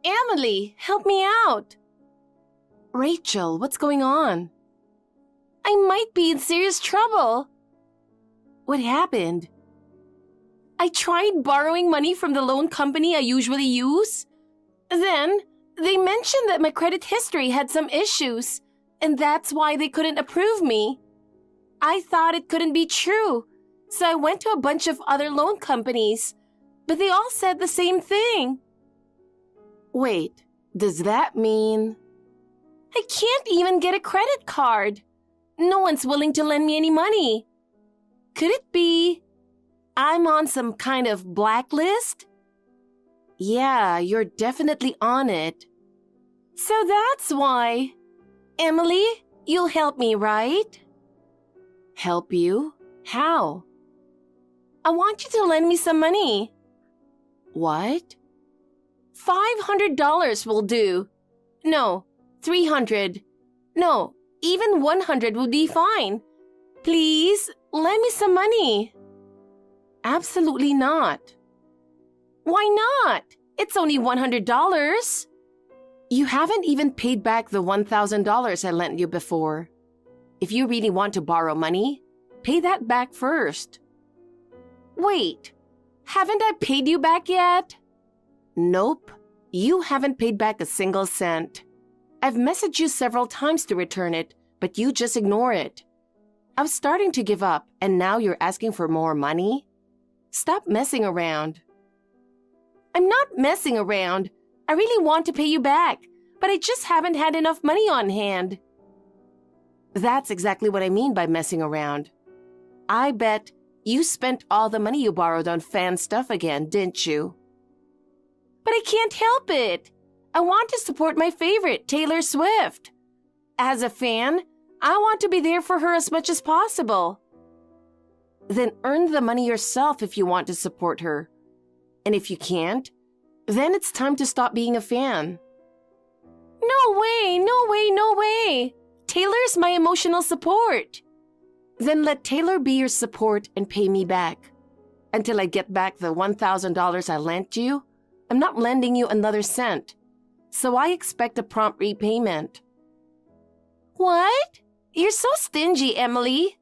Emily, help me out. Rachel, what's going on? I might be in serious trouble. What happened? I tried borrowing money from the loan company I usually use. Then, they mentioned that my credit history had some issues, and that's why they couldn't approve me. I thought it couldn't be true, so I went to a bunch of other loan companies, but they all said the same thing. Wait, does that mean... I can't even get a credit card. No one's willing to lend me any money. Could it be I'm on some kind of blacklist? Yeah, you're definitely on it. So that's why. Emily, you'll help me, right? Help you? How? I want you to lend me some money. What? $500 will do. No, $300. No, even $100 would be fine. Please, lend me some money. Absolutely not. Why not? It's only $100. You haven't even paid back the $1,000 I lent you before. If you really want to borrow money, pay that back first. Wait, haven't I paid you back yet? Nope, you haven't paid back a single cent. I've messaged you several times to return it, but you just ignore it. I was starting to give up, and now you're asking for more money? Stop messing around. I'm not messing around. I really want to pay you back, but I just haven't had enough money on hand. That's exactly what I mean by messing around. I bet you spent all the money you borrowed on fan stuff again, didn't you? But I can't help it. I want to support my favorite, Taylor Swift. As a fan, I want to be there for her as much as possible. Then earn the money yourself if you want to support her. And if you can't, then it's time to stop being a fan. No way, no way, no way. Taylor's my emotional support. Then let Taylor be your support and pay me back. Until I get back the $1,000 I lent you, I'm not lending you another cent. So I expect a prompt repayment. What? You're so stingy, Emily.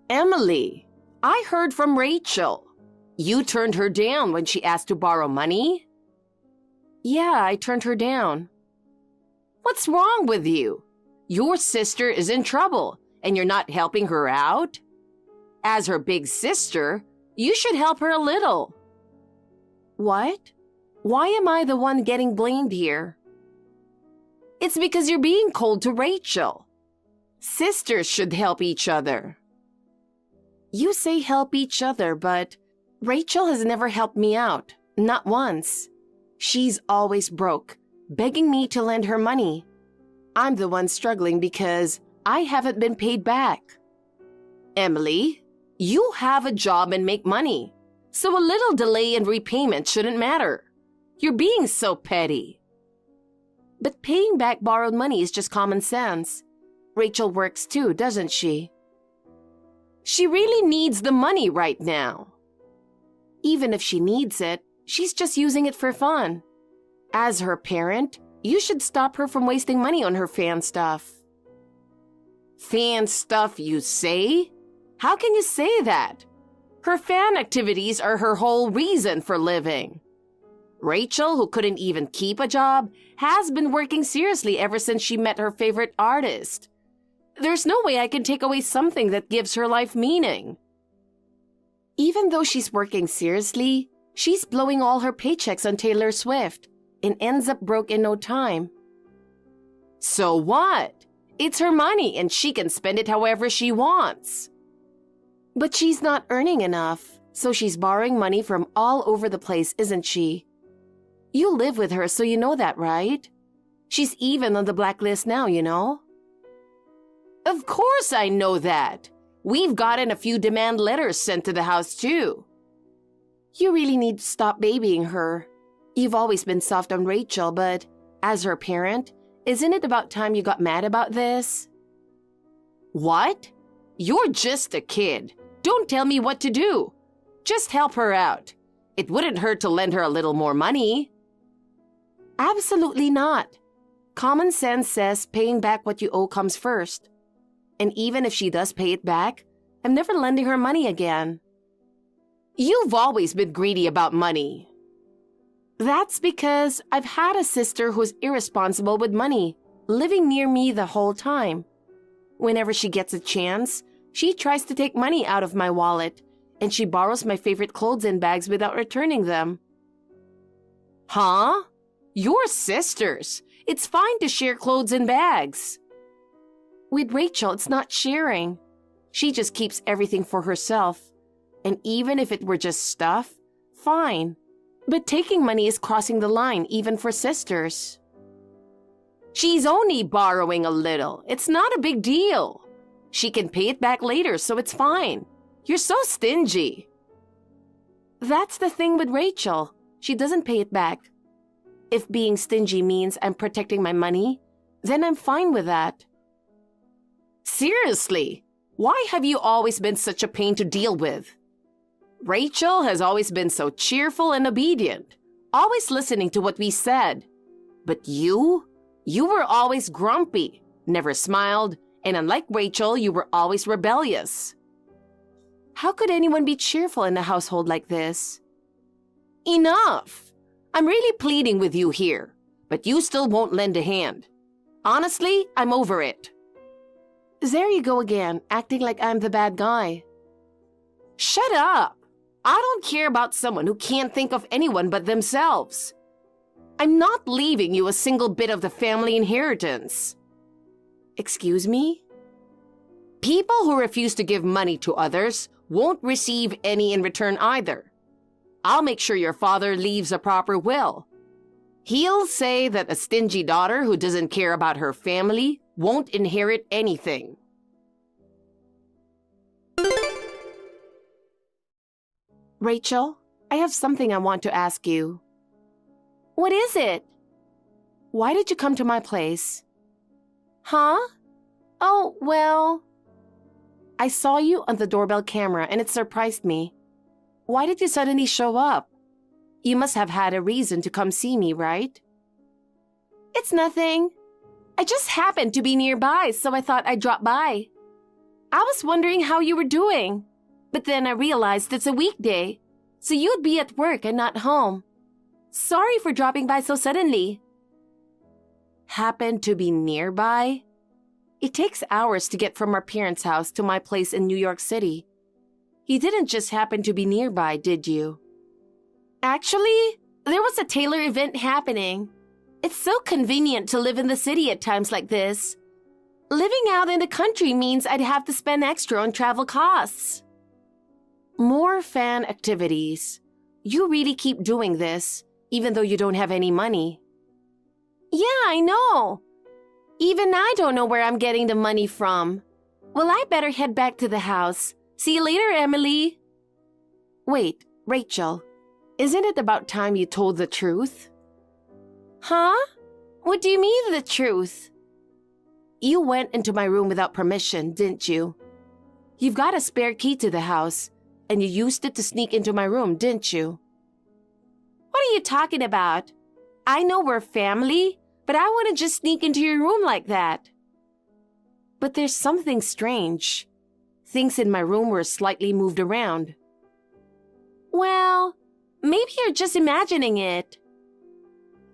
Emily, I heard from Rachel. You turned her down when she asked to borrow money? Yeah, I turned her down. What's wrong with you? Your sister is in trouble, and you're not helping her out? As her big sister, you should help her a little. What? Why am I the one getting blamed here? It's because you're being cold to Rachel. Sisters should help each other. You say help each other, but Rachel has never helped me out, not once. She's always broke, begging me to lend her money. I'm the one struggling because I haven't been paid back. Emily, you have a job and make money, so a little delay in repayment shouldn't matter. You're being so petty. But paying back borrowed money is just common sense. Rachel works too, doesn't she? She really needs the money right now. Even if she needs it, she's just using it for fun. As her parent, you should stop her from wasting money on her fan stuff. Fan stuff, you say? How can you say that? Her fan activities are her whole reason for living. Rachel, who couldn't even keep a job, has been working seriously ever since she met her favorite artist. There's no way I can take away something that gives her life meaning. Even though she's working seriously, she's blowing all her paychecks on Taylor Swift and ends up broke in no time. So what? It's her money and she can spend it however she wants. But she's not earning enough, so she's borrowing money from all over the place, isn't she? You live with her, so you know that, right? She's even on the blacklist now, you know? Of course I know that. We've gotten a few demand letters sent to the house, too. You really need to stop babying her. You've always been soft on Rachel, but As her parent, isn't it about time you got mad about this? What? You're just a kid. Don't tell me what to do. Just help her out. It wouldn't hurt to lend her a little more money. Absolutely not. Common sense says paying back what you owe comes first. And even if she does pay it back, I'm never lending her money again. You've always been greedy about money. That's because I've had a sister who's irresponsible with money, living near me the whole time. Whenever she gets a chance, she tries to take money out of my wallet, and she borrows my favorite clothes and bags without returning them. Huh? You're sisters. It's fine to share clothes and bags. With Rachel, it's not sharing. She just keeps everything for herself. And even if it were just stuff, fine. But taking money is crossing the line, even for sisters. She's only borrowing a little. It's not a big deal. She can pay it back later, so it's fine. You're so stingy. That's the thing with Rachel. She doesn't pay it back. If being stingy means I'm protecting my money, then I'm fine with that. Seriously, why have you always been such a pain to deal with? Rachel has always been so cheerful and obedient, always listening to what we said. But you were always grumpy, never smiled, and unlike Rachel, you were always rebellious. How could anyone be cheerful in a household like this? Enough! I'm really pleading with you here, but you still won't lend a hand. Honestly, I'm over it. There you go again, acting like I'm the bad guy. Shut up! I don't care about someone who can't think of anyone but themselves. I'm not leaving you a single bit of the family inheritance. Excuse me? People who refuse to give money to others won't receive any in return either. I'll make sure your father leaves a proper will. He'll say that a stingy daughter who doesn't care about her family won't inherit anything. Rachel, I have something I want to ask you. What is it? Why did you come to my place? Huh? Oh, well... I saw you on the doorbell camera and it surprised me. Why did you suddenly show up? You must have had a reason to come see me, right? It's nothing. I just happened to be nearby, so I thought I'd drop by. I was wondering how you were doing, but then I realized it's a weekday, so you'd be at work and not home. Sorry for dropping by so suddenly. Happened to be nearby? It takes hours to get from our parents' house to my place in New York City. You didn't just happen to be nearby, did you? Actually, there was a tailor event happening. It's so convenient to live in the city at times like this. Living out in the country means I'd have to spend extra on travel costs. More fan activities. You really keep doing this, even though you don't have any money. Yeah, I know. Even I don't know where I'm getting the money from. Well, I better head back to the house. See you later, Emily. Wait, Rachel, isn't it about time you told the truth? Huh? What do you mean, the truth? You went into my room without permission, didn't you? You've got a spare key to the house, and you used it to sneak into my room, didn't you? What are you talking about? I know we're family, but I wouldn't just sneak into your room like that. But there's something strange. Things in my room were slightly moved around. Well, maybe you're just imagining it.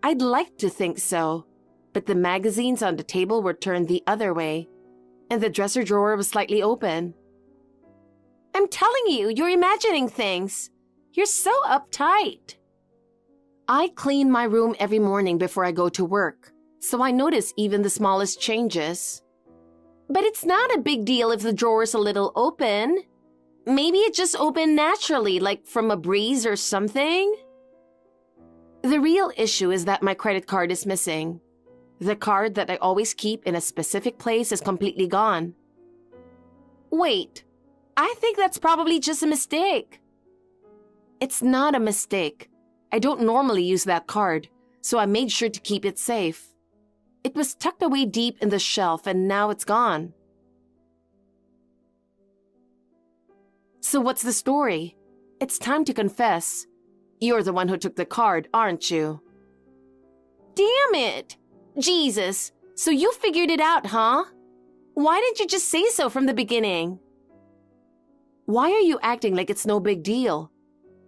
I'd like to think so, but the magazines on the table were turned the other way, and the dresser drawer was slightly open. I'm telling you, you're imagining things. You're so uptight. I clean my room every morning before I go to work, so I notice even the smallest changes. But it's not a big deal if the drawer's a little open. Maybe it just opened naturally, like from a breeze or something. The real issue is that my credit card is missing. The card that I always keep in a specific place is completely gone. Wait, I think that's probably just a mistake. It's not a mistake. I don't normally use that card, so I made sure to keep it safe. It was tucked away deep in the shelf and now it's gone. So what's the story? It's time to confess. You're the one who took the card, aren't you? Damn it! Jesus, so you figured it out, huh? Why didn't you just say so from the beginning? Why are you acting like it's no big deal?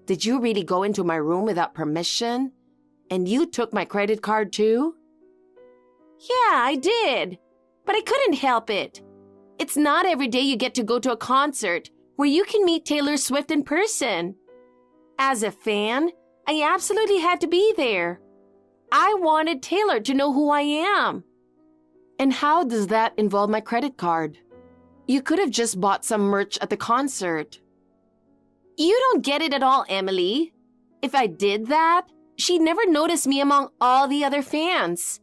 Did you really go into my room without permission? And you took my credit card too? Yeah, I did. But I couldn't help it. It's not every day you get to go to a concert where you can meet Taylor Swift in person. As a fan, I absolutely had to be there. I wanted Taylor to know who I am. And how does that involve my credit card? You could have just bought some merch at the concert. You don't get it at all, Emily. If I did that, she'd never notice me among all the other fans.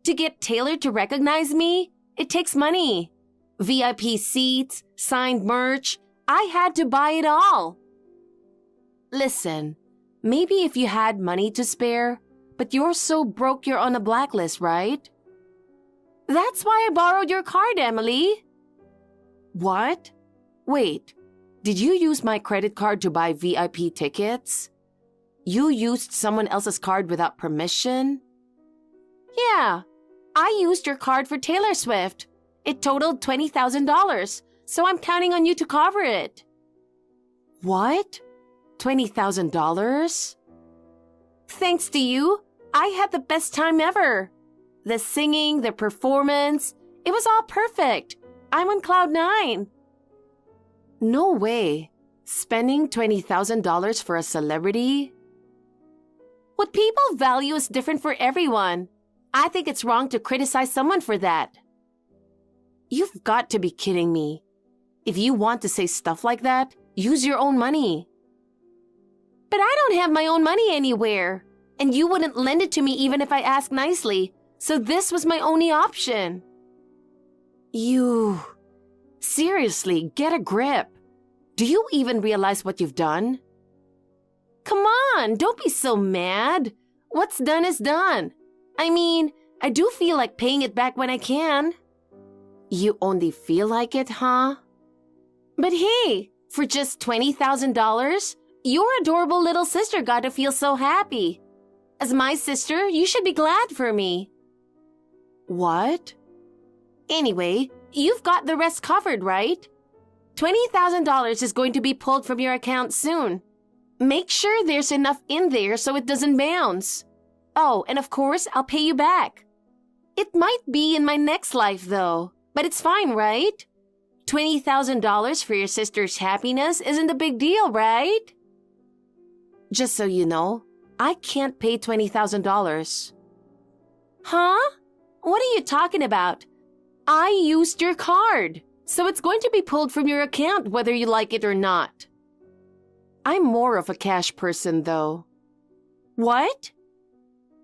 To get Taylor to recognize me, it takes money. VIP seats, signed merch, I had to buy it all. Listen, maybe if you had money to spare, but you're so broke you're on a blacklist, right? That's why I borrowed your card, Emily. What? Wait, did you use my credit card to buy VIP tickets? You used someone else's card without permission? Yeah, I used your card for Taylor Swift. It totaled $20,000, so I'm counting on you to cover it. What? $20,000? Thanks to you, I had the best time ever. The singing, the performance, it was all perfect. I'm on cloud 9. No way. Spending $20,000 for a celebrity? What people value is different for everyone. I think it's wrong to criticize someone for that. You've got to be kidding me. If you want to say stuff like that, use your own money. But I don't have my own money anywhere. And you wouldn't lend it to me even if I asked nicely. So this was my only option. Seriously, get a grip. Do you even realize what you've done? Come on, don't be so mad. What's done is done. I mean, I do feel like paying it back when I can. You only feel like it, huh? But hey, for just $20,000, your adorable little sister got to feel so happy. As my sister, you should be glad for me. What? Anyway, you've got the rest covered, right? $20,000 is going to be pulled from your account soon. Make sure there's enough in there so it doesn't bounce. Oh, and of course, I'll pay you back. It might be in my next life, though, but it's fine, right? $20,000 for your sister's happiness isn't a big deal, right? Just so you know, I can't pay $20,000. Huh? What are you talking about? I used your card, so it's going to be pulled from your account whether you like it or not. I'm more of a cash person, though. What?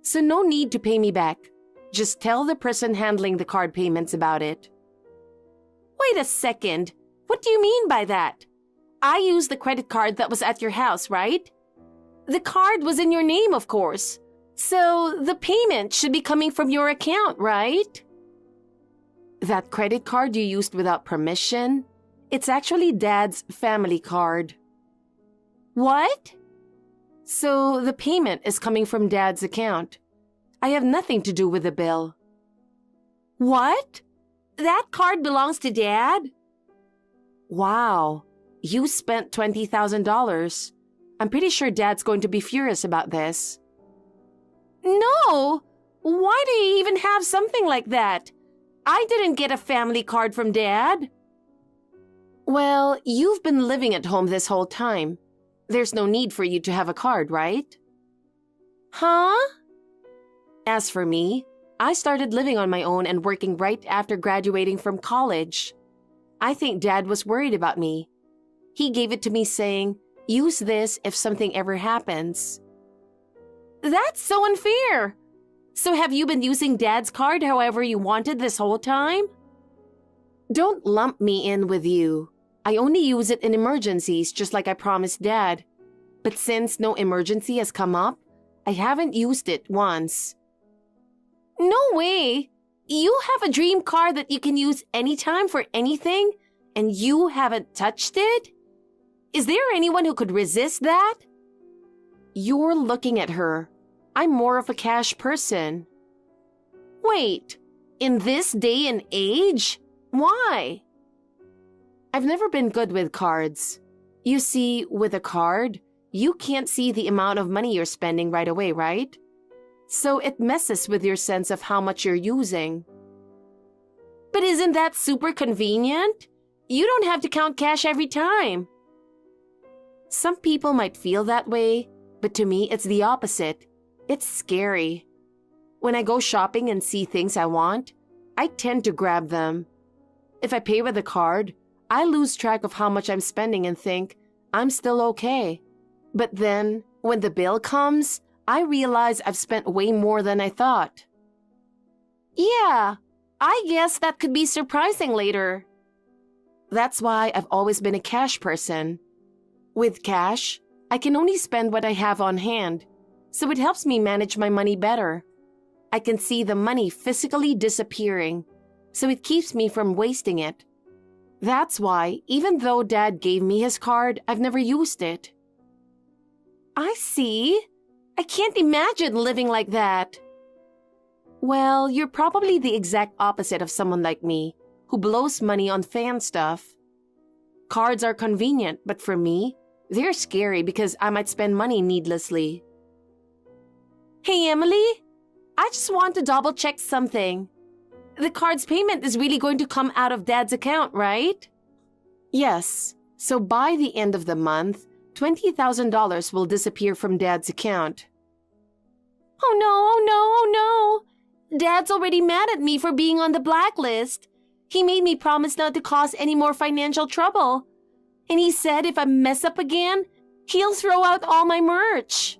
So no need to pay me back. Just tell the person handling the card payments about it. Wait a second. What do you mean by that? I used the credit card that was at your house, right? The card was in your name, of course. So the payment should be coming from your account, right? That credit card you used without permission? It's actually Dad's family card. What? So the payment is coming from Dad's account. I have nothing to do with the bill. What? That card belongs to Dad? Wow, you spent $20,000. I'm pretty sure Dad's going to be furious about this. No! Why do you even have something like that? I didn't get a family card from Dad. Well, you've been living at home this whole time. There's no need for you to have a card, right? Huh? As for me, I started living on my own and working right after graduating from college. I think Dad was worried about me. He gave it to me saying, "Use this if something ever happens." That's so unfair. So have you been using Dad's card however you wanted this whole time? Don't lump me in with you. I only use it in emergencies just like I promised Dad. But since no emergency has come up, I haven't used it once. No way! You have a dream car that you can use anytime for anything, and you haven't touched it? Is there anyone who could resist that? You're looking at her. I'm more of a cash person. Wait, in this day and age? Why? I've never been good with cards. You see, with a card, you can't see the amount of money you're spending right away, right? So it messes with your sense of how much you're using. But isn't that super convenient? You don't have to count cash every time. Some people might feel that way, but to me, it's the opposite. It's scary. When I go shopping and see things I want, I tend to grab them. If I pay with a card, I lose track of how much I'm spending and think, I'm still okay. But then, when the bill comes, I realize I've spent way more than I thought. Yeah, I guess that could be surprising later. That's why I've always been a cash person. With cash, I can only spend what I have on hand, so it helps me manage my money better. I can see the money physically disappearing, so it keeps me from wasting it. That's why, even though Dad gave me his card, I've never used it. I see. I can't imagine living like that. Well, you're probably the exact opposite of someone like me, who blows money on fan stuff. Cards are convenient, but for me, they're scary because I might spend money needlessly. Hey, Emily, I just want to double-check something. The card's payment is really going to come out of Dad's account, right? Yes. So by the end of the month, $20,000 will disappear from Dad's account. Oh no, oh no, oh no! Dad's already mad at me for being on the blacklist. He made me promise not to cause any more financial trouble. And he said if I mess up again, he'll throw out all my merch.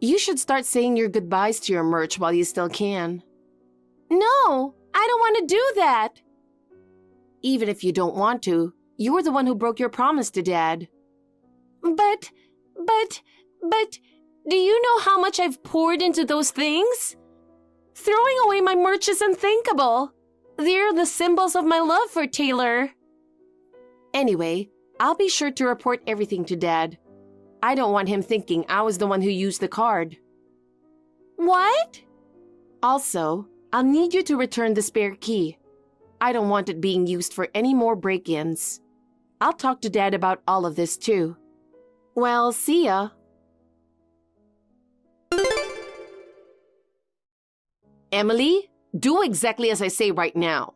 You should start saying your goodbyes to your merch while you still can. No, I don't want to do that. Even if you don't want to, you're the one who broke your promise to Dad. But, do you know how much I've poured into those things? Throwing away my merch is unthinkable. They're the symbols of my love for Taylor. Anyway, I'll be sure to report everything to Dad. I don't want him thinking I was the one who used the card. What? Also, I'll need you to return the spare key. I don't want it being used for any more break-ins. I'll talk to Dad about all of this too. Well, see ya. Emily, do exactly as I say right now.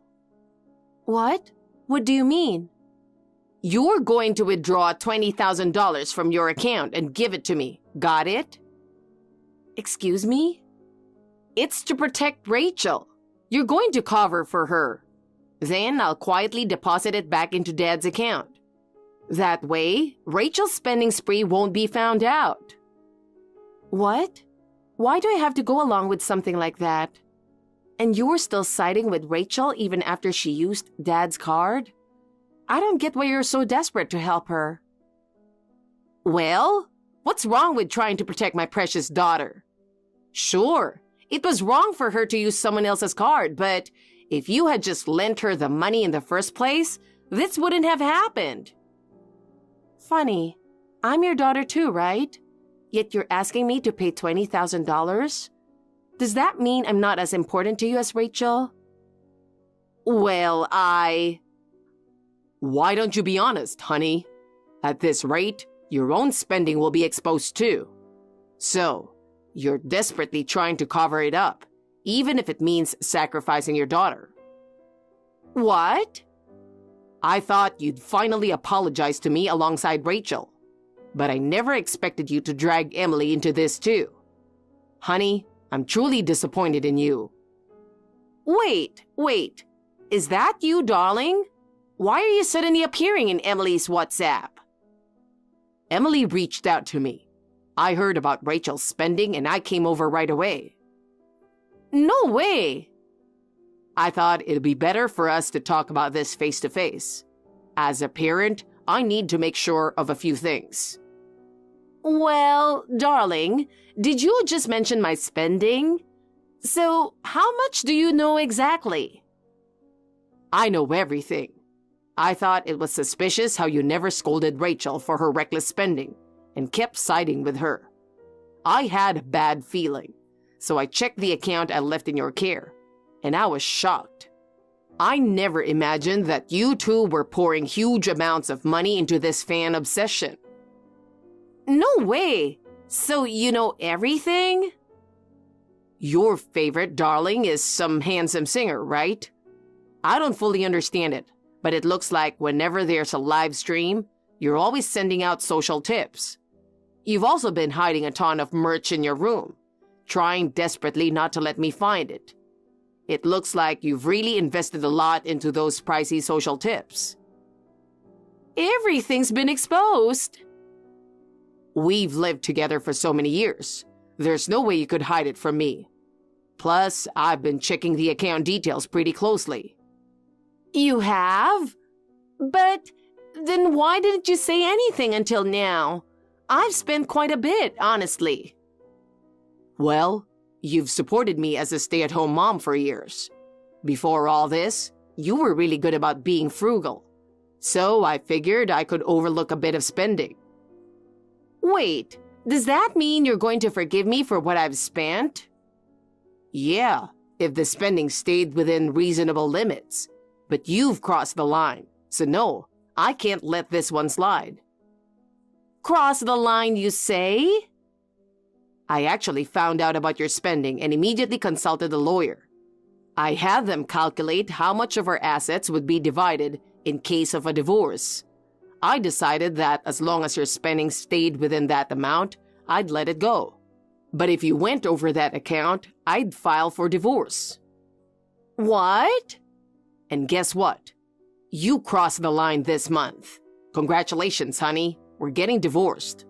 What? What do you mean? You're going to withdraw $20,000 from your account and give it to me. Got it? Excuse me? It's to protect Rachel. You're going to cover for her. Then I'll quietly deposit it back into Dad's account. That way, Rachel's spending spree won't be found out. What? Why do I have to go along with something like that? And you're still siding with Rachel even after she used Dad's card? I don't get why you're so desperate to help her. Well, what's wrong with trying to protect my precious daughter? Sure, it was wrong for her to use someone else's card, but if you had just lent her the money in the first place, this wouldn't have happened. Funny, I'm your daughter too, right? Yet you're asking me to pay $20,000? Does that mean I'm not as important to you as Rachel? Well, Why don't you be honest, honey? At this rate, your own spending will be exposed too. So, you're desperately trying to cover it up, even if it means sacrificing your daughter. What? I thought you'd finally apologize to me alongside Rachel, but I never expected you to drag Emily into this too. Honey, I'm truly disappointed in you. Wait. Is that you, darling? Why are you suddenly appearing in Emily's WhatsApp? Emily reached out to me. I heard about Rachel's spending and I came over right away. No way! I thought it'd be better for us to talk about this face to face. As a parent, I need to make sure of a few things. Well, darling, did you just mention my spending? So, how much do you know exactly? I know everything. I thought it was suspicious how you never scolded Rachel for her reckless spending and kept siding with her. I had a bad feeling, so I checked the account I left in your care, and I was shocked. I never imagined that you two were pouring huge amounts of money into this fan obsession. No way! So you know everything? Your favorite darling is some handsome singer, right? I don't fully understand it, but it looks like whenever there's a live stream, you're always sending out social tips. You've also been hiding a ton of merch in your room, trying desperately not to let me find it. It looks like you've really invested a lot into those pricey social tips. Everything's been exposed. We've lived together for so many years. There's no way you could hide it from me. Plus, I've been checking the account details pretty closely. You have? But then why didn't you say anything until now? I've spent quite a bit, honestly. Well, you've supported me as a stay-at-home mom for years. Before all this, you were really good about being frugal. So I figured I could overlook a bit of spending. Wait, does that mean you're going to forgive me for what I've spent? Yeah, if the spending stayed within reasonable limits. But you've crossed the line, so no, I can't let this one slide. Cross the line, you say? I actually found out about your spending and immediately consulted a lawyer. I had them calculate how much of our assets would be divided in case of a divorce. I decided that as long as your spending stayed within that amount, I'd let it go. But if you went over that account, I'd file for divorce. What? And guess what? You crossed the line this month. Congratulations, honey. We're getting divorced.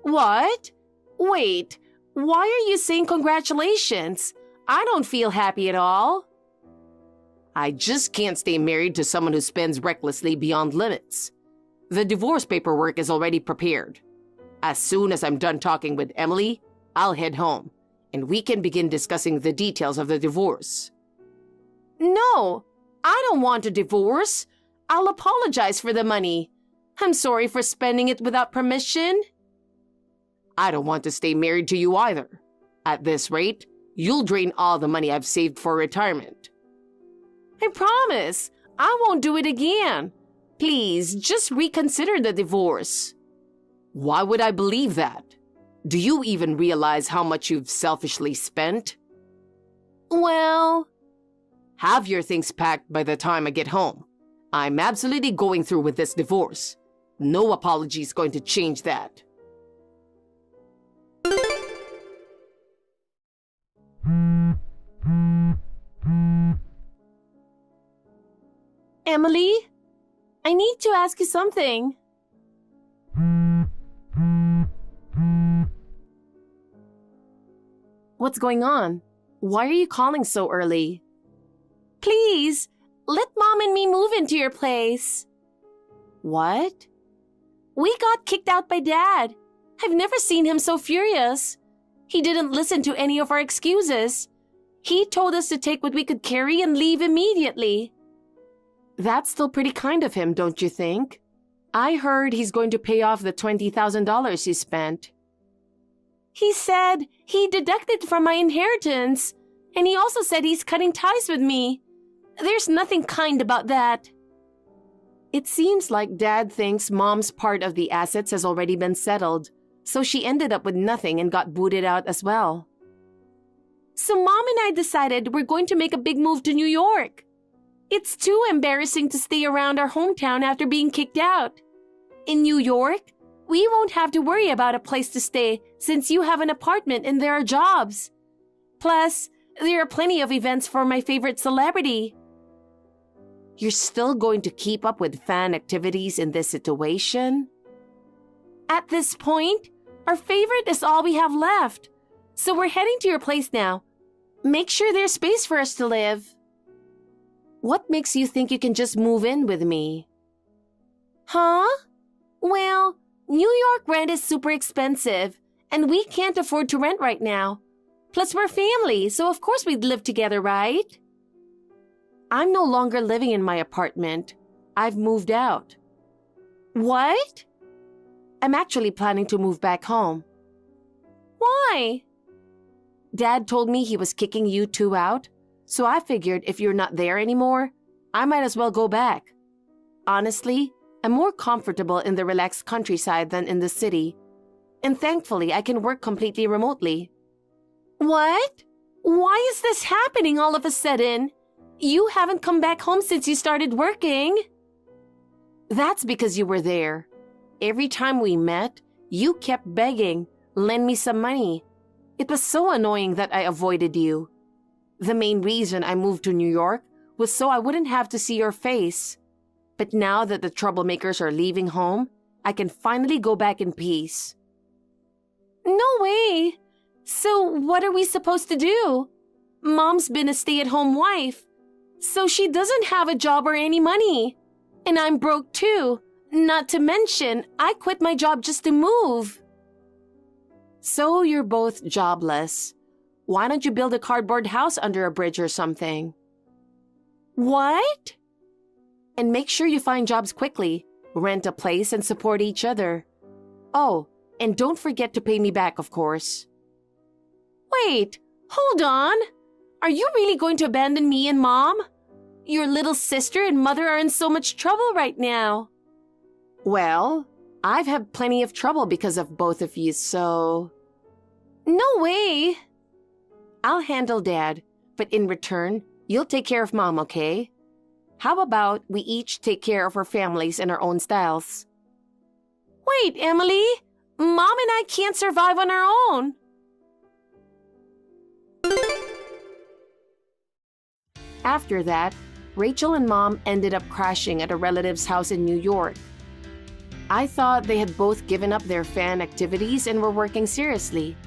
What? Wait, why are you saying congratulations? I don't feel happy at all. I just can't stay married to someone who spends recklessly beyond limits. The divorce paperwork is already prepared. As soon as I'm done talking with Emily, I'll head home, and we can begin discussing the details of the divorce. No, I don't want a divorce. I'll apologize for the money. I'm sorry for spending it without permission. I don't want to stay married to you either. At this rate, you'll drain all the money I've saved for retirement. I promise, I won't do it again. Please, just reconsider the divorce. Why would I believe that? Do you even realize how much you've selfishly spent? Well, have your things packed by the time I get home. I'm absolutely going through with this divorce. No apology is going to change that. Emily, I need to ask you something. What's going on? Why are you calling so early? Please, let Mom and me move into your place. What? We got kicked out by Dad. I've never seen him so furious. He didn't listen to any of our excuses. He told us to take what we could carry and leave immediately. That's still pretty kind of him, don't you think? I heard he's going to pay off the $20,000 he spent. He said he deducted from my inheritance, and he also said he's cutting ties with me. There's nothing kind about that. It seems like Dad thinks Mom's part of the assets has already been settled, so she ended up with nothing and got booted out as well. So Mom and I decided we're going to make a big move to New York. It's too embarrassing to stay around our hometown after being kicked out. In New York, we won't have to worry about a place to stay since you have an apartment and there are jobs. Plus, there are plenty of events for my favorite celebrity. You're still going to keep up with fan activities in this situation? At this point, our favorite is all we have left. So we're heading to your place now. Make sure there's space for us to live. What makes you think you can just move in with me? Huh? Well, New York rent is super expensive, and we can't afford to rent right now. Plus, we're family, so of course we'd live together, right? I'm no longer living in my apartment. I've moved out. What? I'm actually planning to move back home. Why? Dad told me he was kicking you two out, so I figured if you're not there anymore, I might as well go back. Honestly, I'm more comfortable in the relaxed countryside than in the city, and thankfully I can work completely remotely. What? Why is this happening all of a sudden? You haven't come back home since you started working. That's because you were there. Every time we met, you kept begging, "Lend me some money." It was so annoying that I avoided you. The main reason I moved to New York was so I wouldn't have to see your face. But now that the troublemakers are leaving home, I can finally go back in peace. No way! So what are we supposed to do? Mom's been a stay-at-home wife, so she doesn't have a job or any money. And I'm broke too. Not to mention, I quit my job just to move. So you're both jobless. Why don't you build a cardboard house under a bridge or something? What? And make sure you find jobs quickly, rent a place, and support each other. Oh, and don't forget to pay me back, of course. Wait, hold on. Are you really going to abandon me and Mom? Your little sister and mother are in so much trouble right now. Well, I've had plenty of trouble because of both of you, so... No way! I'll handle Dad, but in return, you'll take care of Mom, okay? How about we each take care of our families in our own styles? Wait, Emily! Mom and I can't survive on our own! After that, Rachel and Mom ended up crashing at a relative's house in New York. I thought they had both given up their fan activities and were working seriously.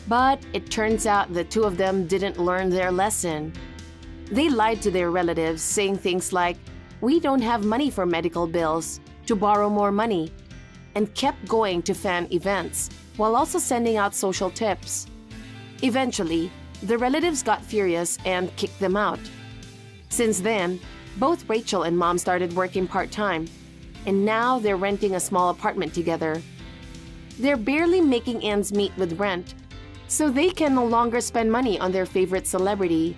But it turns out the two of them didn't learn their lesson. They lied to their relatives, saying things like, "We don't have money for medical bills," to borrow more money, and kept going to fan events while also sending out social tips. Eventually, the relatives got furious and kicked them out. Since then, both Rachel and Mom started working part-time, and now they're renting a small apartment together. They're barely making ends meet with rent, so they can no longer spend money on their favorite celebrity.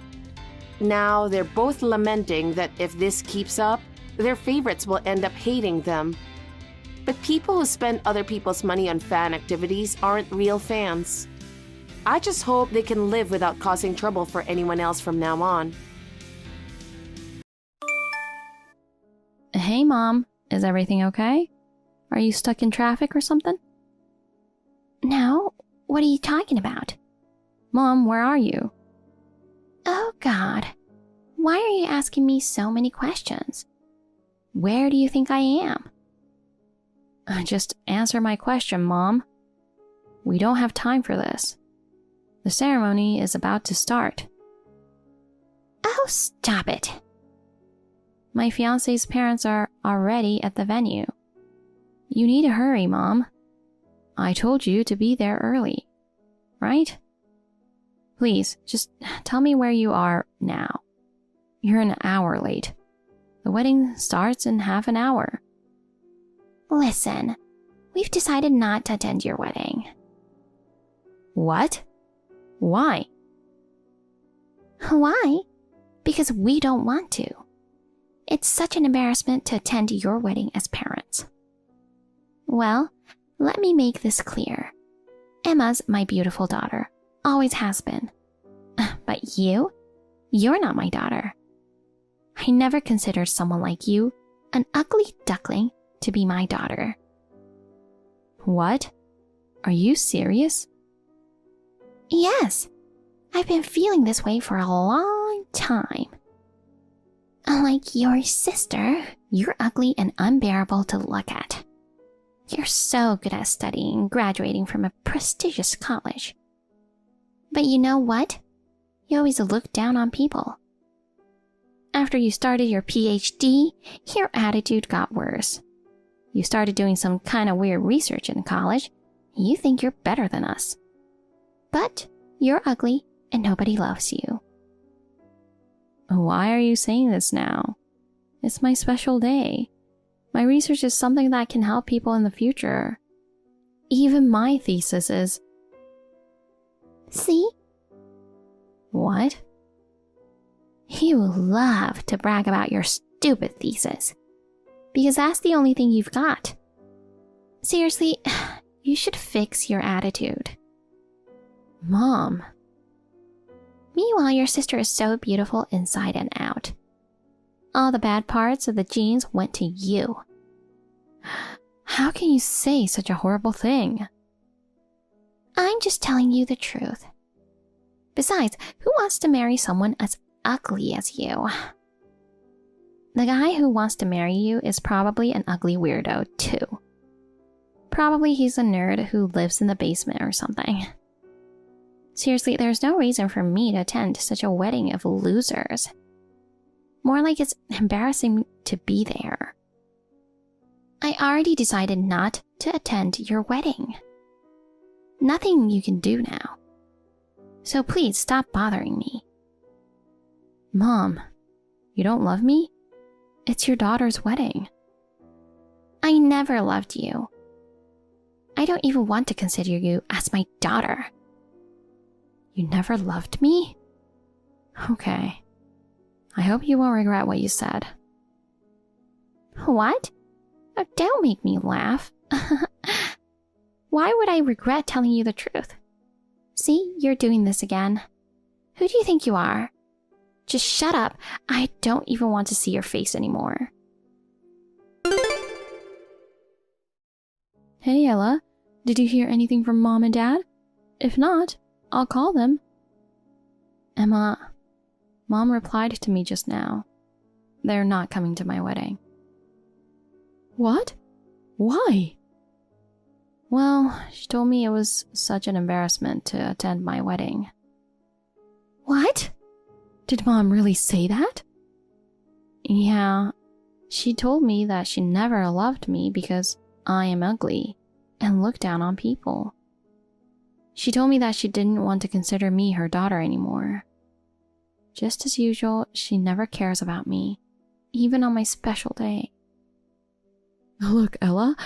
Now they're both lamenting that if this keeps up, their favorites will end up hating them. But people who spend other people's money on fan activities aren't real fans. I just hope they can live without causing trouble for anyone else from now on. Hey, Mom. Is everything okay? Are you stuck in traffic or something? No, what are you talking about? Mom, where are you? Oh, God. Why are you asking me so many questions? Where do you think I am? Just answer my question, Mom. We don't have time for this. The ceremony is about to start. Oh, stop it. My fiancé's parents are already at the venue. You need to hurry, Mom. I told you to be there early, right? Please, just tell me where you are now. You're an hour late. The wedding starts in half an hour. Listen, we've decided not to attend your wedding. What? Why? Why? Because we don't want to. It's such an embarrassment to attend your wedding as parents. Well, let me make this clear. Emma's my beautiful daughter, always has been. But you're not my daughter. I never considered someone like you, an ugly duckling, to be my daughter. What? Are you serious? Yes, I've been feeling this way for a long time. Unlike your sister, you're ugly and unbearable to look at. You're so good at studying and graduating from a prestigious college. But you know what? You always look down on people. After you started your PhD, your attitude got worse. You started doing some kind of weird research in college. You think you're better than us. But you're ugly and nobody loves you. Why are you saying this now? It's my special day. My research is something that can help people in the future. Even my thesis is... See? What? You love to brag about your stupid thesis. Because that's the only thing you've got. Seriously, you should fix your attitude. Mom. Meanwhile, your sister is so beautiful inside and out. All the bad parts of the genes went to you. How can you say such a horrible thing? I'm just telling you the truth. Besides, who wants to marry someone as ugly as you? The guy who wants to marry you is probably an ugly weirdo, too. Probably he's a nerd who lives in the basement or something. Seriously, there's no reason for me to attend such a wedding of losers. More like it's embarrassing to be there. I already decided not to attend your wedding. Nothing you can do now. So please stop bothering me. Mom, you don't love me? It's your daughter's wedding. I never loved you. I don't even want to consider you as my daughter. You never loved me? Okay. I hope you won't regret what you said. What? Oh, don't make me laugh. Why would I regret telling you the truth? See, you're doing this again. Who do you think you are? Just shut up. I don't even want to see your face anymore. Hey, Ella. Did you hear anything from Mom and Dad? If not, I'll call them. Emma, Mom replied to me just now. They're not coming to my wedding. What? Why? Well, she told me it was such an embarrassment to attend my wedding. What? Did Mom really say that? Yeah, she told me that she never loved me because I am ugly and look down on people. She told me that she didn't want to consider me her daughter anymore. Just as usual, she never cares about me, even on my special day. Look, Ella,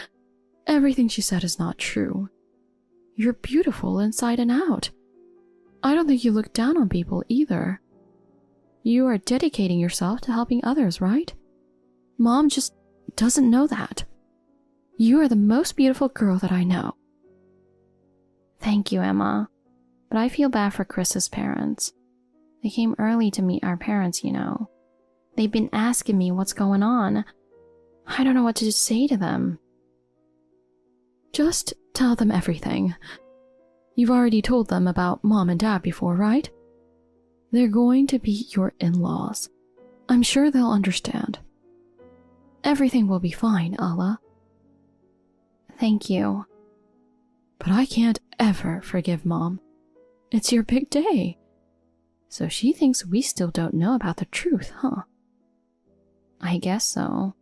everything she said is not true. You're beautiful inside and out. I don't think you look down on people either. You are dedicating yourself to helping others, right? Mom just doesn't know that. You are the most beautiful girl that I know. Thank you, Emma. But I feel bad for Chris's parents. They came early to meet our parents, you know. They've been asking me what's going on. I don't know what to say to them. Just tell them everything. You've already told them about Mom and Dad before, right? They're going to be your in-laws. I'm sure they'll understand. Everything will be fine, Ella. Thank you. But I can't ever forgive Mom. It's your big day. So she thinks we still don't know about the truth, huh? I guess so.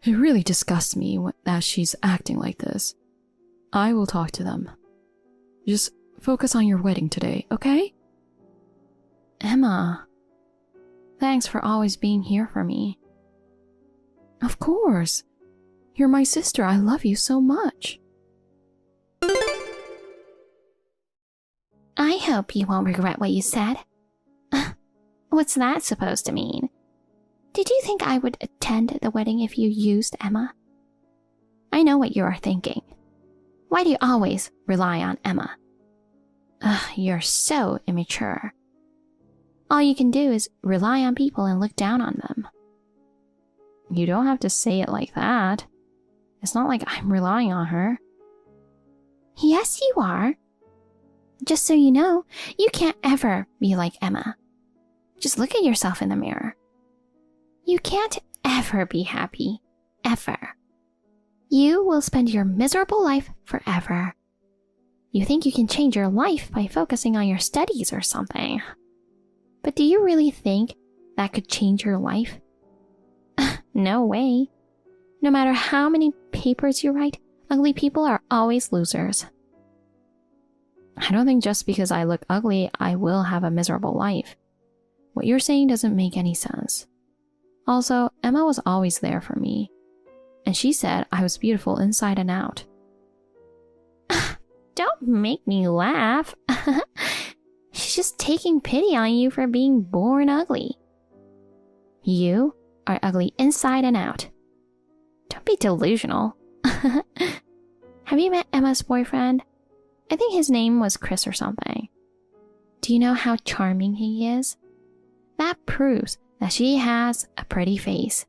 It really disgusts me that she's acting like this. I will talk to them. Just focus on your wedding today, okay? Emma, thanks for always being here for me. Of course. You're my sister. I love you so much. I hope you won't regret what you said. What's that supposed to mean? Did you think I would attend the wedding if you used Emma? I know what you are thinking. Why do you always rely on Emma? You're so immature. All you can do is rely on people and look down on them. You don't have to say it like that. It's not like I'm relying on her. Yes, you are. Just so you know, you can't ever be like Emma. Just look at yourself in the mirror. You can't ever be happy. Ever. You will spend your miserable life forever. You think you can change your life by focusing on your studies or something. But do you really think that could change your life? No way. No matter how many papers you write, ugly people are always losers. I don't think just because I look ugly, I will have a miserable life. What you're saying doesn't make any sense. Also, Emma was always there for me. And she said I was beautiful inside and out. Don't make me laugh. She's just taking pity on you for being born ugly. You are ugly inside and out. Don't be delusional. Have you met Emma's boyfriend? I think his name was Chris or something. Do you know how charming he is? That proves that she has a pretty face.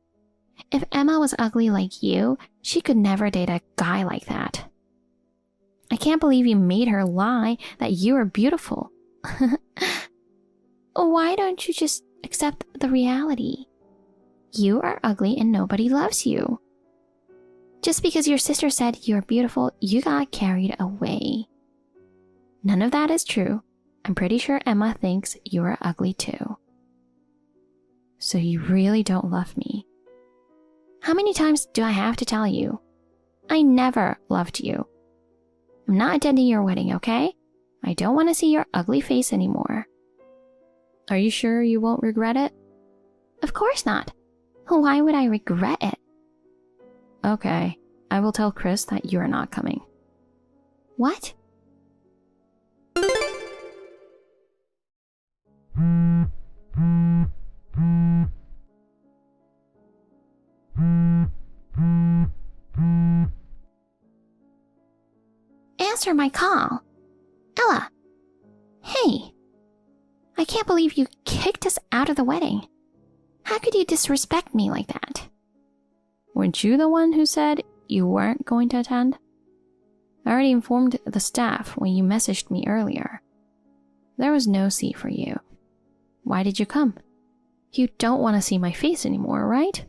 If Emma was ugly like you, she could never date a guy like that. I can't believe you made her lie that you are beautiful. Why don't you just accept the reality? You are ugly and nobody loves you. Just because your sister said you're beautiful, you got carried away. None of that is true. I'm pretty sure Emma thinks you are ugly too. So you really don't love me? How many times do I have to tell you? I never loved you. I'm not attending your wedding, okay? I don't want to see your ugly face anymore. Are you sure you won't regret it? Of course not. Why would I regret it? Okay, I will tell Chris that you are not coming. What? Answer my call. Ella. Hey. I can't believe you kicked us out of the wedding. How could you disrespect me like that? Weren't you the one who said you weren't going to attend? I already informed the staff when you messaged me earlier. There was no seat for you. Why did you come? You don't want to see my face anymore, right?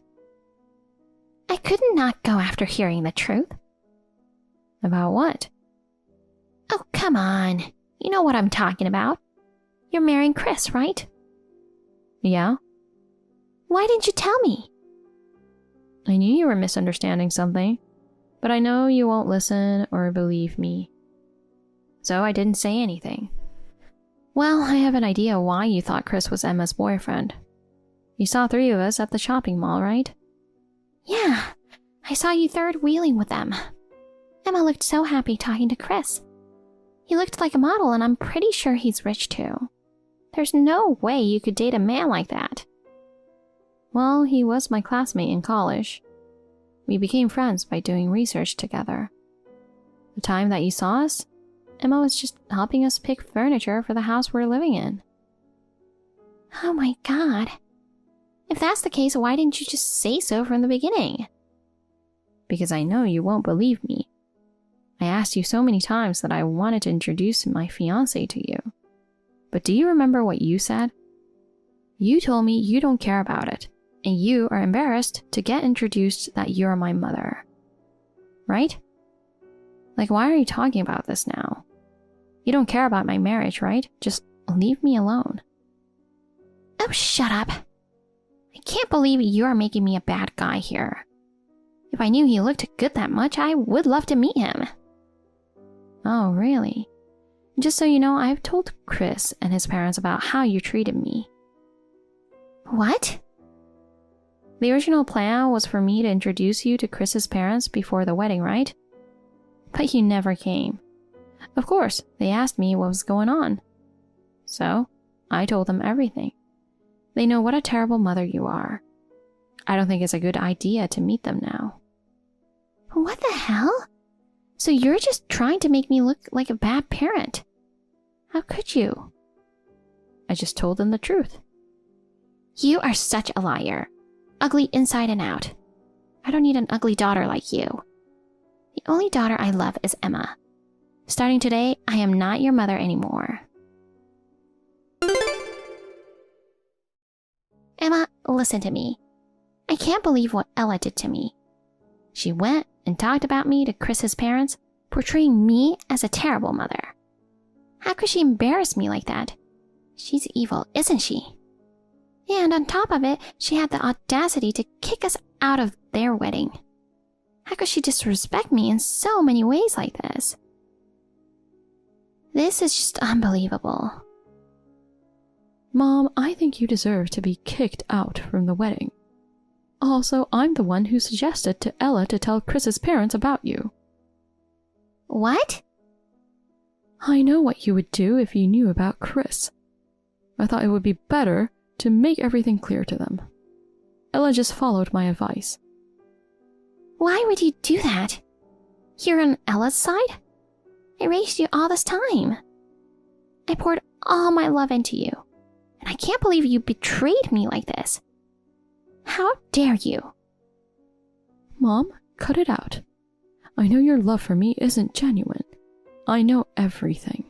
I could not go after hearing the truth. About what? Oh, come on. You know what I'm talking about. You're marrying Chris, right? Yeah? Why didn't you tell me? I knew you were misunderstanding something, but I know you won't listen or believe me. So I didn't say anything. Well, I have an idea why you thought Chris was Emma's boyfriend. You saw 3 of us at the shopping mall, right? Yeah, I saw you third wheeling with them. Emma looked so happy talking to Chris. He looked like a model, and I'm pretty sure he's rich too. There's no way you could date a man like that. Well, he was my classmate in college. We became friends by doing research together. The time that you saw us, Emma was just helping us pick furniture for the house we're living in. Oh my god. If that's the case, why didn't you just say so from the beginning? Because I know you won't believe me. I asked you so many times that I wanted to introduce my fiancé to you. But do you remember what you said? You told me you don't care about it, and you are embarrassed to get introduced that you're my mother. Right? Like, why are you talking about this now? You don't care about my marriage, right? Just leave me alone. Oh, shut up. I can't believe you're making me a bad guy here. If I knew he looked good that much, I would love to meet him. Oh, really? Just so you know, I've told Chris and his parents about how you treated me. What? The original plan was for me to introduce you to Chris's parents before the wedding, right? But you never came. Of course, they asked me what was going on. So, I told them everything. They know what a terrible mother you are. I don't think it's a good idea to meet them now. What the hell? So you're just trying to make me look like a bad parent? How could you? I just told them the truth. You are such a liar. Ugly inside and out. I don't need an ugly daughter like you. The only daughter I love is Emma. Starting today, I am not your mother anymore. Emma, listen to me. I can't believe what Ella did to me. She went and talked about me to Chris's parents, portraying me as a terrible mother. How could she embarrass me like that? She's evil, isn't she? And on top of it, she had the audacity to kick us out of their wedding. How could she disrespect me in so many ways like this? This is just unbelievable. Mom, I think you deserve to be kicked out from the wedding. Also, I'm the one who suggested to Ella to tell Chris's parents about you. What? I know what you would do if you knew about Chris. I thought it would be better to make everything clear to them. Ella just followed my advice. Why would you do that? You're on Ella's side? I raised you all this time. I poured all my love into you, and I can't believe you betrayed me like this. How dare you? Mom, cut it out. I know your love for me isn't genuine. I know everything.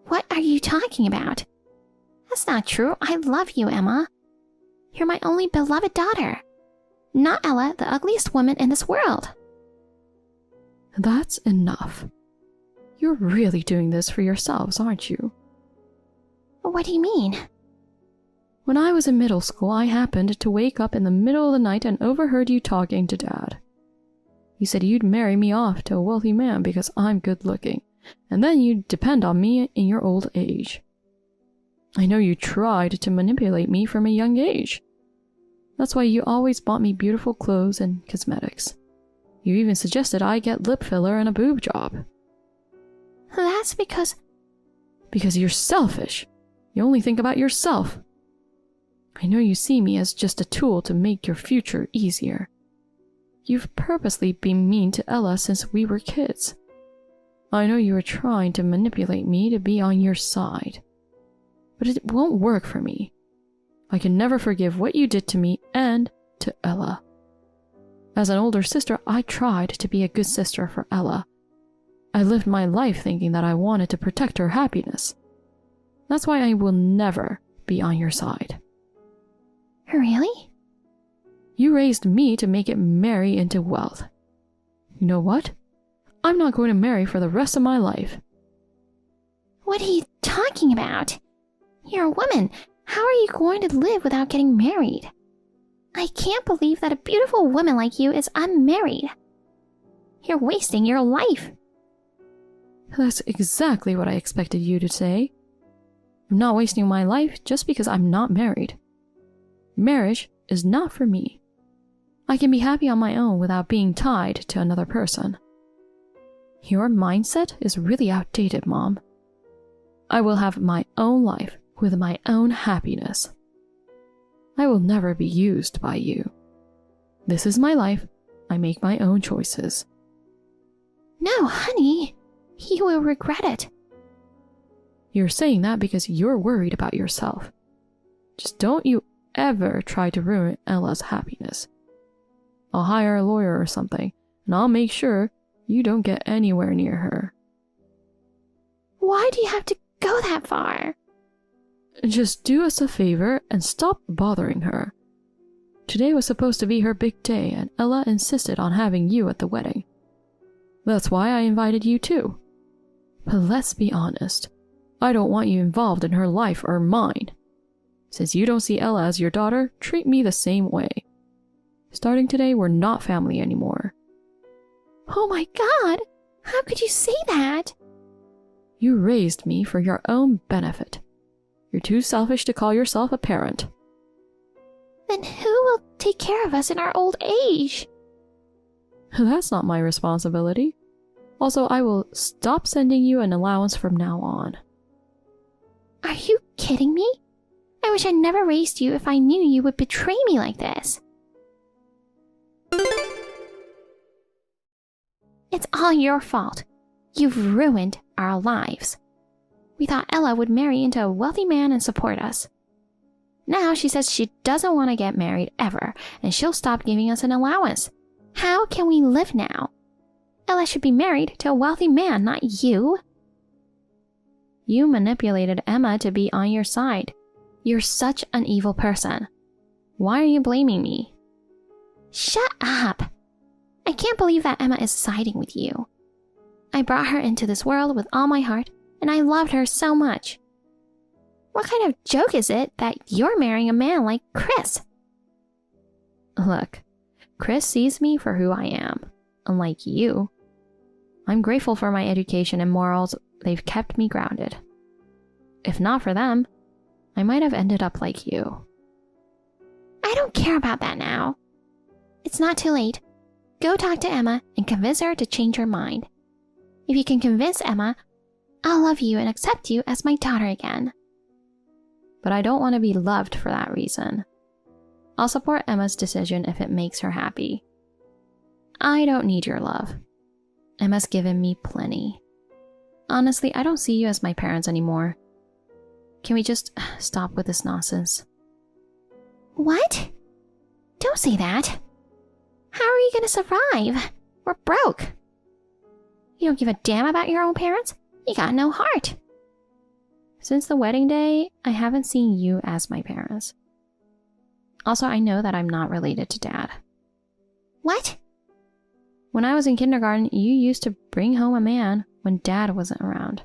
What are you talking about? That's not true. I love you, Emma. You're my only beloved daughter. Not Ella, the ugliest woman in this world. That's enough. You're really doing this for yourselves, aren't you? What do you mean? When I was in middle school, I happened to wake up in the middle of the night and overheard you talking to Dad. You said you'd marry me off to a wealthy man because I'm good looking, and then you'd depend on me in your old age. I know you tried to manipulate me from a young age. That's why you always bought me beautiful clothes and cosmetics. You even suggested I get lip filler and a boob job. That's because you're selfish. You only think about yourself. I know you see me as just a tool to make your future easier. You've purposely been mean to Ella since we were kids. I know you were trying to manipulate me to be on your side. But it won't work for me. I can never forgive what you did to me and to Ella. As an older sister, I tried to be a good sister for Ella. I lived my life thinking that I wanted to protect her happiness. That's why I will never be on your side. Really? You raised me to make it marry into wealth. You know what? I'm not going to marry for the rest of my life. What are you talking about? You're a woman. How are you going to live without getting married? I can't believe that a beautiful woman like you is unmarried. You're wasting your life. That's exactly what I expected you to say. I'm not wasting my life just because I'm not married. Marriage is not for me. I can be happy on my own without being tied to another person. Your mindset is really outdated, Mom. I will have my own life with my own happiness. I will never be used by you. This is my life. I make my own choices. No, honey. You will regret it. You're saying that because you're worried about yourself. Just don't you ever try to ruin Ella's happiness. I'll hire a lawyer or something, and I'll make sure you don't get anywhere near her. Why do you have to go that far? Just do us a favor and stop bothering her. Today was supposed to be her big day, and Ella insisted on having you at the wedding. That's why I invited you too. But let's be honest, I don't want you involved in her life or mine. Since you don't see Ella as your daughter, treat me the same way. Starting today, we're not family anymore. Oh my God! How could you say that? You raised me for your own benefit. You're too selfish to call yourself a parent. Then who will take care of us in our old age? That's not my responsibility. Also, I will stop sending you an allowance from now on. Are you kidding me? I wish I never raised you if I knew you would betray me like this. It's all your fault. You've ruined our lives. We thought Ella would marry into a wealthy man and support us. Now she says she doesn't want to get married ever, and she'll stop giving us an allowance. How can we live now? Ella should be married to a wealthy man, not you. You manipulated Emma to be on your side. You're such an evil person. Why are you blaming me? Shut up! I can't believe that Emma is siding with you. I brought her into this world with all my heart, and I loved her so much. What kind of joke is it that you're marrying a man like Chris? Look, Chris sees me for who I am, unlike you. I'm grateful for my education and morals. They've kept me grounded. If not for them, I might have ended up like you. I don't care about that now. It's not too late. Go talk to Emma and convince her to change her mind. If you can convince Emma, I'll love you and accept you as my daughter again. But I don't want to be loved for that reason. I'll support Emma's decision if it makes her happy. I don't need your love. Emma's given me plenty. Honestly, I don't see you as my parents anymore. Can we just stop with this nonsense? What? Don't say that. How are you going to survive? We're broke. You don't give a damn about your own parents? You got no heart. Since the wedding day, I haven't seen you as my parents. Also, I know that I'm not related to Dad. What? When I was in kindergarten, you used to bring home a man when Dad wasn't around.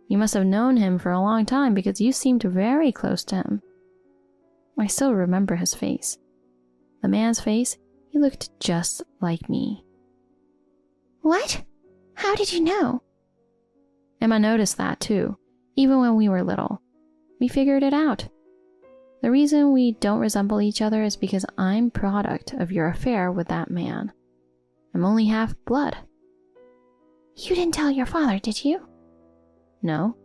You must have known him for a long time because you seemed very close to him. I still remember his face. The man's face, he looked just like me. What? How did you know? Emma noticed that too, even when we were little. We figured it out. The reason we don't resemble each other is because I'm product of your affair with that man. I'm only half blood. You didn't tell your father, did you? No.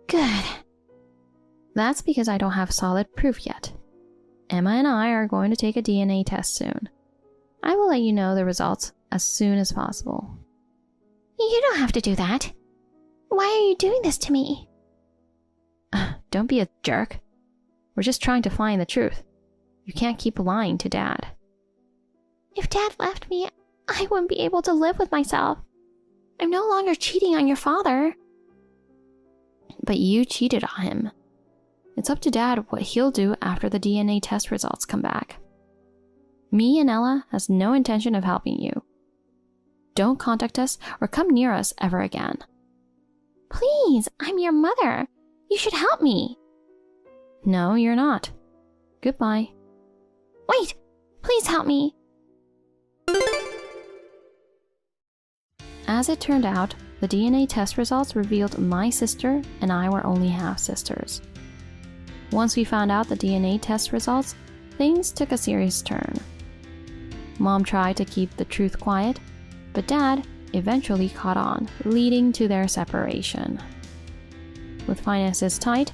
Good. That's because I don't have solid proof yet. Emma and I are going to take a DNA test soon. I will let you know the results as soon as possible. You don't have to do that. Why are you doing this to me? Don't be a jerk. We're just trying to find the truth. You can't keep lying to Dad. If Dad left me, I wouldn't be able to live with myself. I'm no longer cheating on your father. But you cheated on him. It's up to Dad what he'll do after the DNA test results come back. Me and Ella has no intention of helping you. Don't contact us or come near us ever again. Please, I'm your mother. You should help me. No, you're not. Goodbye. Wait, please help me. As it turned out, the DNA test results revealed my sister and I were only half-sisters. Once we found out the DNA test results, things took a serious turn. Mom tried to keep the truth quiet, but Dad eventually caught on, leading to their separation. With finances tight,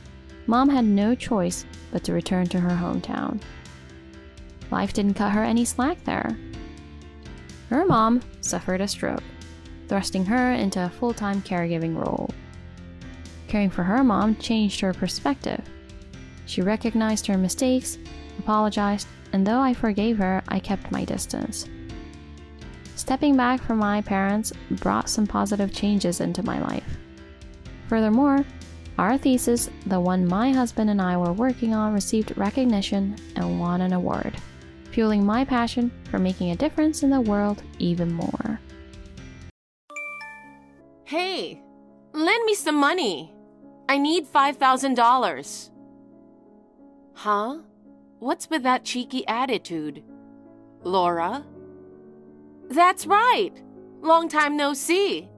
Mom had no choice but to return to her hometown. Life didn't cut her any slack there. Her mom suffered a stroke, thrusting her into a full-time caregiving role. Caring for her mom changed her perspective. She recognized her mistakes, apologized, and though I forgave her, I kept my distance. Stepping back from my parents brought some positive changes into my life. Furthermore, our thesis, the one my husband and I were working on, received recognition and won an award, fueling my passion for making a difference in the world even more. Hey, lend me some money. I need $5,000. Huh? What's with that cheeky attitude? Laura? That's right. Long time no see.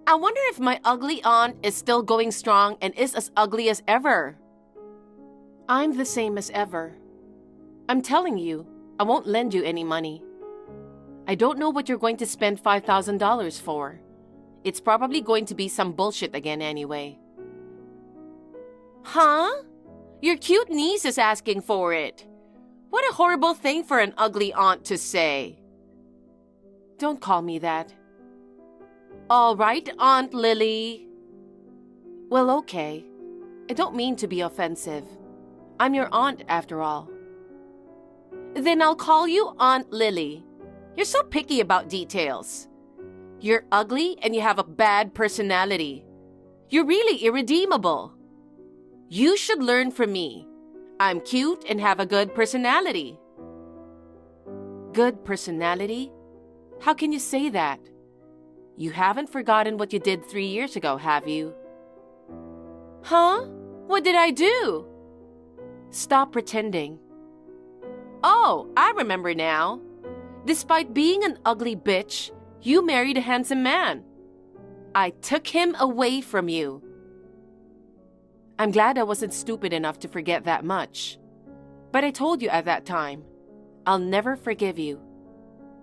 I wonder if my ugly aunt is still going strong and is as ugly as ever. I'm the same as ever. I'm telling you, I won't lend you any money. I don't know what you're going to spend $5,000 for. It's probably going to be some bullshit again anyway. Huh? Your cute niece is asking for it. What a horrible thing for an ugly aunt to say. Don't call me that. All right, Aunt Lily. Well, okay. I don't mean to be offensive. I'm your aunt after all. Then I'll call you Aunt Lily. You're so picky about details. You're ugly and you have a bad personality. You're really irredeemable. You should learn from me. I'm cute and have a good personality. Good personality? How can you say that? You haven't forgotten what you did 3 years ago, have you? Huh? What did I do? Stop pretending. Oh, I remember now. Despite being an ugly bitch, you married a handsome man. I took him away from you. I'm glad I wasn't stupid enough to forget that much. But I told you at that time, I'll never forgive you.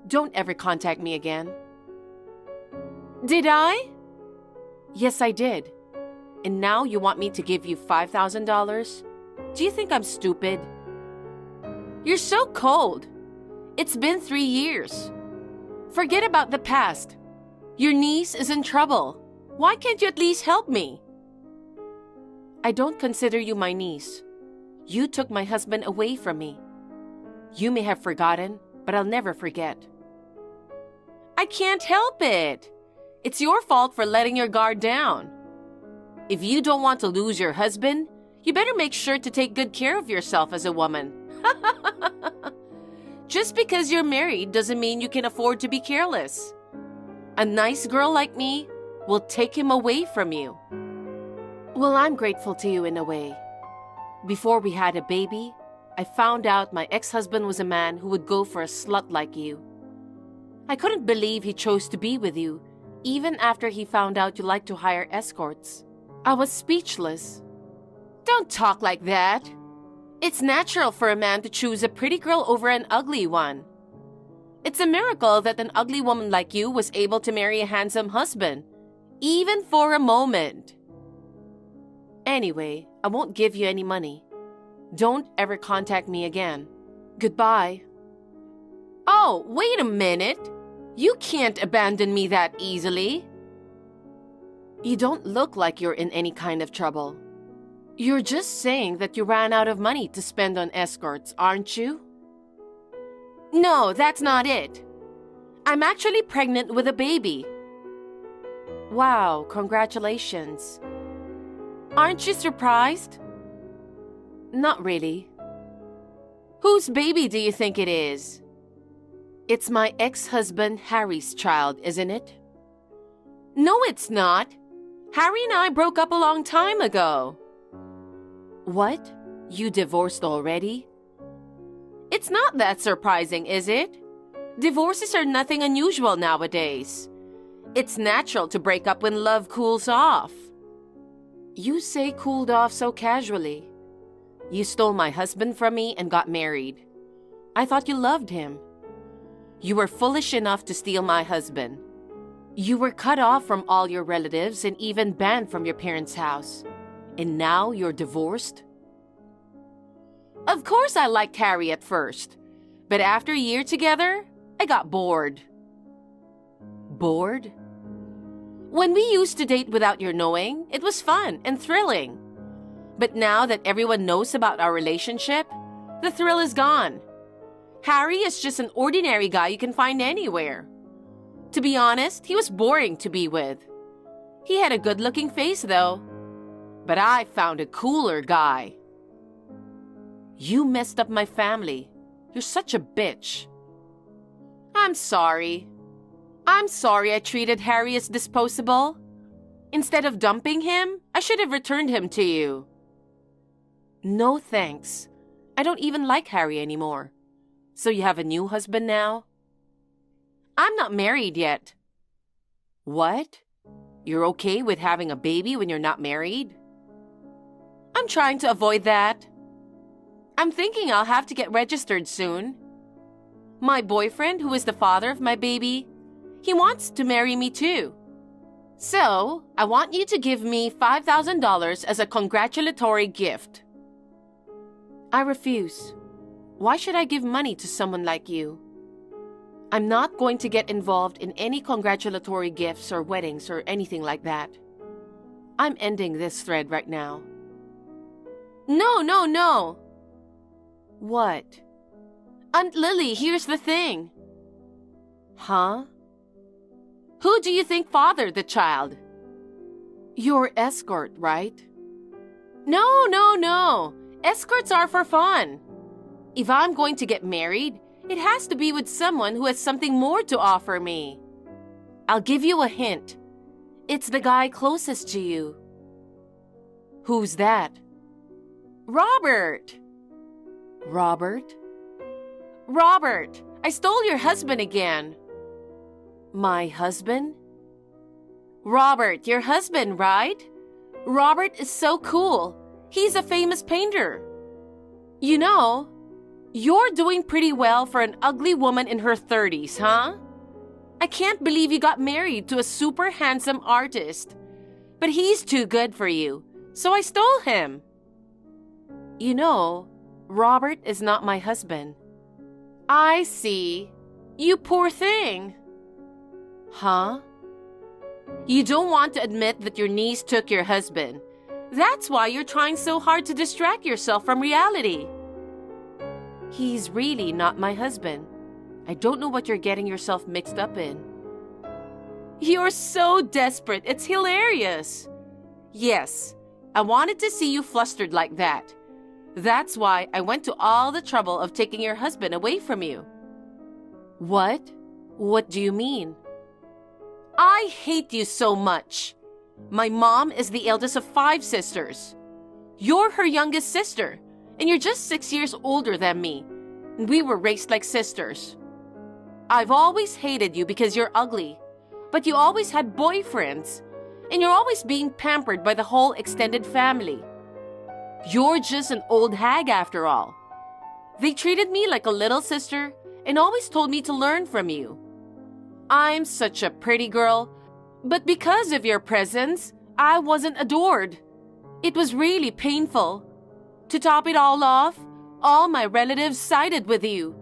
Don't ever contact me again. Did I? Yes, I did. And now you want me to give you $5,000? Do you think I'm stupid? You're so cold. It's been 3 years. Forget about the past. Your niece is in trouble. Why can't you at least help me? I don't consider you my niece. You took my husband away from me. You may have forgotten, but I'll never forget. I can't help it. It's your fault for letting your guard down. If you don't want to lose your husband, you better make sure to take good care of yourself as a woman. Just because you're married doesn't mean you can afford to be careless. A nice girl like me will take him away from you. Well, I'm grateful to you in a way. Before we had a baby, I found out my ex-husband was a man who would go for a slut like you. I couldn't believe he chose to be with you, even after he found out you like to hire escorts. I was speechless. Don't talk like that. It's natural for a man to choose a pretty girl over an ugly one. It's a miracle that an ugly woman like you was able to marry a handsome husband, even for a moment. Anyway, I won't give you any money. Don't ever contact me again. Goodbye. Oh, wait a minute. You can't abandon me that easily. You don't look like you're in any kind of trouble. You're just saying that you ran out of money to spend on escorts, aren't you? No, that's not it. I'm actually pregnant with a baby. Wow, congratulations. Aren't you surprised? Not really. Whose baby do you think it is? It's my ex-husband Harry's child, isn't it? No, it's not. Harry and I broke up a long time ago. What? You divorced already? It's not that surprising, is it? Divorces are nothing unusual nowadays. It's natural to break up when love cools off. You say cooled off so casually. You stole my husband from me and got married. I thought you loved him. You were foolish enough to steal my husband. You were cut off from all your relatives and even banned from your parents' house. And now you're divorced? Of course I liked Harry at first. But after a year together, I got bored. Bored? When we used to date without your knowing, it was fun and thrilling. But now that everyone knows about our relationship, the thrill is gone. Harry is just an ordinary guy you can find anywhere. To be honest, he was boring to be with. He had a good-looking face, though. But I found a cooler guy. You messed up my family. You're such a bitch. I'm sorry. I'm sorry I treated Harry as disposable. Instead of dumping him, I should have returned him to you. No thanks. I don't even like Harry anymore. So you have a new husband now? I'm not married yet. What? You're okay with having a baby when you're not married? I'm trying to avoid that. I'm thinking I'll have to get registered soon. My boyfriend, who is the father of my baby, he wants to marry me too. So, I want you to give me $5,000 as a congratulatory gift. I refuse. Why should I give money to someone like you? I'm not going to get involved in any congratulatory gifts or weddings or anything like that. I'm ending this thread right now. No. What? Aunt Lily, here's the thing. Huh? Who do you think fathered the child? Your escort, right? No. Escorts are for fun. If I'm going to get married, it has to be with someone who has something more to offer me. I'll give you a hint. It's the guy closest to you. Who's that? Robert. Robert? Robert, I stole your husband again. My husband? Robert, your husband, right? Robert is so cool. He's a famous painter. You know, you're doing pretty well for an ugly woman in her 30s, huh? I can't believe you got married to a super handsome artist. But he's too good for you, so I stole him. You know, Robert is not my husband. I see. You poor thing. Huh? You don't want to admit that your niece took your husband. That's why you're trying so hard to distract yourself from reality. He's really not my husband. I don't know what you're getting yourself mixed up in. You're so desperate, it's hilarious. Yes, I wanted to see you flustered like that. That's why I went to all the trouble of taking your husband away from you. What? What do you mean? I hate you so much. My mom is the eldest of 5 sisters. You're her youngest sister, and you're just 6 years older than me. We were raised like sisters. I've always hated you because you're ugly, but you always had boyfriends, and you're always being pampered by the whole extended family. You're just an old hag after all. They treated me like a little sister and always told me to learn from you. I'm such a pretty girl, but because of your presence, I wasn't adored. It was really painful. To top it all off, all my relatives sided with you.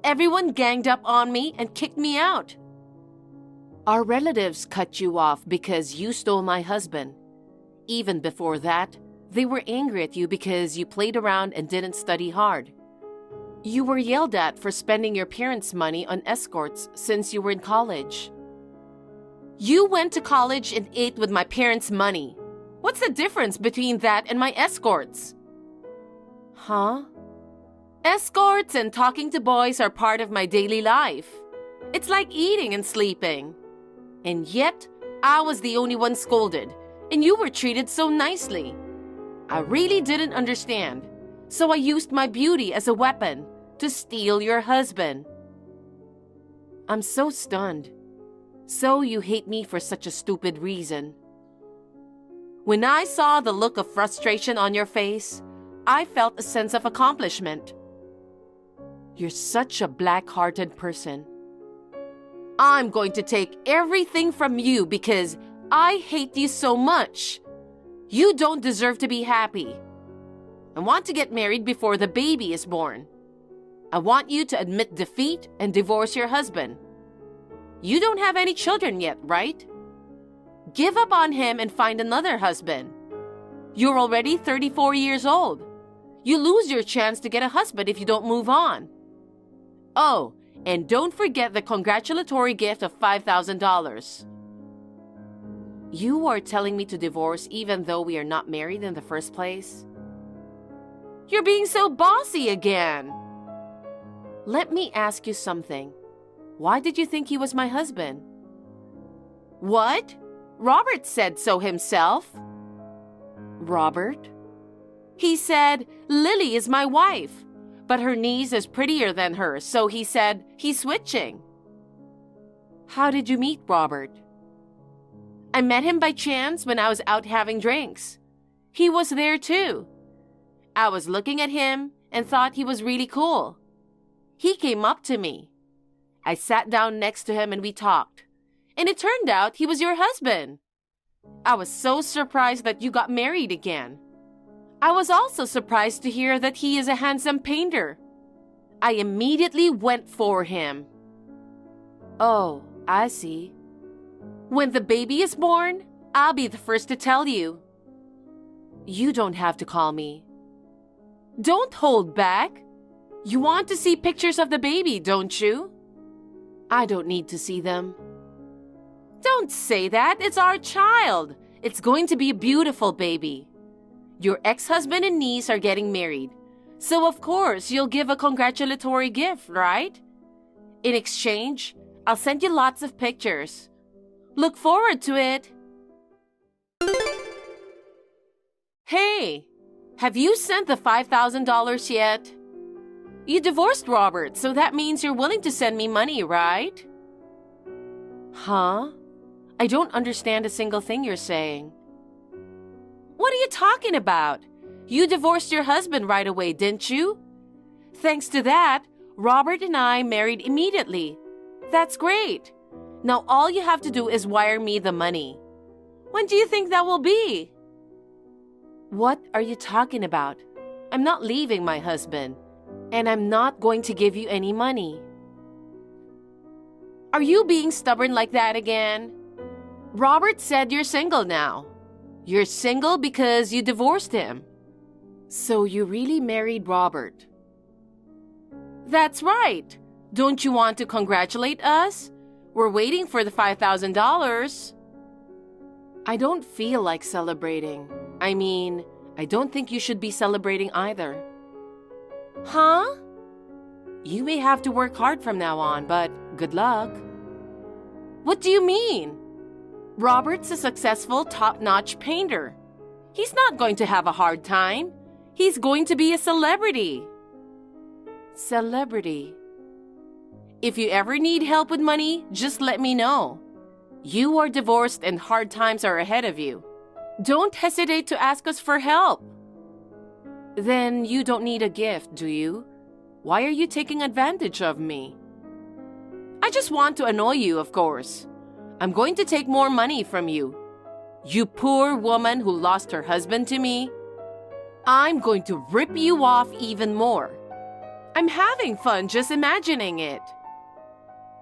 Everyone ganged up on me and kicked me out. Our relatives cut you off because you stole my husband. Even before that, they were angry at you because you played around and didn't study hard. You were yelled at for spending your parents' money on escorts since you were in college. You went to college and ate with my parents' money. What's the difference between that and my escorts? Huh? Escorts and talking to boys are part of my daily life. It's like eating and sleeping. And yet, I was the only one scolded, and you were treated so nicely. I really didn't understand, so I used my beauty as a weapon to steal your husband. I'm so stunned. So you hate me for such a stupid reason. When I saw the look of frustration on your face, I felt a sense of accomplishment. You're such a black-hearted person. I'm going to take everything from you because I hate you so much. You don't deserve to be happy. I want to get married before the baby is born. I want you to admit defeat and divorce your husband. You don't have any children yet, right? Give up on him and find another husband. You're already 34 years old. You lose your chance to get a husband if you don't move on. Oh, and don't forget the congratulatory gift of $5,000. You are telling me to divorce even though we are not married in the first place? You're being so bossy again. Let me ask you something. Why did you think he was my husband? What? Robert said so himself. Robert? He said, Lily is my wife, but her niece is prettier than her, so he said he's switching. How did you meet Robert? I met him by chance when I was out having drinks. He was there too. I was looking at him and thought he was really cool. He came up to me. I sat down next to him and we talked. And it turned out he was your husband. I was so surprised that you got married again. I was also surprised to hear that he is a handsome painter. I immediately went for him. Oh, I see. When the baby is born, I'll be the first to tell you. You don't have to call me. Don't hold back. You want to see pictures of the baby, don't you? I don't need to see them. Don't say that. It's our child. It's going to be a beautiful baby. Your ex-husband and niece are getting married. So of course, you'll give a congratulatory gift, right? In exchange, I'll send you lots of pictures. Look forward to it. Hey, have you sent the $5,000 yet? You divorced Robert, so that means you're willing to send me money, right? Huh? I don't understand a single thing you're saying. What are you talking about? You divorced your husband right away, didn't you? Thanks to that, Robert and I married immediately. That's great. Now all you have to do is wire me the money. When do you think that will be? What are you talking about? I'm not leaving my husband, and I'm not going to give you any money. Are you being stubborn like that again? Robert said you're single now. You're single because you divorced him. So you really married Robert? That's right. Don't you want to congratulate us? We're waiting for the $5,000. I don't feel like celebrating. I mean, I don't think you should be celebrating either. Huh? You may have to work hard from now on, but good luck. What do you mean? Robert's a successful, top-notch painter. He's not going to have a hard time. He's going to be a celebrity. Celebrity. If you ever need help with money, just let me know. You are divorced and hard times are ahead of you. Don't hesitate to ask us for help. Then you don't need a gift, do you? Why are you taking advantage of me? I just want to annoy you, of course. I'm going to take more money from you. You poor woman who lost her husband to me. I'm going to rip you off even more. I'm having fun just imagining it.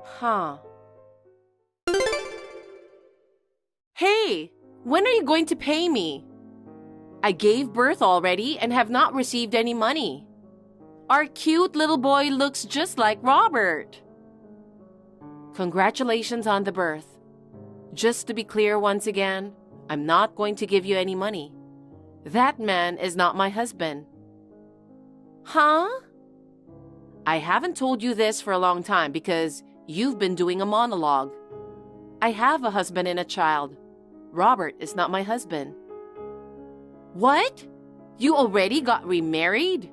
Huh. Hey, when are you going to pay me? I gave birth already and have not received any money. Our cute little boy looks just like Robert. Congratulations on the birth. Just to be clear once again, I'm not going to give you any money. That man is not my husband. Huh? I haven't told you this for a long time because you've been doing a monologue. I have a husband and a child. Robert is not my husband. What? You already got remarried?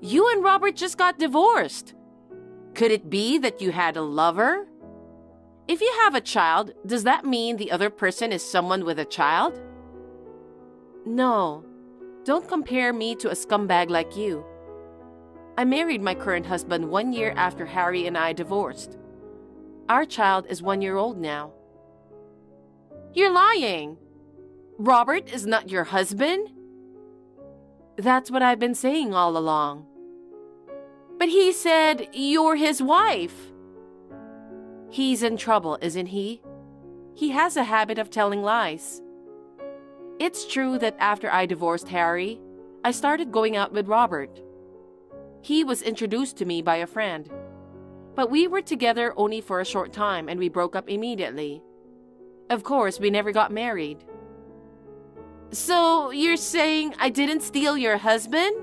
You and Robert just got divorced. Could it be that you had a lover? If you have a child, does that mean the other person is someone with a child? No. Don't compare me to a scumbag like you. I married my current husband 1 year after Harry and I divorced. Our child is 1 year old now. You're lying. Robert is not your husband? That's what I've been saying all along. But he said you're his wife. He's in trouble, isn't he? He has a habit of telling lies. It's true that after I divorced Harry, I started going out with Robert. He was introduced to me by a friend. But we were together only for a short time and we broke up immediately. Of course, we never got married. So, you're saying I didn't steal your husband?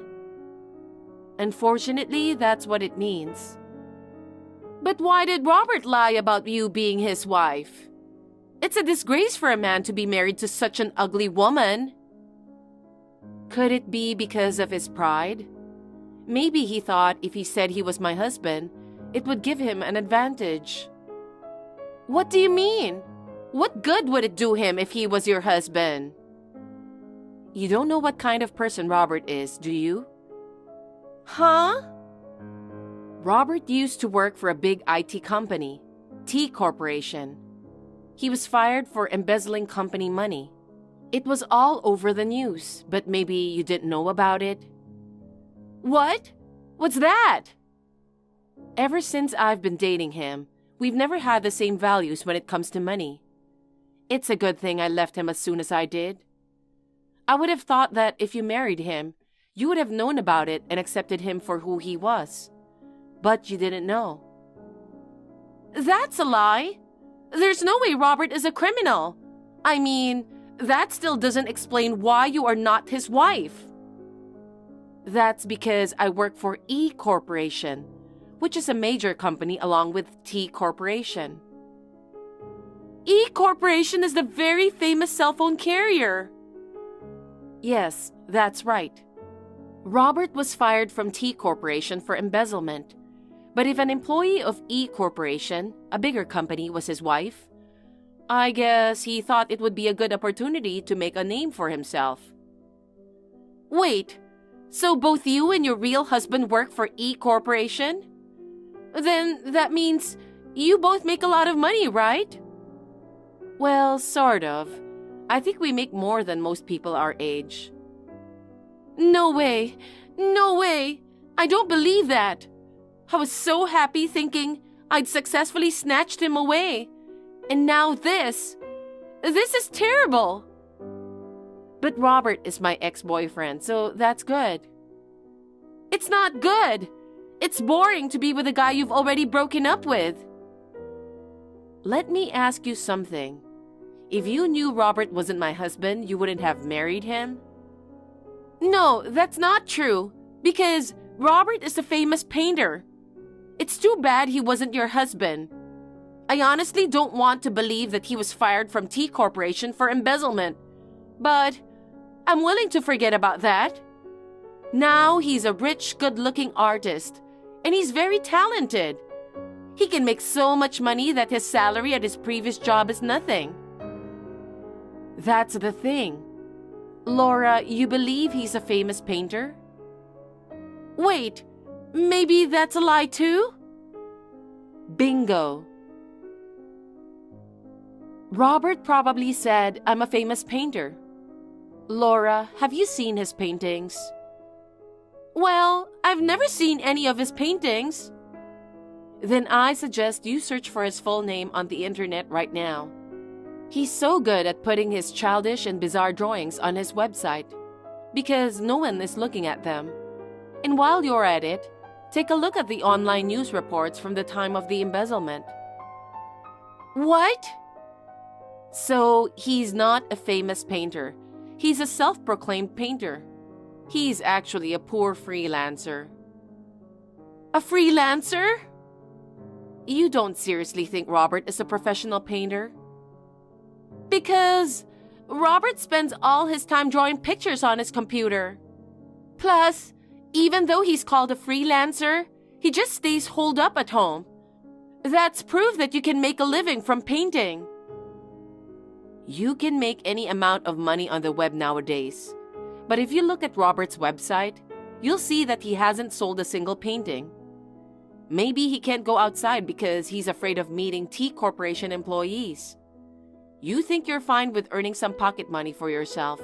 Unfortunately, that's what it means. But why did Robert lie about you being his wife? It's a disgrace for a man to be married to such an ugly woman. Could it be because of his pride? Maybe he thought if he said he was my husband, it would give him an advantage. What do you mean? What good would it do him if he was your husband? You don't know what kind of person Robert is, do you? Huh? Robert used to work for a big IT company, T Corporation. He was fired for embezzling company money. It was all over the news, but maybe you didn't know about it. What? What's that? Ever since I've been dating him, we've never had the same values when it comes to money. It's a good thing I left him as soon as I did. I would have thought that if you married him, you would have known about it and accepted him for who he was. But you didn't know. That's a lie. There's no way Robert is a criminal. I mean, that still doesn't explain why you are not his wife. That's because I work for E Corporation, which is a major company along with T Corporation. E Corporation is the very famous cell phone carrier. Yes, that's right. Robert was fired from T Corporation for embezzlement. But if an employee of E Corporation, a bigger company, was his wife, I guess he thought it would be a good opportunity to make a name for himself. Wait, so both you and your real husband work for E Corporation? Then that means you both make a lot of money, right? Well, sort of. I think we make more than most people our age. No way! No way! I don't believe that! I was so happy thinking I'd successfully snatched him away. And now this! This is terrible! But Robert is my ex-boyfriend, so that's good. It's not good! It's boring to be with a guy you've already broken up with. Let me ask you something. If you knew Robert wasn't my husband, you wouldn't have married him? No, that's not true, because Robert is a famous painter. It's too bad he wasn't your husband. I honestly don't want to believe that he was fired from T Corporation for embezzlement, but I'm willing to forget about that. Now he's a rich, good-looking artist, and he's very talented. He can make so much money that his salary at his previous job is nothing. That's the thing. Laura, you believe he's a famous painter? Wait, maybe that's a lie too? Bingo. Robert probably said I'm a famous painter. Laura, have you seen his paintings? Well, I've never seen any of his paintings. Then I suggest you search for his full name on the internet right now. He's so good at putting his childish and bizarre drawings on his website because no one is looking at them. And while you're at it, take a look at the online news reports from the time of the embezzlement. What? So he's not a famous painter. He's a self-proclaimed painter. He's actually a poor freelancer. A freelancer? You don't seriously think Robert is a professional painter? Because Robert spends all his time drawing pictures on his computer. Plus, even though he's called a freelancer, he just stays holed up at home. That's proof that you can make a living from painting. You can make any amount of money on the web nowadays. But if you look at Robert's website, you'll see that he hasn't sold a single painting. Maybe he can't go outside because he's afraid of meeting T Corporation employees. You think you're fine with earning some pocket money for yourself.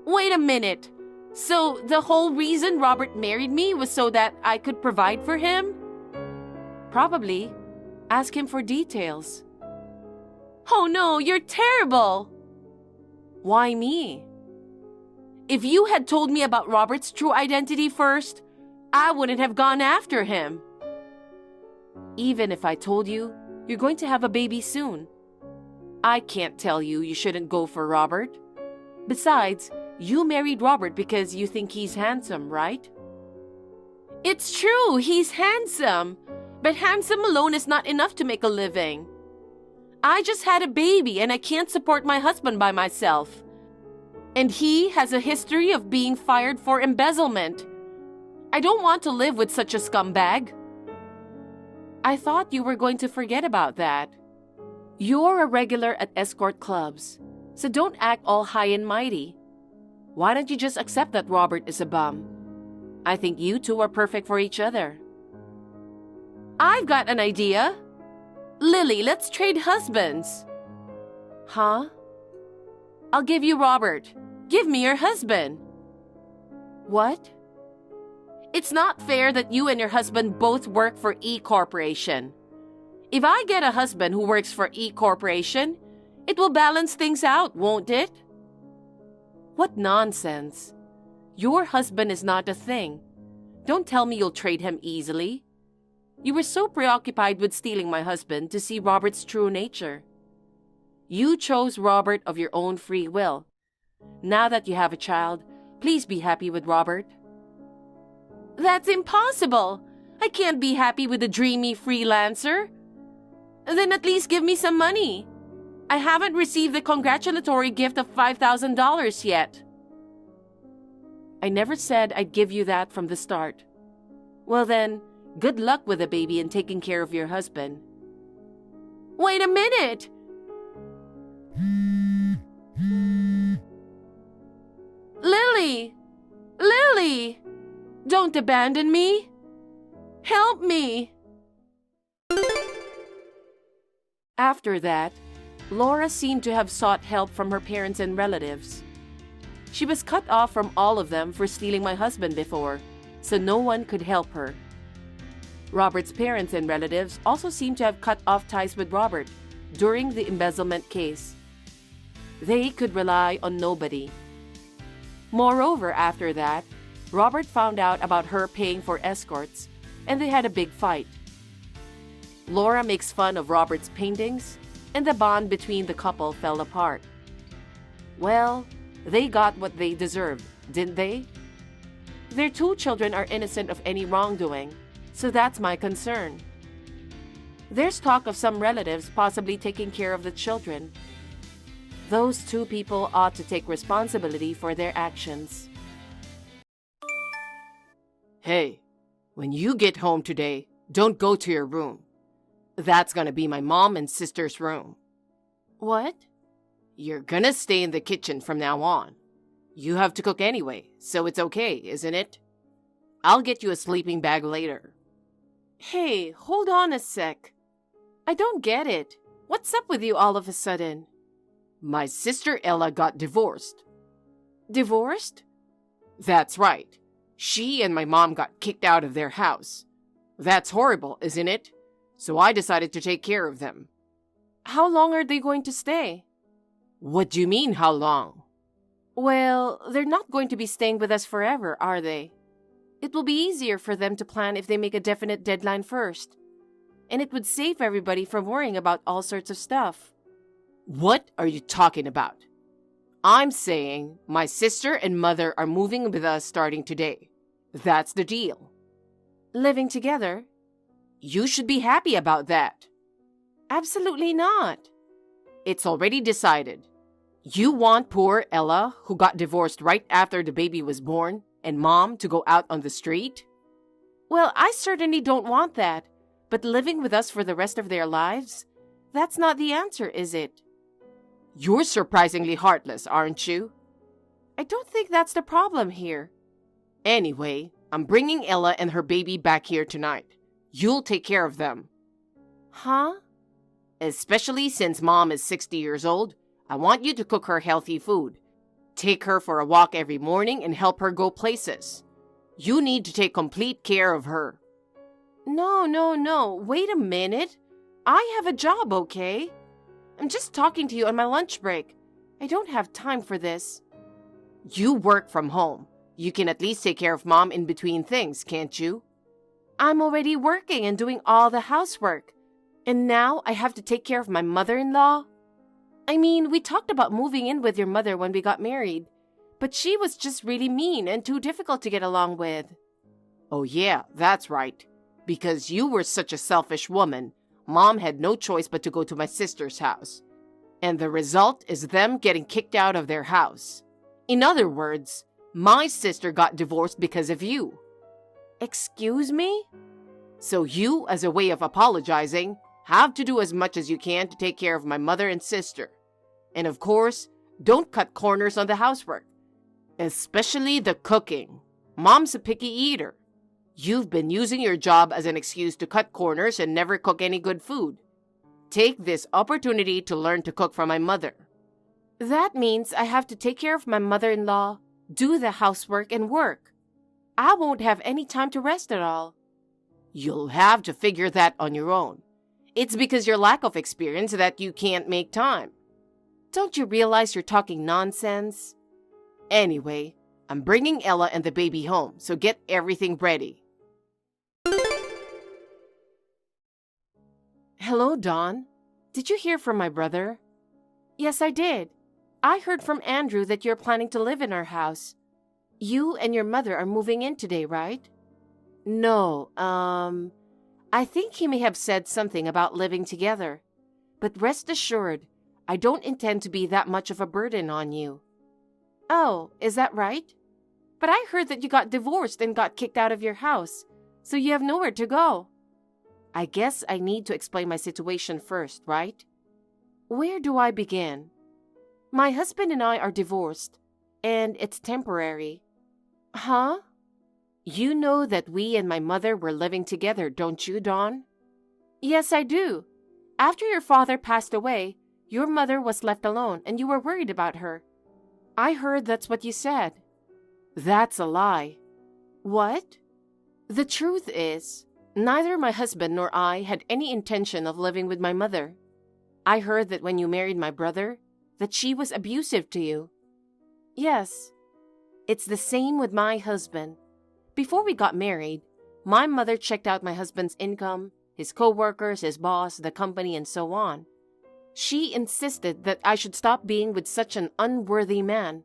Wait a minute. So the whole reason Robert married me was so that I could provide for him? Probably. Ask him for details. Oh no, you're terrible! Why me? If you had told me about Robert's true identity first, I wouldn't have gone after him. Even if I told you, you're going to have a baby soon. I can't tell you you shouldn't go for Robert. Besides, you married Robert because you think he's handsome, right? It's true, he's handsome. But handsome alone is not enough to make a living. I just had a baby and I can't support my husband by myself. And he has a history of being fired for embezzlement. I don't want to live with such a scumbag. I thought you were going to forget about that. You're a regular at escort clubs, so don't act all high and mighty. Why don't you just accept that Robert is a bum? I think you two are perfect for each other. I've got an idea. Lily, let's trade husbands. Huh? I'll give you Robert. Give me your husband. What? It's not fair that you and your husband both work for E Corporation. If I get a husband who works for E Corporation, it will balance things out, won't it? What nonsense. Your husband is not a thing. Don't tell me you'll trade him easily. You were so preoccupied with stealing my husband to see Robert's true nature. You chose Robert of your own free will. Now that you have a child, please be happy with Robert. That's impossible. I can't be happy with a dreamy freelancer. Then at least give me some money. I haven't received the congratulatory gift of $5,000 yet. I never said I'd give you that from the start. Well then, good luck with the baby and taking care of your husband. Wait a minute! Lily! Lily! Don't abandon me! Help me! After that, Laura seemed to have sought help from her parents and relatives. She was cut off from all of them for stealing my husband before, so no one could help her. Robert's parents and relatives also seemed to have cut off ties with Robert during the embezzlement case. They could rely on nobody. Moreover, after that, Robert found out about her paying for escorts, and they had a big fight. Laura makes fun of Robert's paintings, and the bond between the couple fell apart. Well, they got what they deserved, didn't they? Their 2 children are innocent of any wrongdoing, so that's my concern. There's talk of some relatives possibly taking care of the children. Those 2 people ought to take responsibility for their actions. Hey, when you get home today, don't go to your room. That's gonna be my mom and sister's room. What? You're gonna stay in the kitchen from now on. You have to cook anyway, so it's okay, isn't it? I'll get you a sleeping bag later. Hey, hold on a sec. I don't get it. What's up with you all of a sudden? My sister Ella got divorced. Divorced? That's right. She and my mom got kicked out of their house. That's horrible, isn't it? So I decided to take care of them. How long are they going to stay? What do you mean, how long? Well, they're not going to be staying with us forever, are they? It will be easier for them to plan if they make a definite deadline first. And it would save everybody from worrying about all sorts of stuff. What are you talking about? I'm saying my sister and mother are moving with us starting today. That's the deal. Living together? You should be happy about that. Absolutely not. It's already decided. You want poor Ella, who got divorced right after the baby was born, and Mom to go out on the street? Well, I certainly don't want that, but living with us for the rest of their lives? That's not the answer, is it? You're surprisingly heartless, aren't you? I don't think that's the problem here. Anyway, I'm bringing Ella and her baby back here tonight. You'll take care of them. Huh? Especially since Mom is 60 years old, I want you to cook her healthy food. Take her for a walk every morning and help her go places. You need to take complete care of her. No. Wait a minute. I have a job, okay? I'm just talking to you on my lunch break. I don't have time for this. You work from home. You can at least take care of Mom in between things, can't you? I'm already working and doing all the housework. And now I have to take care of my mother-in-law? I mean, we talked about moving in with your mother when we got married, but she was just really mean and too difficult to get along with. Oh yeah, that's right. Because you were such a selfish woman, Mom had no choice but to go to my sister's house. And the result is them getting kicked out of their house. In other words, my sister got divorced because of you. Excuse me? So you, as a way of apologizing, have to do as much as you can to take care of my mother and sister. And of course, don't cut corners on the housework. Especially the cooking. Mom's a picky eater. You've been using your job as an excuse to cut corners and never cook any good food. Take this opportunity to learn to cook for my mother. That means I have to take care of my mother-in-law, do the housework, and work. I won't have any time to rest at all. You'll have to figure that on your own. It's because your lack of experience that you can't make time. Don't you realize you're talking nonsense? Anyway, I'm bringing Ella and the baby home, so get everything ready. Hello, Dawn. Did you hear from my brother? Yes, I did. I heard from Andrew that you're planning to live in our house. You and your mother are moving in today, right? No, I think he may have said something about living together. But rest assured, I don't intend to be that much of a burden on you. Oh, is that right? But I heard that you got divorced and got kicked out of your house, so you have nowhere to go. I guess I need to explain my situation first, right? Where do I begin? My husband and I are divorced, and it's temporary. Huh? You know that we and my mother were living together, don't you, Dawn? Yes, I do. After your father passed away, your mother was left alone and you were worried about her. I heard that's what you said. That's a lie. What? The truth is, neither my husband nor I had any intention of living with my mother. I heard that when you married my brother, that she was abusive to you. Yes. It's the same with my husband. Before we got married, my mother checked out my husband's income, his co-workers, his boss, the company, and so on. She insisted that I should stop being with such an unworthy man.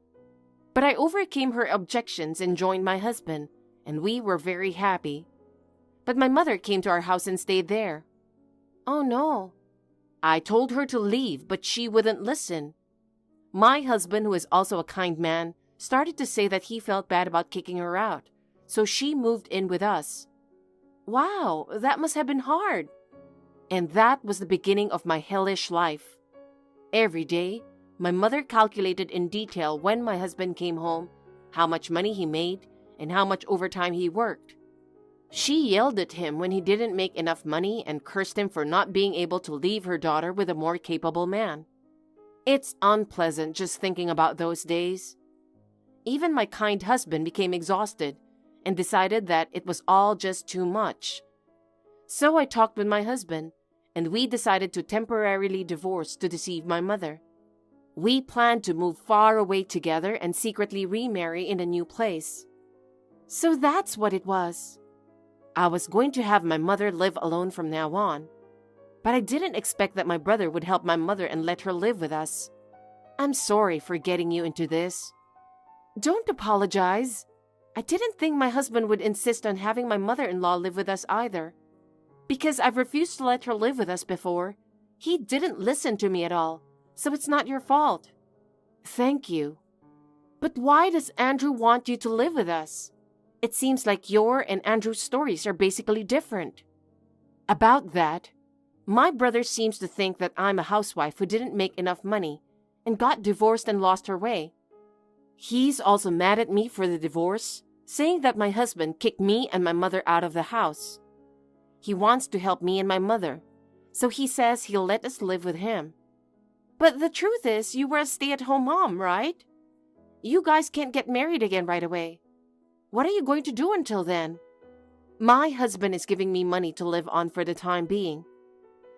But I overcame her objections and joined my husband, and we were very happy. But my mother came to our house and stayed there. Oh no. I told her to leave, but she wouldn't listen. My husband, who is also a kind man, started to say that he felt bad about kicking her out, so she moved in with us. Wow, that must have been hard. And that was the beginning of my hellish life. Every day, my mother calculated in detail when my husband came home, how much money he made, and how much overtime he worked. She yelled at him when he didn't make enough money and cursed him for not being able to leave her daughter with a more capable man. It's unpleasant just thinking about those days. Even my kind husband became exhausted and decided that it was all just too much. So I talked with my husband, and we decided to temporarily divorce to deceive my mother. We planned to move far away together and secretly remarry in a new place. So that's what it was. I was going to have my mother live alone from now on, but I didn't expect that my brother would help my mother and let her live with us. I'm sorry for getting you into this. Don't apologize. I didn't think my husband would insist on having my mother-in-law live with us either. Because I've refused to let her live with us before. He didn't listen to me at all, so it's not your fault. Thank you. But why does Andrew want you to live with us? It seems like your and Andrew's stories are basically different. About that, my brother seems to think that I'm a housewife who didn't make enough money and got divorced and lost her way. He's also mad at me for the divorce, saying that my husband kicked me and my mother out of the house. He wants to help me and my mother, so he says he'll let us live with him. But the truth is, you were a stay-at-home mom, right? You guys can't get married again right away. What are you going to do until then? My husband is giving me money to live on for the time being.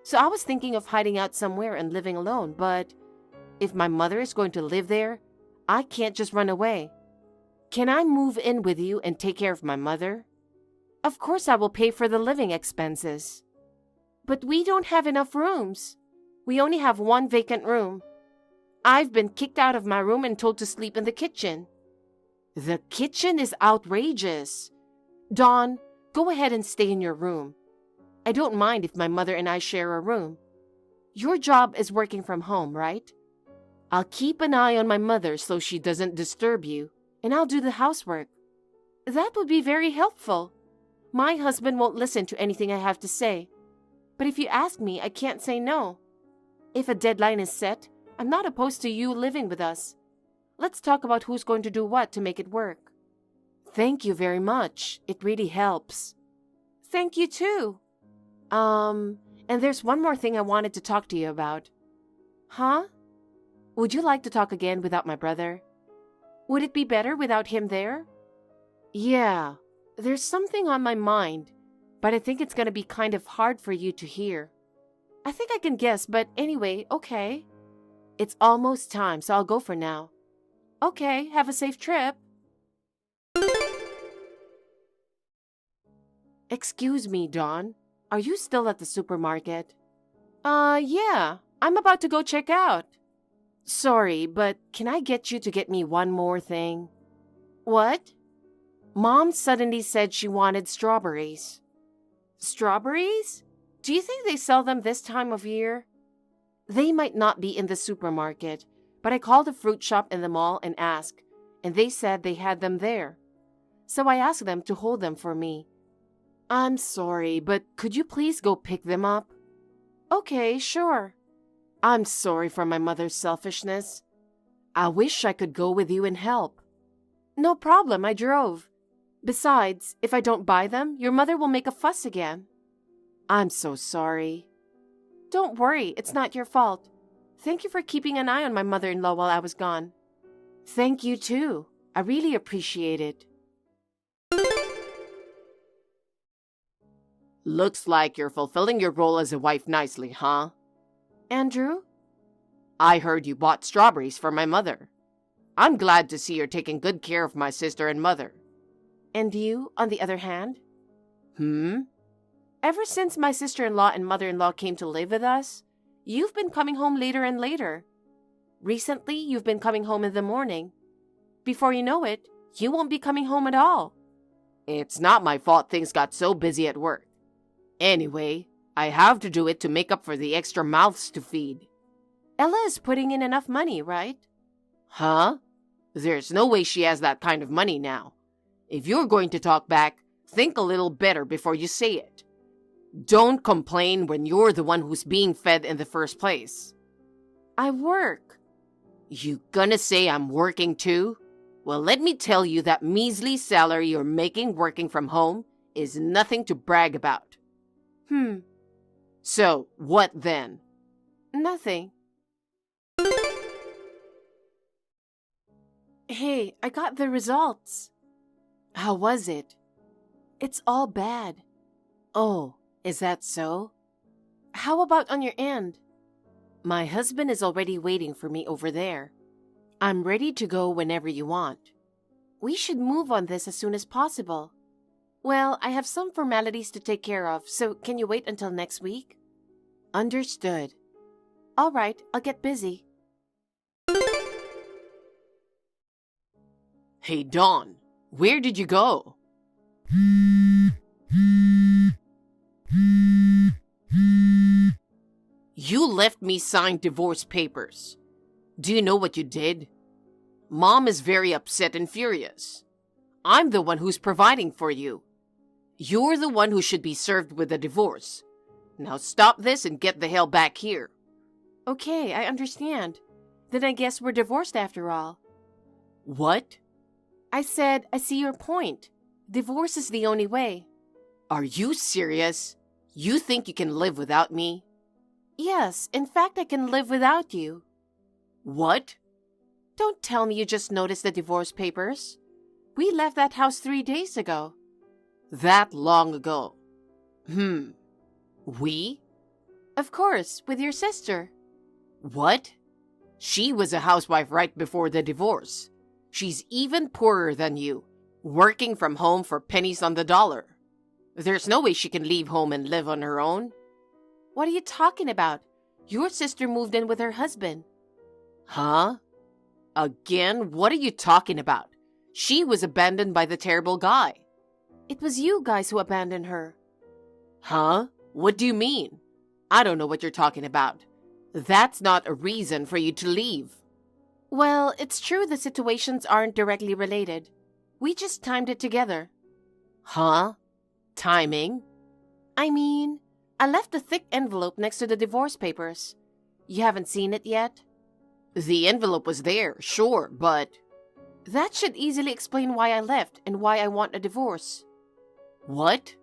So I was thinking of hiding out somewhere and living alone, but if my mother is going to live there, I can't just run away. Can I move in with you and take care of my mother? Of course I will pay for the living expenses. But we don't have enough rooms. We only have one vacant room. I've been kicked out of my room and told to sleep in the kitchen. The kitchen is outrageous. Dawn, go ahead and stay in your room. I don't mind if my mother and I share a room. Your job is working from home, right? I'll keep an eye on my mother so she doesn't disturb you, and I'll do the housework. That would be very helpful. My husband won't listen to anything I have to say. But if you ask me, I can't say no. If a deadline is set, I'm not opposed to you living with us. Let's talk about who's going to do what to make it work. Thank you very much. It really helps. Thank you too. And there's one more thing I wanted to talk to you about. Huh? Would you like to talk again without my brother? Would it be better without him there? Yeah, there's something on my mind, but I think it's going to be kind of hard for you to hear. I think I can guess, but anyway, okay. It's almost time, so I'll go for now. Okay, have a safe trip. Excuse me, Dawn. Are you still at the supermarket? Yeah. I'm about to go check out. Sorry, but can I get you to get me one more thing? What? Mom suddenly said she wanted strawberries. Strawberries? Do you think they sell them this time of year? They might not be in the supermarket, but I called a fruit shop in the mall and asked, and they said they had them there. so I asked them to hold them for me. I'm sorry, but could you please go pick them up? Okay, sure. I'm sorry for my mother's selfishness. I wish I could go with you and help. No problem, I drove. Besides, if I don't buy them, your mother will make a fuss again. I'm so sorry. Don't worry, it's not your fault. Thank you for keeping an eye on my mother-in-law while I was gone. Thank you too. I really appreciate it. Looks like you're fulfilling your role as a wife nicely, huh? Andrew? I heard you bought strawberries for my mother. I'm glad to see you're taking good care of my sister and mother. And you, on the other hand? Ever since my sister-in-law and mother-in-law came to live with us, you've been coming home later and later. Recently, you've been coming home in the morning. Before you know it, you won't be coming home at all. It's not my fault things got so busy at work. Anyway, I have to do it to make up for the extra mouths to feed. Ella is putting in enough money, right? Huh? There's no way she has that kind of money now. If you're going to talk back, think a little better before you say it. Don't complain when you're the one who's being fed in the first place. I work. You gonna say I'm working too? Well, let me tell you that measly salary you're making working from home is nothing to brag about. So, what then? Nothing. Hey, I got the results. How was it? It's all bad. Oh, is that so? How about on your end? My husband is already waiting for me over there. I'm ready to go whenever you want. We should move on this as soon as possible. Well, I have some formalities to take care of, so can you wait until next week? Understood. All right, I'll get busy. Hey, Dawn, where did you go? You left me signed divorce papers. Do you know what you did? Mom is very upset and furious. I'm the one who's providing for you. You're the one who should be served with a divorce. Now stop this and get the hell back here. Okay, I understand. Then I guess we're divorced after all. What? I said, I see your point. Divorce is the only way. Are you serious? You think you can live without me? Yes, in fact, I can live without you. What? Don't tell me you just noticed the divorce papers. We left that house 3 days ago. That long ago? We? Of course, with your sister. What? She was a housewife right before the divorce. She's even poorer than you, working from home for pennies on the dollar. There's no way she can leave home and live on her own. What are you talking about? Your sister moved in with her husband. Huh? Again, what are you talking about? She was abandoned by the terrible guy. It was you guys who abandoned her. Huh? What do you mean? I don't know what you're talking about. That's not a reason for you to leave. Well, it's true the situations aren't directly related. We just timed it together. Huh? Timing? I mean, I left a thick envelope next to the divorce papers. You haven't seen it yet? The envelope was there, sure, but... That should easily explain why I left and why I want a divorce. What?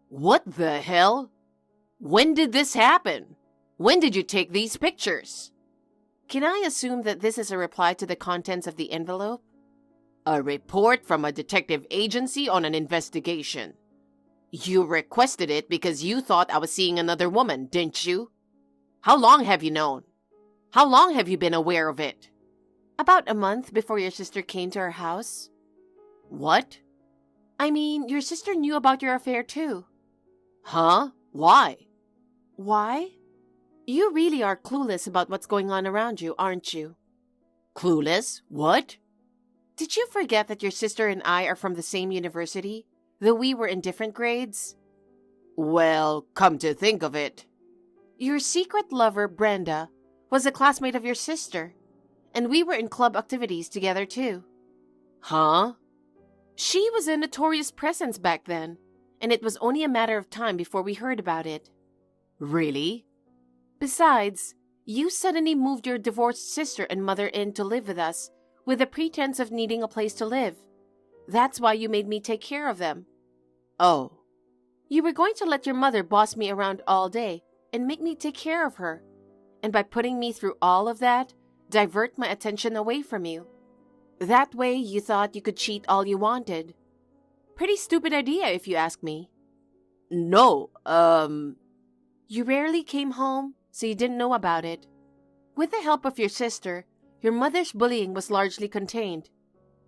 What the hell? When did this happen? When did you take these pictures? Can I assume that this is a reply to the contents of the envelope? A report from a detective agency on an investigation. You requested it because you thought I was seeing another woman, didn't you? How long have you known? How long have you been aware of it? About a month before your sister came to our house. What? I mean, your sister knew about your affair too. Huh? Why? Why? You really are clueless about what's going on around you, aren't you? Clueless? What? Did you forget that your sister and I are from the same university, though we were in different grades? Well, come to think of it. Your secret lover, Brenda, was a classmate of your sister, And we were in club activities together too. Huh? She was a notorious presence back then, and it was only a matter of time before we heard about it. Really? Besides, you suddenly moved your divorced sister and mother in to live with us with the pretense of needing a place to live. That's why you made me take care of them. Oh. You were going to let your mother boss me around all day and make me take care of her, and by putting me through all of that, divert my attention away from you. That way you thought you could cheat all you wanted. Pretty stupid idea if you ask me. No, You rarely came home, so you didn't know about it. With the help of your sister, your mother's bullying was largely contained.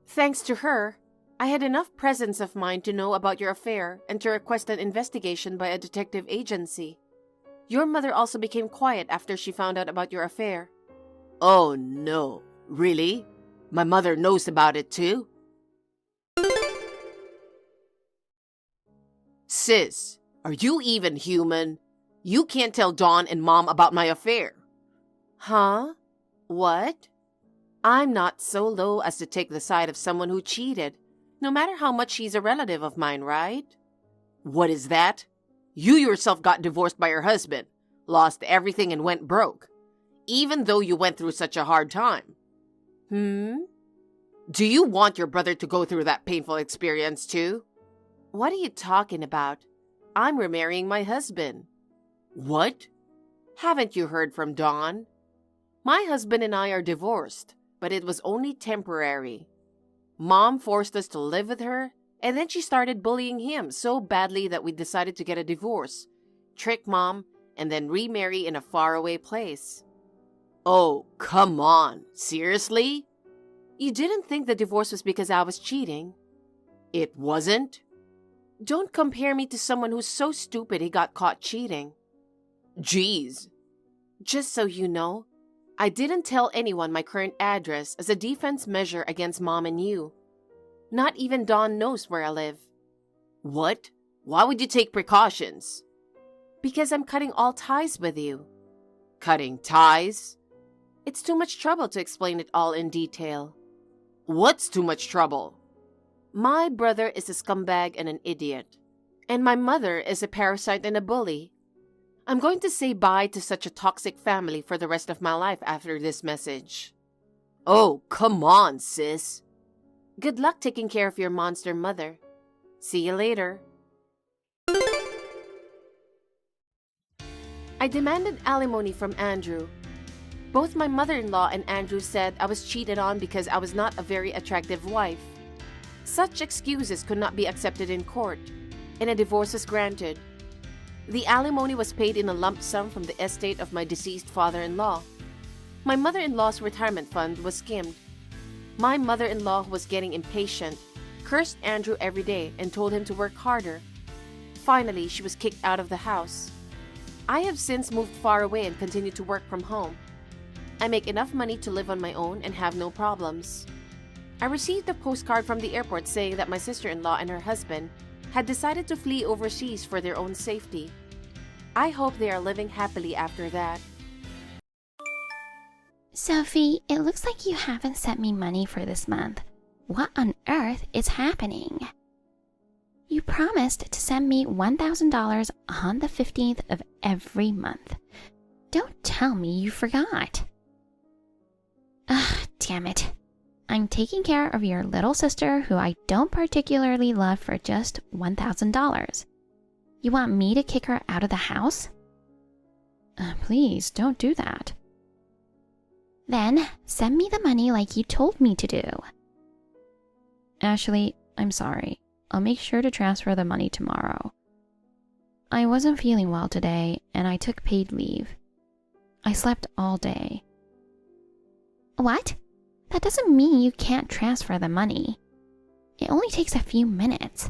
Thanks to her, I had enough presence of mind to know about your affair and to request an investigation by a detective agency. Your mother also became quiet after she found out about your affair. Oh no, really? My mother knows about it too? Sis, are you even human? You can't tell Dawn and Mom about my affair. Huh? What? I'm not so low as to take the side of someone who cheated, no matter how much she's a relative of mine, right? What is that? You yourself got divorced by your husband, lost everything and went broke, even though you went through such a hard time. Do you want your brother to go through that painful experience too? What are you talking about? I'm remarrying my husband. What? Haven't you heard from Dawn? My husband and I are divorced, but it was only temporary. Mom forced us to live with her, and then she started bullying him so badly that we decided to get a divorce, trick Mom, and then remarry in a faraway place. Oh, come on. Seriously? You didn't think the divorce was because I was cheating? It wasn't? Don't compare me to someone who's so stupid he got caught cheating. Jeez. Just so you know, I didn't tell anyone my current address as a defense measure against Mom and you. Not even Dawn knows where I live. What? Why would you take precautions? Because I'm cutting all ties with you. Cutting ties? It's too much trouble to explain it all in detail. What's too much trouble? My brother is a scumbag and an idiot, and my mother is a parasite and a bully. I'm going to say bye to such a toxic family for the rest of my life after this message. Oh, come on, sis. Good luck taking care of your monster mother. See you later. I demanded alimony from Andrew. Both my mother-in-law and Andrew said I was cheated on because I was not a very attractive wife. Such excuses could not be accepted in court, and a divorce was granted. The alimony was paid in a lump sum from the estate of my deceased father-in-law. My mother-in-law's retirement fund was skimmed. My mother-in-law, who was getting impatient, cursed Andrew every day and told him to work harder. Finally, she was kicked out of the house. I have since moved far away and continue to work from home. I make enough money to live on my own and have no problems. I received a postcard from the airport saying that my sister-in-law and her husband had decided to flee overseas for their own safety. I hope they are living happily after that. Sophie, it looks like you haven't sent me money for this month. What on earth is happening? You promised to send me $1,000 on the 15th of every month. Don't tell me you forgot. Ugh, damn it. I'm taking care of your little sister who I don't particularly love for just $1,000. You want me to kick her out of the house? Please, don't do that. Then send me the money like you told me to do. Ashley, I'm sorry. I'll make sure to transfer the money tomorrow. I wasn't feeling well today, and I took paid leave. I slept all day. What? That doesn't mean you can't transfer the money. It only takes a few minutes.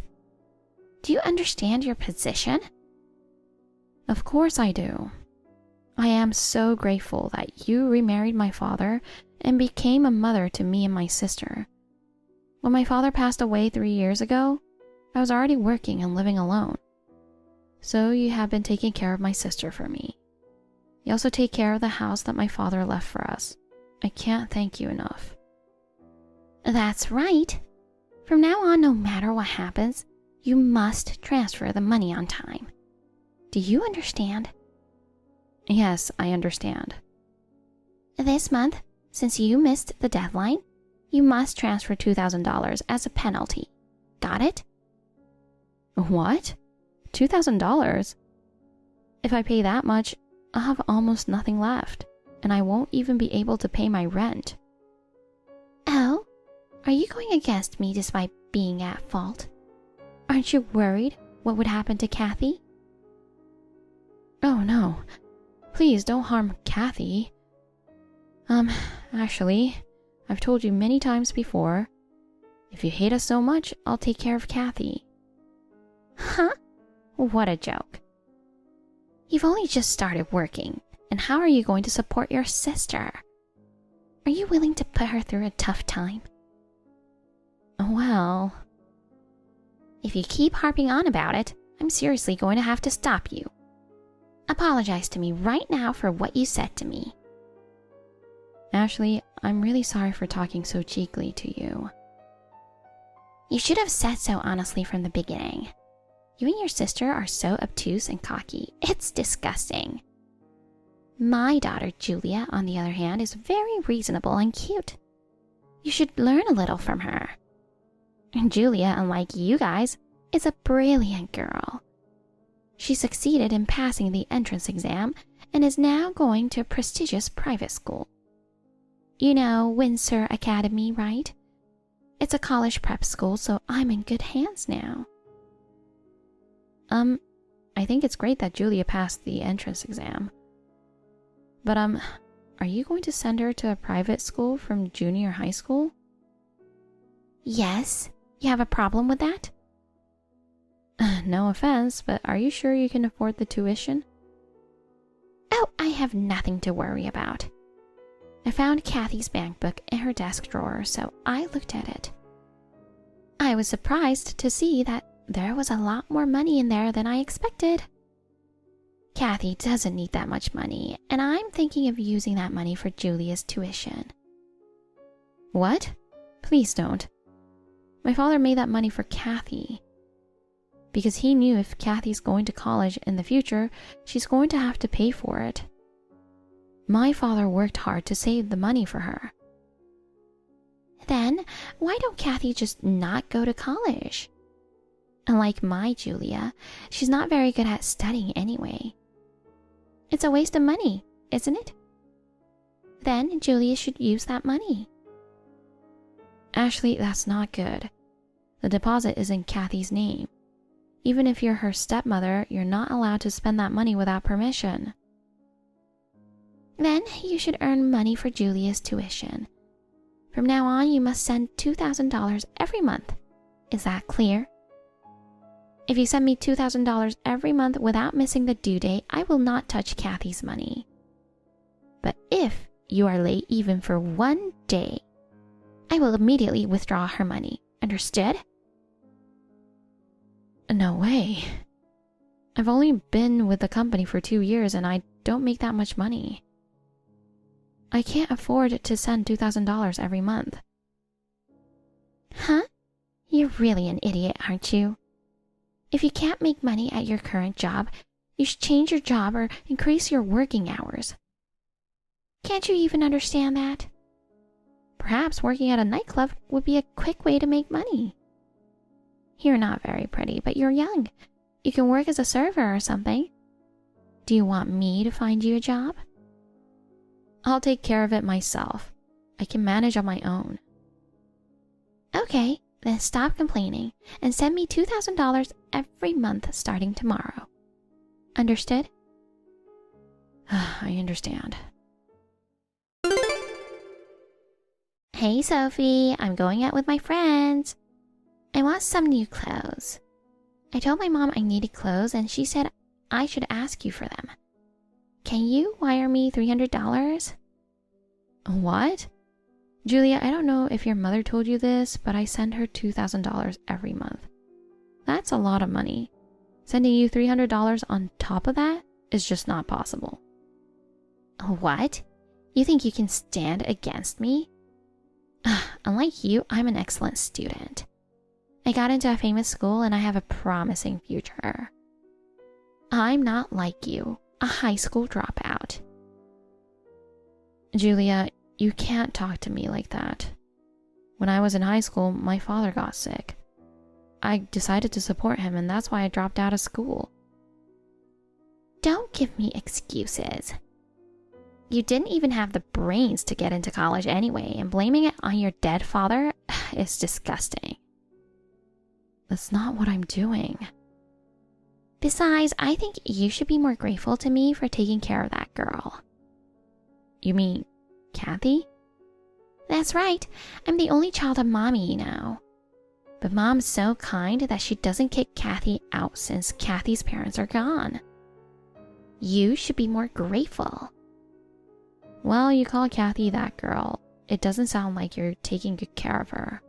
Do you understand your position? Of course I do. I am so grateful that you remarried my father and became a mother to me and my sister. When my father passed away 3 years ago, I was already working and living alone. So you have been taking care of my sister for me. You also take care of the house that my father left for us. I can't thank you enough. That's right. From now on, no matter what happens, you must transfer the money on time. Do you understand? Yes, I understand. This month, since you missed the deadline, you must transfer $2,000 as a penalty. Got it? What? $2,000? If I pay that much, I'll have almost nothing left, and I won't even be able to pay my rent. Oh, are you going against me despite being at fault? Aren't you worried what would happen to Kathy? Oh no, please don't harm Kathy. Actually, I've told you many times before, if you hate us so much, I'll take care of Kathy. Huh? What a joke. You've only just started working, and how are you going to support your sister? Are you willing to put her through a tough time? Well, if you keep harping on about it, I'm seriously going to have to stop you. Apologize to me right now for what you said to me. Ashley, I'm really sorry for talking so cheekily to you. You should have said so honestly from the beginning. You and your sister are so obtuse and cocky. It's disgusting. My daughter, Julia, on the other hand, is very reasonable and cute. You should learn a little from her. And Julia, unlike you guys, is a brilliant girl. She succeeded in passing the entrance exam and is now going to a prestigious private school. You know Windsor Academy, right? It's a college prep school, so I'm in good hands now. I think it's great that Julia passed the entrance exam. But, are you going to send her to a private school from junior high school? Yes. You have a problem with that? No offense, but are you sure you can afford the tuition? Oh, I have nothing to worry about. I found Kathy's bank book in her desk drawer, so I looked at it. I was surprised to see that there was a lot more money in there than I expected. Kathy doesn't need that much money, and I'm thinking of using that money for Julia's tuition. What? Please don't. My father made that money for Kathy. Because he knew if Kathy's going to college in the future, she's going to have to pay for it. My father worked hard to save the money for her. Then, why don't Kathy just not go to college? Unlike my Julia, she's not very good at studying anyway. It's a waste of money, isn't it? Then Julia should use that money. Ashley, that's not good. The deposit is in Kathy's name. Even if you're her stepmother, you're not allowed to spend that money without permission. Then you should earn money for Julia's tuition. From now on, you must send $2,000 every month. Is that clear? If you send me $2,000 every month without missing the due date, I will not touch Kathy's money. But if you are late even for 1 day, I will immediately withdraw her money. Understood? No way. I've only been with the company for 2 years and I don't make that much money. I can't afford to send $2,000 every month. Huh? You're really an idiot, aren't you? If you can't make money at your current job, you should change your job or increase your working hours. Can't you even understand that? Perhaps working at a nightclub would be a quick way to make money. You're not very pretty, but you're young. You can work as a server or something. Do you want me to find you a job? I'll take care of it myself. I can manage on my own. Okay, then stop complaining and send me $2,000 every month starting tomorrow. Understood? I understand. Hey Sophie, I'm going out with my friends. I want some new clothes. I told my mom I needed clothes and she said I should ask you for them. Can you wire me $300? What? Julia, I don't know if your mother told you this, but I send her $2,000 every month. That's a lot of money. Sending you $300 on top of that is just not possible. What? You think you can stand against me? Unlike you, I'm an excellent student. I got into a famous school and I have a promising future. I'm not like you, a high school dropout. Julia, you can't talk to me like that. When I was in high school, my father got sick. I decided to support him, and that's why I dropped out of school. Don't give me excuses. You didn't even have the brains to get into college anyway, and blaming it on your dead father is disgusting. That's not what I'm doing. Besides, I think you should be more grateful to me for taking care of that girl. You mean Kathy? That's right. I'm the only child of Mommy now. But Mom's so kind that she doesn't kick Kathy out since Kathy's parents are gone. You should be more grateful. Well, you call Kathy that girl. It doesn't sound like you're taking good care of her.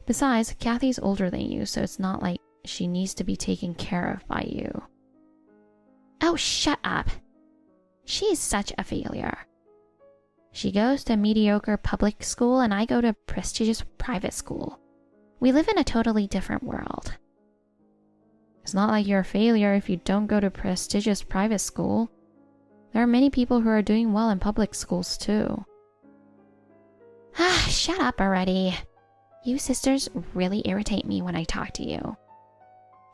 Besides, Kathy's older than you, so it's not like she needs to be taken care of by you. Oh, shut up. She is such a failure. She goes to a mediocre public school and I go to a prestigious private school. We live in a totally different world. It's not like you're a failure if you don't go to prestigious private school. There are many people who are doing well in public schools too. Shut up already. You sisters really irritate me when I talk to you.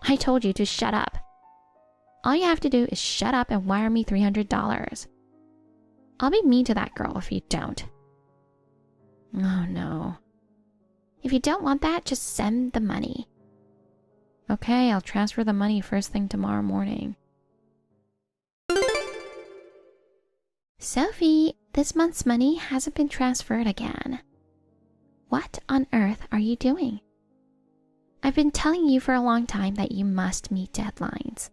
I told you to shut up. All you have to do is shut up and wire me $300. I'll be mean to that girl if you don't. Oh no. If you don't want that, just send the money. Okay, I'll transfer the money first thing tomorrow morning. Sophie, this month's money hasn't been transferred again. What on earth are you doing? I've been telling you for a long time that you must meet deadlines.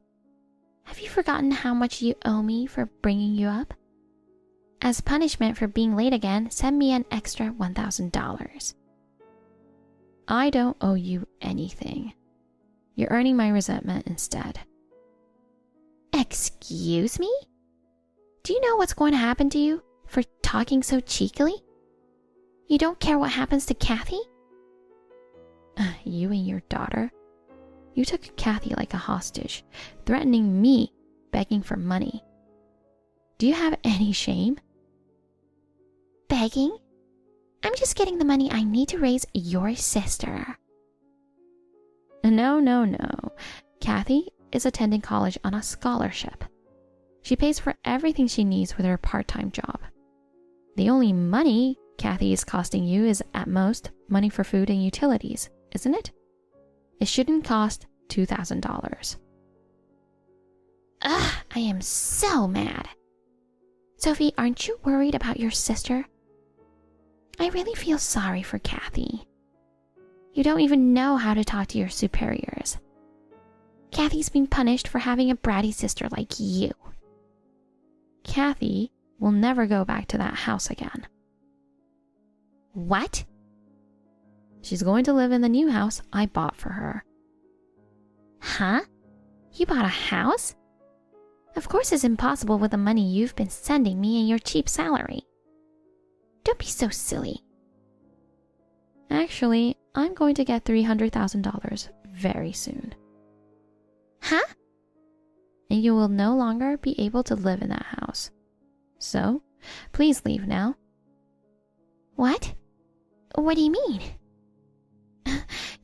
Have you forgotten how much you owe me for bringing you up? As punishment for being late again, send me an extra $1,000. I don't owe you anything. You're earning my resentment instead. Excuse me? Do you know what's going to happen to you for talking so cheekily? You don't care what happens to Kathy? You and your daughter? You took Kathy like a hostage, threatening me, begging for money. Do you have any shame? Begging? I'm just getting the money I need to raise your sister. No. Kathy is attending college on a scholarship. She pays for everything she needs with her part-time job. The only money Kathy is costing you is at most money for food and utilities, isn't it? It shouldn't cost $2,000. Ugh, I am so mad. Sophie, aren't you worried about your sister? I really feel sorry for Kathy. You don't even know how to talk to your superiors. Kathy's been punished for having a bratty sister like you. Kathy will never go back to that house again. What? She's going to live in the new house I bought for her. Huh? You bought a house? Of course it's impossible with the money you've been sending me and your cheap salary. Don't be so silly. Actually, I'm going to get $300,000 very soon. Huh? And you will no longer be able to live in that house. So, please leave now. What? What do you mean?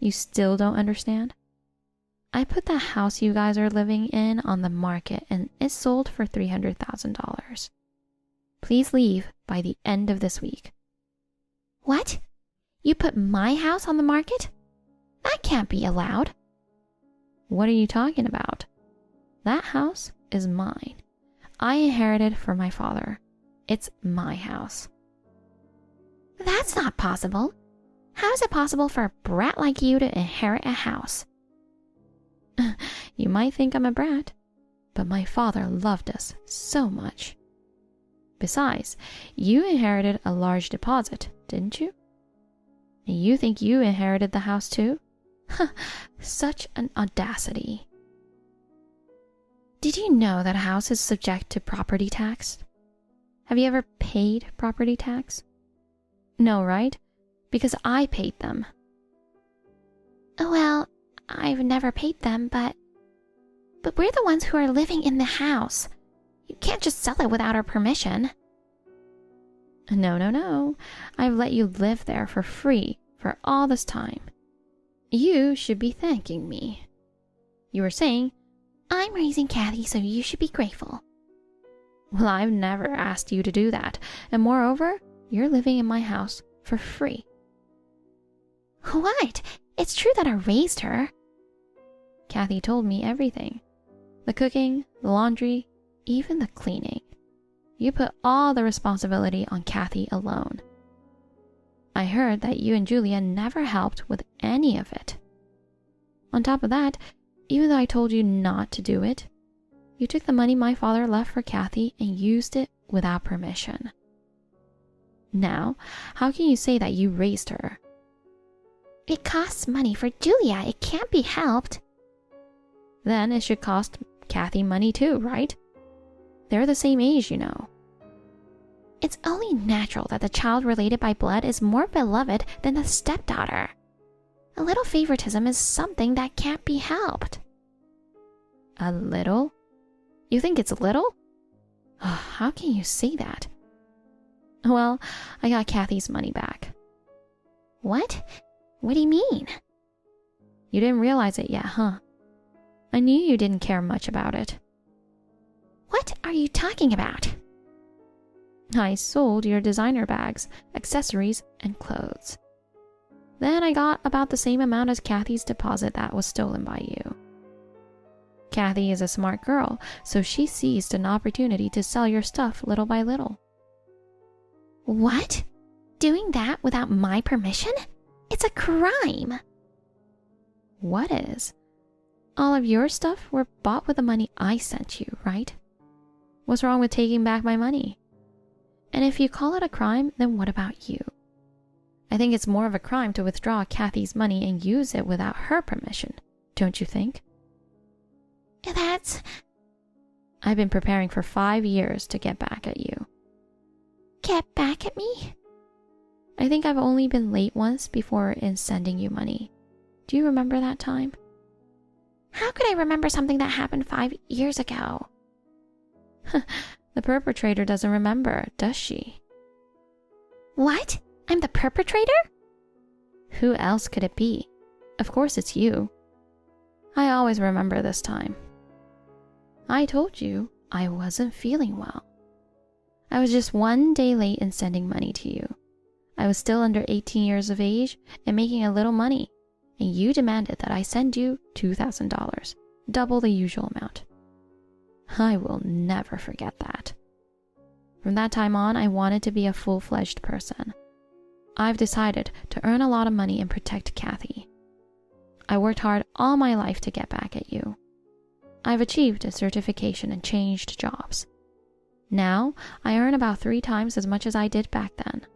You still don't understand? I put the house you guys are living in on the market and it sold for $300,000. Please leave by the end of this week. What? You put my house on the market? That can't be allowed. What are you talking about? That house is mine. I inherited from my father. It's my house. That's not possible. How is it possible for a brat like you to inherit a house? You might think I'm a brat, but my father loved us so much. Besides, you inherited a large deposit, didn't you? And you think you inherited the house too? Such an audacity. Did you know that a house is subject to property tax? Have you ever paid property tax? No, right? Because I paid them. Well, I've never paid them, but we're the ones who are living in the house. You can't just sell it without our permission. No. I've let you live there for free for all this time. You should be thanking me. You were saying, I'm raising Kathy, so you should be grateful. well, I've never asked you to do that. And moreover, you're living in my house for free. What? It's true that I raised her. Kathy told me everything. The cooking, the laundry, even the cleaning. You put all the responsibility on Kathy alone. I heard that you and Julia never helped with any of it. On top of that, even though I told you not to do it, you took the money my father left for Kathy and used it without permission. Now, how can you say that you raised her? It costs money for Julia. It can't be helped. Then it should cost Kathy money too, right? They're the same age, you know. It's only natural that the child related by blood is more beloved than the stepdaughter. A little favoritism is something that can't be helped. A little? You think it's little? How can you say that? Well, I got Kathy's money back. What? What do you mean? You didn't realize it yet, huh? I knew you didn't care much about it. What are you talking about? I sold your designer bags, accessories, and clothes. Then I got about the same amount as Kathy's deposit that was stolen by you. Kathy is a smart girl, so she seized an opportunity to sell your stuff little by little. What? Doing that without my permission? It's a crime. What is? All of your stuff were bought with the money I sent you, right? What's wrong with taking back my money? And if you call it a crime, then what about you? I think it's more of a crime to withdraw Kathy's money and use it without her permission, don't you think? That's... I've been preparing for 5 years to get back at you. Get back at me? I think I've only been late once before in sending you money. Do you remember that time? How could I remember something that happened 5 years ago? The perpetrator doesn't remember, does she? What? I'm the perpetrator? Who else could it be? Of course it's you. I always remember this time. I told you I wasn't feeling well. I was just 1 day late in sending money to you. I was still under 18 years of age and making a little money, and you demanded that I send you $2,000, double the usual amount. I will never forget that. From that time on, I wanted to be a full-fledged person. I've decided to earn a lot of money and protect Kathy. I worked hard all my life to get back at you. I've achieved a certification and changed jobs. Now, I earn about 3 times as much as I did back then.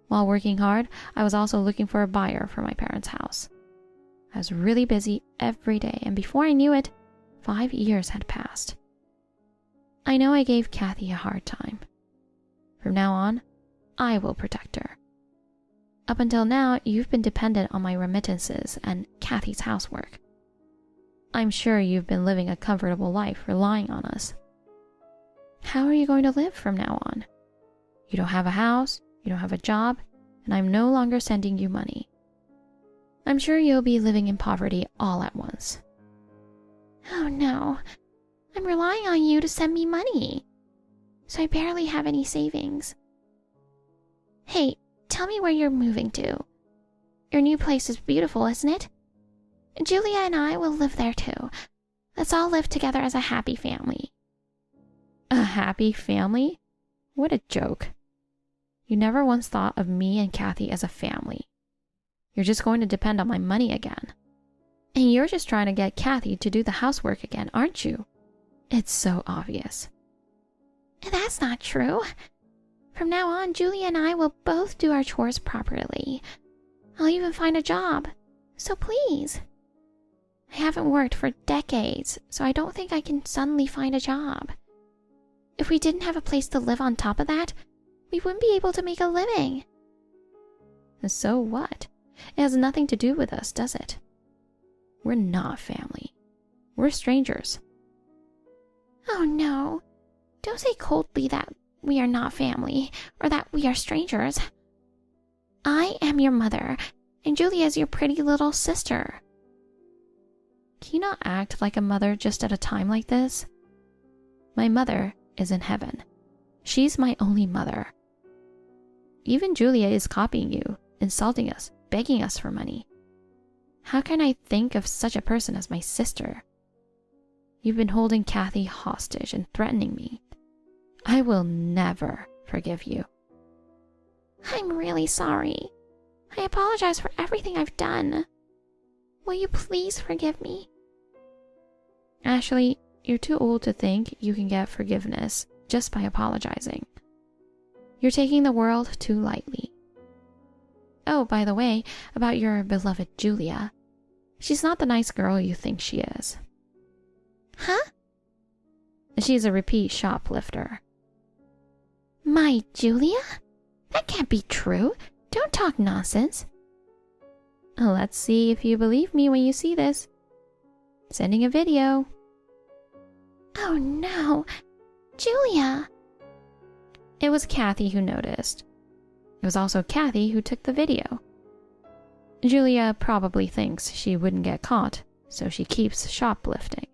While working hard, I was also looking for a buyer for my parents' house. I was really busy every day, and before I knew it, 5 years had passed. I know I gave Kathy a hard time. From now on, I will protect her. Up until now, you've been dependent on my remittances and Kathy's housework. I'm sure you've been living a comfortable life relying on us. How are you going to live from now on? You don't have a house, you don't have a job, and I'm no longer sending you money. I'm sure you'll be living in poverty all at once. Oh no, I'm relying on you to send me money, so I barely have any savings. Hey, tell me where you're moving to. Your new place is beautiful, isn't it? Julia and I will live there too. Let's all live together as a happy family. A happy family? What a joke. You never once thought of me and Kathy as a family. You're just going to depend on my money again. And you're just trying to get Kathy to do the housework again, aren't you? It's so obvious. That's not true. From now on, Julia and I will both do our chores properly. I'll even find a job. So please. I haven't worked for decades, so I don't think I can suddenly find a job. If we didn't have a place to live on top of that, we wouldn't be able to make a living. So what? It has nothing to do with us, does it? We're not family. We're strangers. Oh no. Don't say coldly that we are not family, or that we are strangers. I am your mother, and Julia is your pretty little sister. Can you not act like a mother just at a time like this? My mother is in heaven. She's my only mother. Even Julia is copying you, insulting us, begging us for money. How can I think of such a person as my sister? You've been holding Kathy hostage and threatening me. I will never forgive you. I'm really sorry. I apologize for everything I've done. Will you please forgive me? Ashley, you're too old to think you can get forgiveness just by apologizing. You're taking the world too lightly. Oh, by the way, about your beloved Julia. She's not the nice girl you think she is. Huh? She's a repeat shoplifter. My Julia? That can't be true. Don't talk nonsense. Let's see if you believe me when you see this. Sending a video. Oh no. Julia. It was Kathy who noticed. It was also Kathy who took the video. Julia probably thinks she wouldn't get caught, so she keeps shoplifting.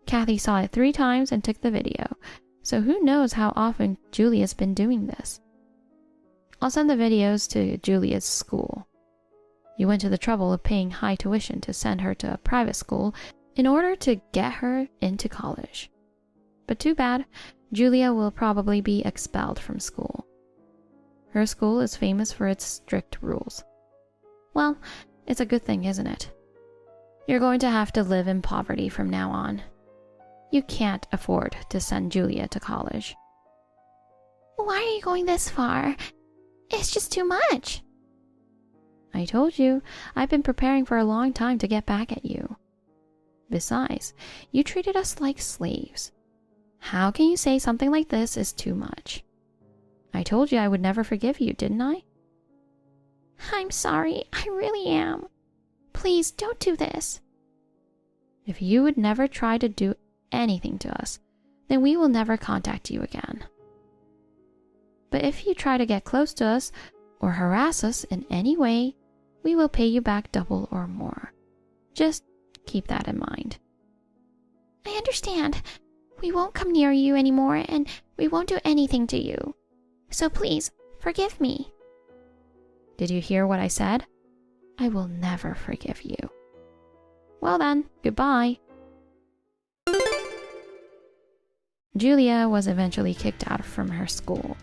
Kathy saw it 3 times and took the video, so who knows how often Julia's been doing this. I'll send the videos to Julia's school. You went to the trouble of paying high tuition to send her to a private school in order to get her into college. But too bad, Julia will probably be expelled from school. Her school is famous for its strict rules. Well, it's a good thing, isn't it? You're going to have to live in poverty from now on. You can't afford to send Julia to college. Why are you going this far? It's just too much. I told you, I've been preparing for a long time to get back at you. Besides, you treated us like slaves. How can you say something like this is too much? I told you I would never forgive you, didn't I? I'm sorry, I really am. Please don't do this. If you would never try to do anything to us, then we will never contact you again. But if you try to get close to us or harass us in any way, we will pay you back double or more. Just keep that in mind. I understand. We won't come near you anymore, and we won't do anything to you. So please, forgive me. Did you hear what I said? I will never forgive you. Well then, goodbye. Julia was eventually kicked out from her school.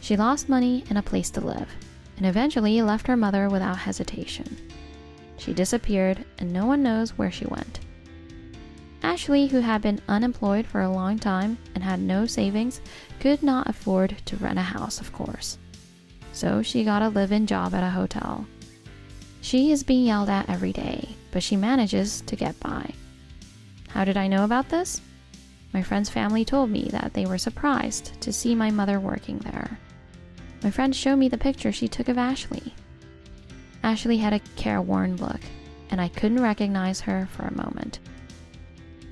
She lost money and a place to live, and eventually left her mother without hesitation. She disappeared, and no one knows where she went. Ashley, who had been unemployed for a long time and had no savings, could not afford to rent a house, of course. So she got a live-in job at a hotel. She is being yelled at every day, but she manages to get by. How did I know about this? My friend's family told me that they were surprised to see my mother working there. My friend showed me the picture she took of Ashley. Ashley had a careworn look, and I couldn't recognize her for a moment.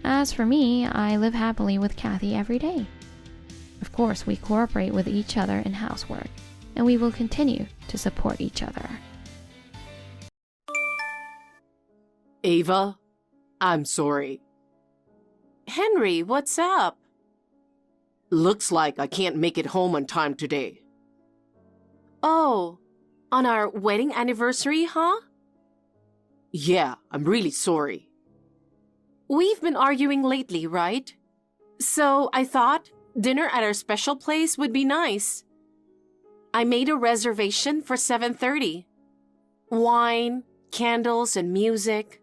As for me, I live happily with Kathy every day. Of course, we cooperate with each other in housework, and we will continue to support each other. Ava, I'm sorry. Henry, what's up? Looks like I can't make it home on time today. Oh, on our wedding anniversary, huh? Yeah, I'm really sorry. We've been arguing lately, right? So I thought dinner at our special place would be nice. I made a reservation for 7:30. Wine, candles, and music.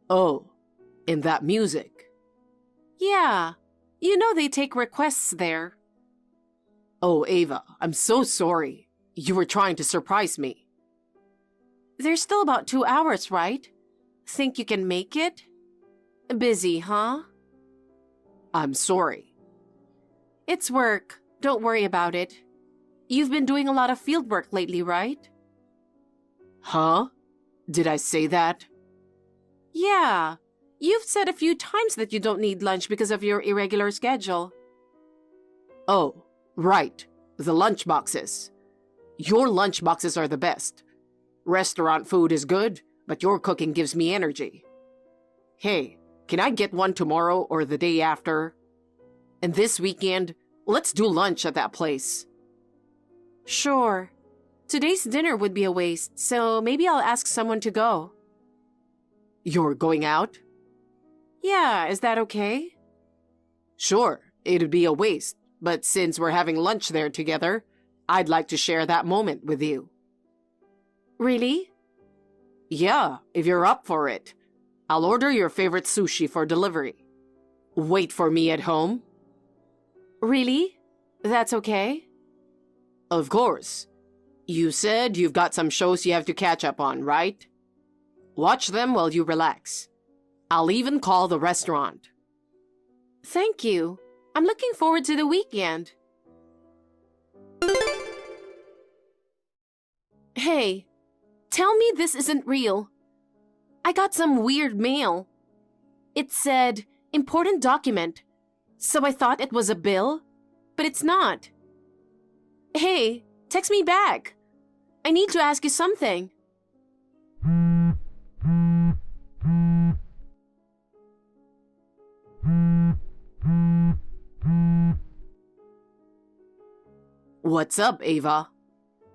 Oh, and that music. Yeah, you know they take requests there. Oh, Ava, I'm so sorry. You were trying to surprise me. There's still about 2 hours, right? Think you can make it? Busy, huh? I'm sorry. It's work. Don't worry about it. You've been doing a lot of field work lately, right? Huh? Did I say that? Yeah. You've said a few times that you don't need lunch because of your irregular schedule. Oh, right. The lunch boxes. Your lunch boxes are the best. Restaurant food is good, but your cooking gives me energy. Hey, can I get one tomorrow or the day after? And this weekend, let's do lunch at that place. Sure. Today's dinner would be a waste, so maybe I'll ask someone to go. You're going out? Yeah, is that okay? Sure, it'd be a waste, but since we're having lunch there together, I'd like to share that moment with you. Really? Yeah, if you're up for it. I'll order your favorite sushi for delivery. Wait for me at home? Really? That's okay? Of course. You said you've got some shows you have to catch up on, right? Watch them while you relax. I'll even call the restaurant. Thank you. I'm looking forward to the weekend. Hey, tell me this isn't real. I got some weird mail. It said, important document, so I thought it was a bill, but it's not. Hey, text me back. I need to ask you something. What's up, Ava?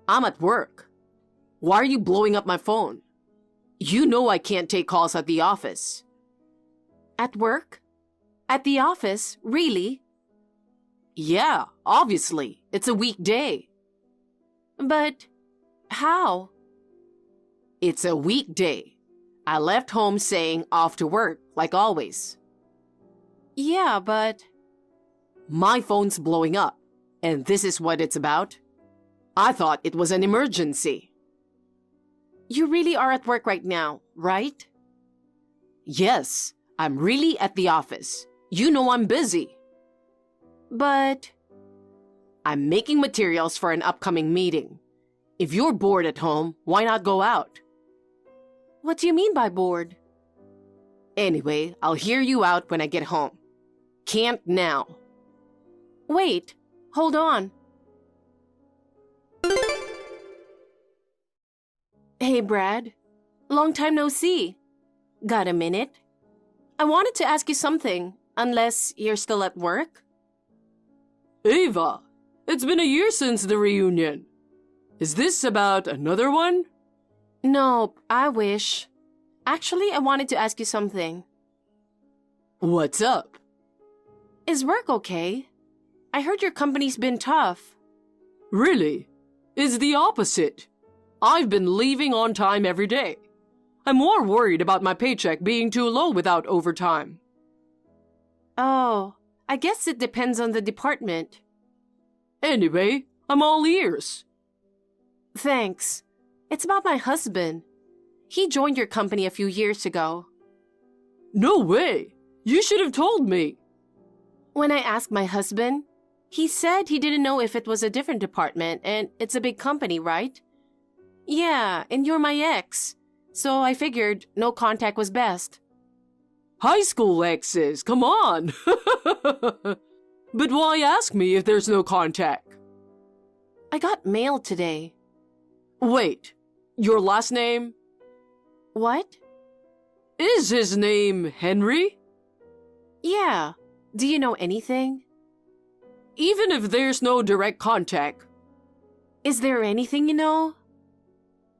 I'm at work. Why are you blowing up my phone? You know I can't take calls at the office. At work? At the office? Really? Yeah, obviously. It's a weekday. But how? It's a weekday. I left home saying off to work, like always. Yeah, but... My phone's blowing up, and this is what it's about. I thought it was an emergency. You really are at work right now, right? Yes, I'm really at the office. You know I'm busy. But... I'm making materials for an upcoming meeting. If you're bored at home, why not go out? What do you mean by bored? Anyway, I'll hear you out when I get home. Can't now. Wait, hold on. Hey, Brad. Long time no see. Got a minute? I wanted to ask you something, unless you're still at work? Ava, it's been a year since the reunion. Is this about another one? Nope, I wish. Actually, I wanted to ask you something. What's up? Is work okay? I heard your company's been tough. Really? It's the opposite. I've been leaving on time every day. I'm more worried about my paycheck being too low without overtime. Oh, I guess it depends on the department. Anyway, I'm all ears. Thanks. It's about my husband. He joined your company a few years ago. No way! You should have told me. When I asked my husband, he said he didn't know if it was a different department, and it's a big company, right? Yeah, and you're my ex, so I figured no contact was best. High school exes, come on! But why ask me if there's no contact? I got mail today. Wait, your last name? What? Is his name Henry? Yeah. Do you know anything? Even if there's no direct contact. Is there anything you know?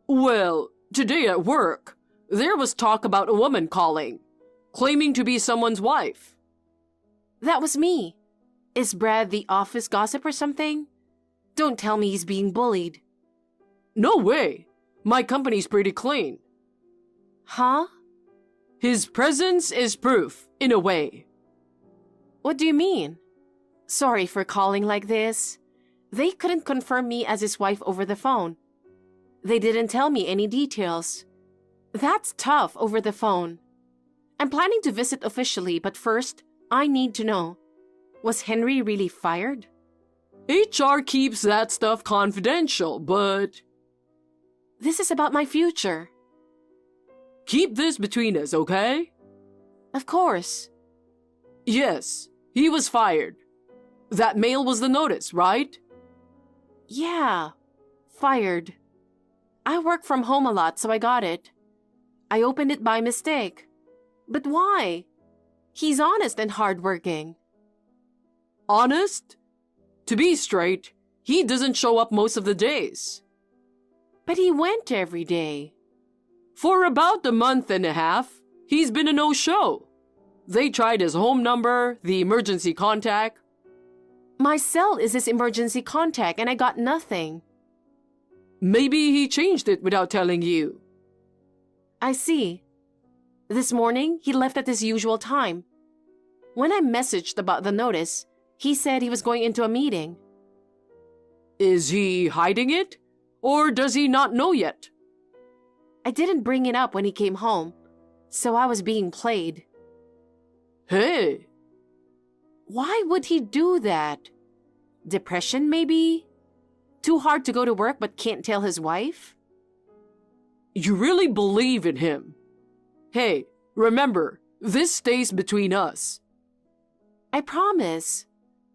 Well, today at work, there was talk about a woman calling, claiming to be someone's wife. That was me. Is Brad the office gossip or something? Don't tell me he's being bullied. No way. My company's pretty clean. Huh? His presence is proof, in a way. What do you mean? Sorry for calling like this. They couldn't confirm me as his wife over the phone. They didn't tell me any details. That's tough over the phone. I'm planning to visit officially, but first, I need to know. Was Henry really fired? HR keeps that stuff confidential, but This is about my future. keep this between us, okay? Of course. Yes, he was fired. That mail was the notice, right? Yeah, fired. I work from home a lot, so I got it. I opened it by mistake. But why? He's honest and hardworking. Honest? To be straight, he doesn't show up most of the days. But he went every day. For about a month and a half, he's been a no-show. They tried his home number, the emergency contact. My cell is his emergency contact, and I got nothing. Maybe he changed it without telling you. I see. This morning, he left at his usual time. When I messaged about the notice, he said he was going into a meeting. Is he hiding it? Or does he not know yet? I didn't bring it up when he came home, so I was being played. Hey, Why would he do that? Depression, maybe? Too hard to go to work but can't tell his wife? you really believe in him? Hey, remember, this stays between us. I promise.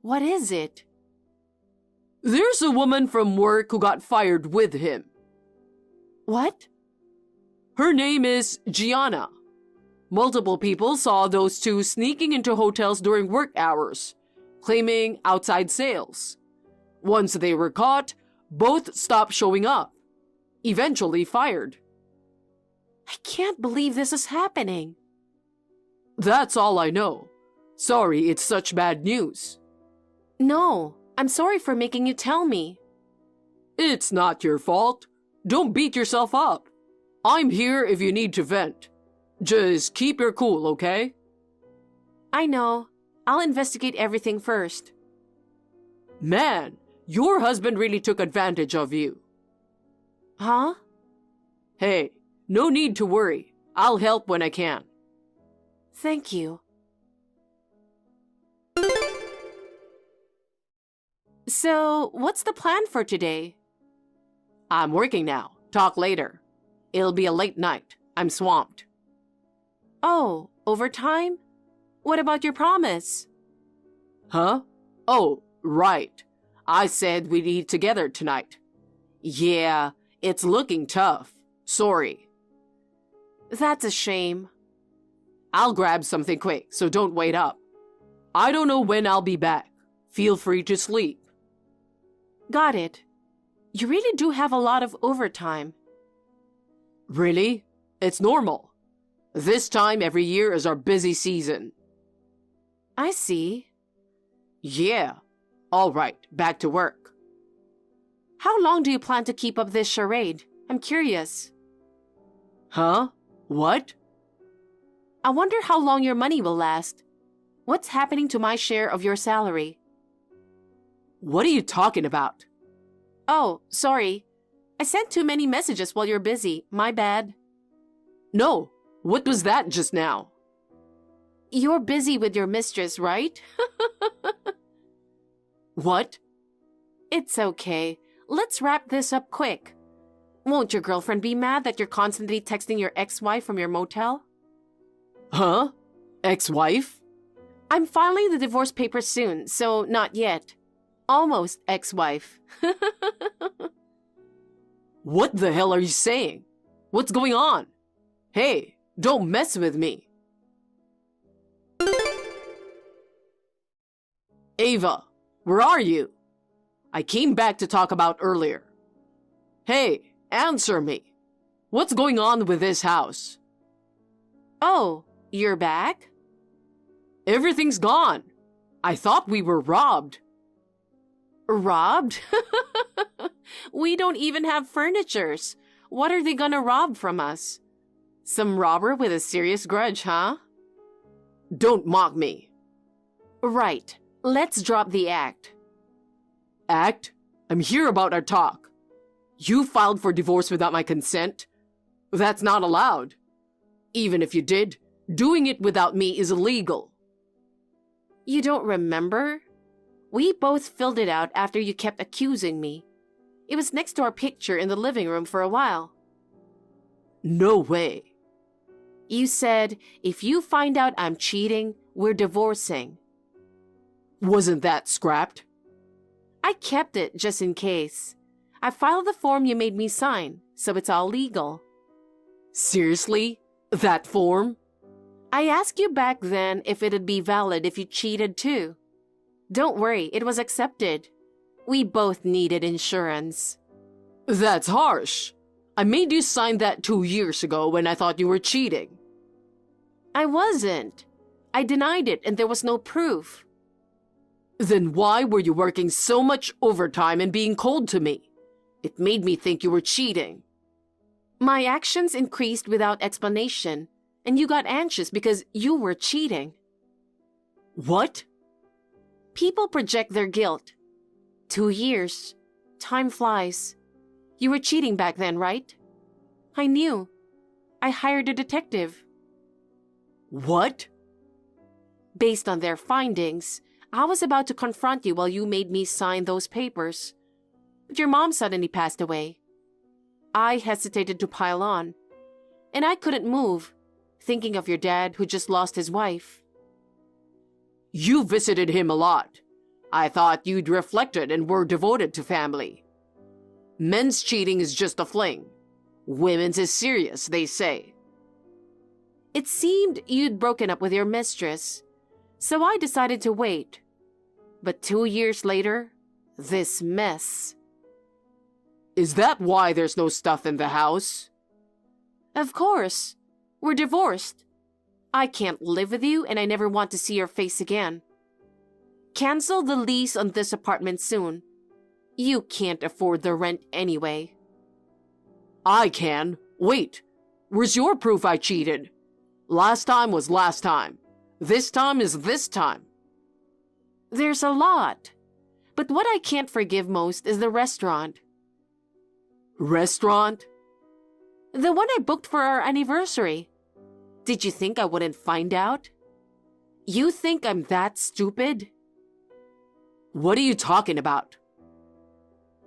What is it? There's a woman from work who got fired with him. What? Her name is Gianna. Multiple people saw those two sneaking into hotels during work hours, claiming outside sales. Once they were caught, both stopped showing up, eventually fired. I can't believe this is happening. That's all I know. Sorry, it's such bad news. No, I'm sorry for making you tell me. It's not your fault. Don't beat yourself up. I'm here if you need to vent. Just keep your cool, okay? I know. I'll investigate everything first. Man, your husband really took advantage of you. Huh? Hey, no need to worry. I'll help when I can. Thank you. So, what's the plan for today? I'm working now. Talk later. It'll be a late night. I'm swamped. Oh, overtime? What about your promise? Huh? Oh, right. I said we'd eat together tonight. Yeah, it's looking tough. Sorry. That's a shame. I'll grab something quick, so don't wait up. I don't know when I'll be back. Feel free to sleep. Got it. You really do have a lot of overtime. Really? It's normal. This time every year is our busy season. I see. Yeah. All right, back to work. How long do you plan to keep up this charade? I'm curious. Huh? What? I wonder how long your money will last. What's happening to my share of your salary? What are you talking about? Oh, sorry. I sent too many messages while you're busy. My bad. No. What was that just now? You're busy with your mistress, right? What? It's okay. Let's wrap this up quick. Won't your girlfriend be mad that you're constantly texting your ex-wife from your motel? Huh? Ex-wife? I'm filing the divorce papers soon, so not yet. Almost ex-wife. What the hell are you saying? What's going on? Hey, don't mess with me. Ava, where are you? I came back to talk about earlier. Hey, answer me. What's going on with this house? Oh, you're back? Everything's gone. I thought we were robbed. Robbed? We don't even have furnitures. What are they gonna rob from us? Some robber with a serious grudge, huh? Don't mock me. Right. Let's drop the act. Act? I'm here about our talk. You filed for divorce without my consent? That's not allowed. Even if you did, doing it without me is illegal. You don't remember? We both filled it out after you kept accusing me. It was next to our picture in the living room for a while. No way. You said, if you find out I'm cheating, we're divorcing. Wasn't that scrapped? I kept it just in case. I filed the form you made me sign, so it's all legal. Seriously? That form? I asked you back then if it'd be valid if you cheated too. Don't worry, it was accepted. We both needed insurance. That's harsh. I made you sign that 2 years ago when I thought you were cheating. I wasn't. I denied it and there was no proof. Then why were you working so much overtime and being cold to me? It made me think you were cheating. My actions increased without explanation, and you got anxious because you were cheating. What? People project their guilt. 2 years. Time flies. You were cheating back then, right? I knew. I hired a detective. What? Based on their findings, I was about to confront you while you made me sign those papers. But your mom suddenly passed away. I hesitated to pile on, and I couldn't move, thinking of your dad who just lost his wife. You visited him a lot. I thought you'd reflected and were devoted to family. Men's cheating is just a fling. Women's is serious, they say. It seemed you'd broken up with your mistress, so I decided to wait. But 2 years later, this mess. Is that why there's no stuff in the house? Of course. We're divorced. I can't live with you and I never want to see your face again. Cancel the lease on this apartment soon. You can't afford the rent anyway. I can. Wait. Where's your proof I cheated? Last time was last time. This time is this time. There's a lot. But what I can't forgive most is the restaurant. Restaurant? The one I booked for our anniversary. Did you think I wouldn't find out? You think I'm that stupid? What are you talking about?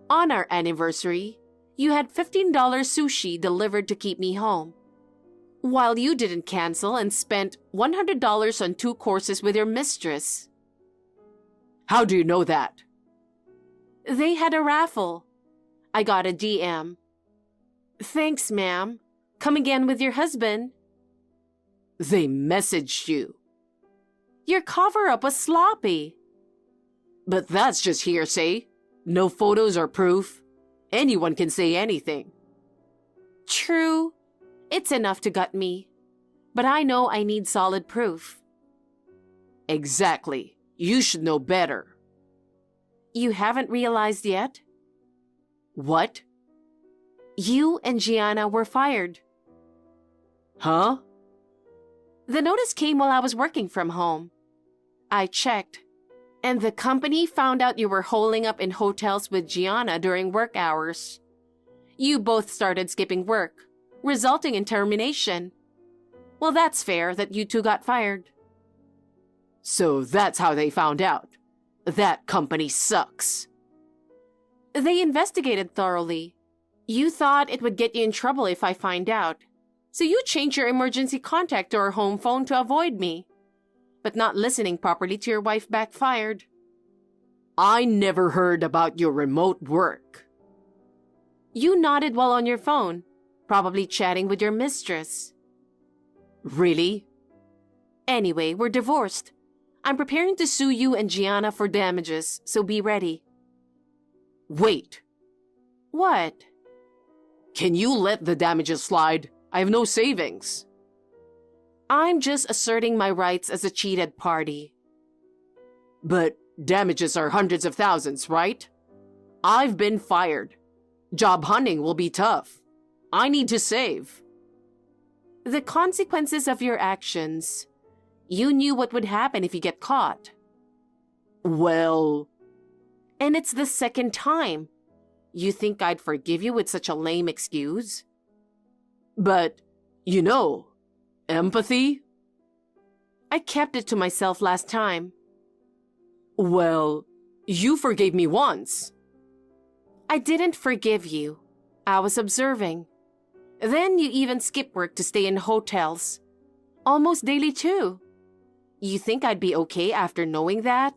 On our anniversary, you had $15 sushi delivered to keep me home, while you didn't cancel and spent $100 on 2 courses with your mistress. How do you know that? They had a raffle. I got a DM. Thanks, ma'am. Come again with your husband. They messaged you. Your cover-up was sloppy. But that's just hearsay. No photos or proof. Anyone can say anything. True. It's enough to gut me. But I know I need solid proof. Exactly. You should know better. You haven't realized yet? What? You and Gianna were fired. Huh? The notice came while I was working from home. I checked, and the company found out you were holing up in hotels with Gianna during work hours. You both started skipping work, resulting in termination. Well, that's fair that you two got fired. So that's how they found out. That company sucks. They investigated thoroughly. You thought it would get you in trouble if I find out. So you changed your emergency contact to our home phone to avoid me. But not listening properly to your wife backfired. I never heard about your remote work. You nodded while on your phone, probably chatting with your mistress. Really? Anyway, we're divorced. I'm preparing to sue you and Gianna for damages, so be ready. Wait. What? Can you let the damages slide? I have no savings. I'm just asserting my rights as a cheated party. But damages are hundreds of thousands, right? I've been fired. Job hunting will be tough. I need to save. The consequences of your actions. You knew what would happen if you get caught. Well... And it's the second time. You think I'd forgive you with such a lame excuse? But, you know, empathy? I kept it to myself last time. Well, you forgave me once. I didn't forgive you. I was observing. Then you even skip work to stay in hotels. Almost daily too. You think I'd be okay after knowing that?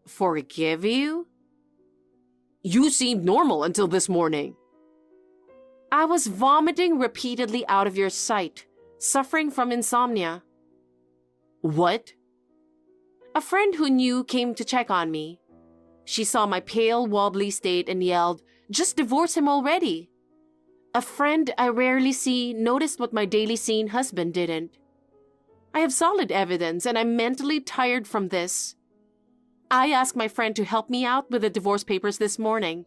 Forgive you? You seemed normal until this morning. I was vomiting repeatedly out of your sight, suffering from insomnia. What? A friend who knew came to check on me. She saw my pale, wobbly state and yelled, "Just divorce him already." A friend I rarely see noticed what my daily scene husband didn't. I have solid evidence and I'm mentally tired from this. I asked my friend to help me out with the divorce papers this morning.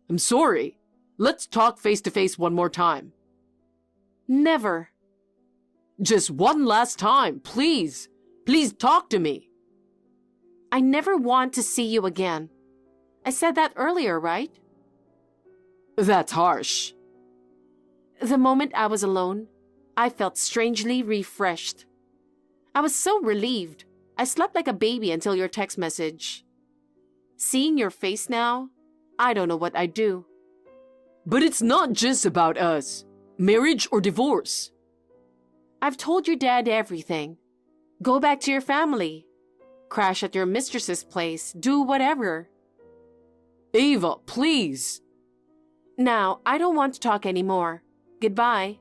I'm sorry. Let's talk face to face one more time. Never. Just one last time, please. Please talk to me. I never want to see you again. I said that earlier, right? That's harsh. The moment I was alone, I felt strangely refreshed. I was so relieved. I slept like a baby until your text message. Seeing your face now, I don't know what I'd do. But it's not just about us. Marriage or divorce. I've told your dad everything. Go back to your family. Crash at your mistress's place. Do whatever. Ava, please. Now, I don't want to talk anymore. Goodbye.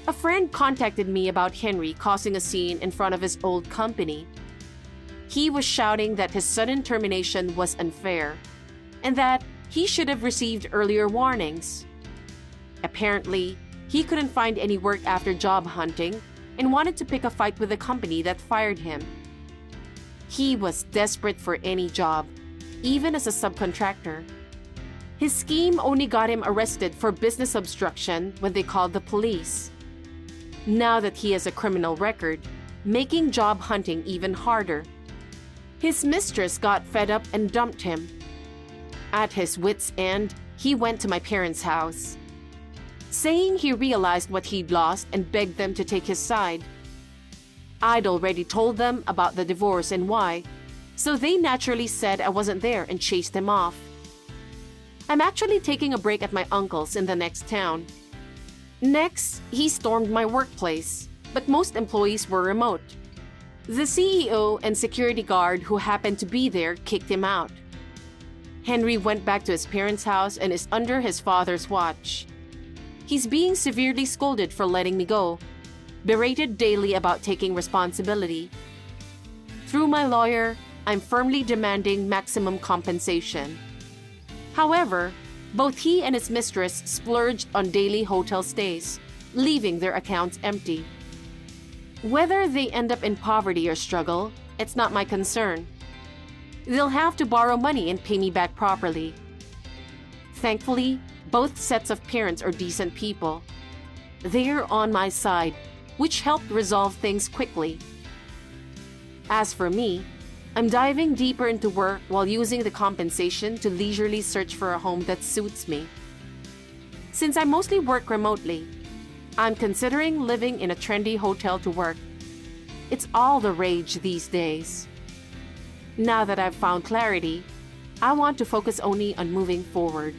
A friend contacted me about Henry causing a scene in front of his old company. He was shouting that his sudden termination was unfair and that he should have received earlier warnings. Apparently, he couldn't find any work after job hunting and wanted to pick a fight with the company that fired him. He was desperate for any job, even as a subcontractor. His scheme only got him arrested for business obstruction when they called the police. Now that he has a criminal record, making job hunting even harder. His mistress got fed up and dumped him. At his wit's end, he went to my parents' house, saying he realized what he'd lost and begged them to take his side. I'd already told them about the divorce and why, so they naturally said I wasn't there and chased him off. I'm actually taking a break at my uncle's in the next town. Next, he stormed my workplace, but most employees were remote. The CEO and security guard who happened to be there kicked him out. Henry went back to his parents' house and is under his father's watch. He's being severely scolded for letting me go, berated daily about taking responsibility. Through my lawyer, I'm firmly demanding maximum compensation. However, both he and his mistress splurged on daily hotel stays, leaving their accounts empty. Whether they end up in poverty or struggle, it's not my concern. They'll have to borrow money and pay me back properly. Thankfully, both sets of parents are decent people. They're on my side, which helped resolve things quickly. As for me, I'm diving deeper into work while using the compensation to leisurely search for a home that suits me. Since I mostly work remotely, I'm considering living in a trendy hotel to work. It's all the rage these days. Now that I've found clarity, I want to focus only on moving forward.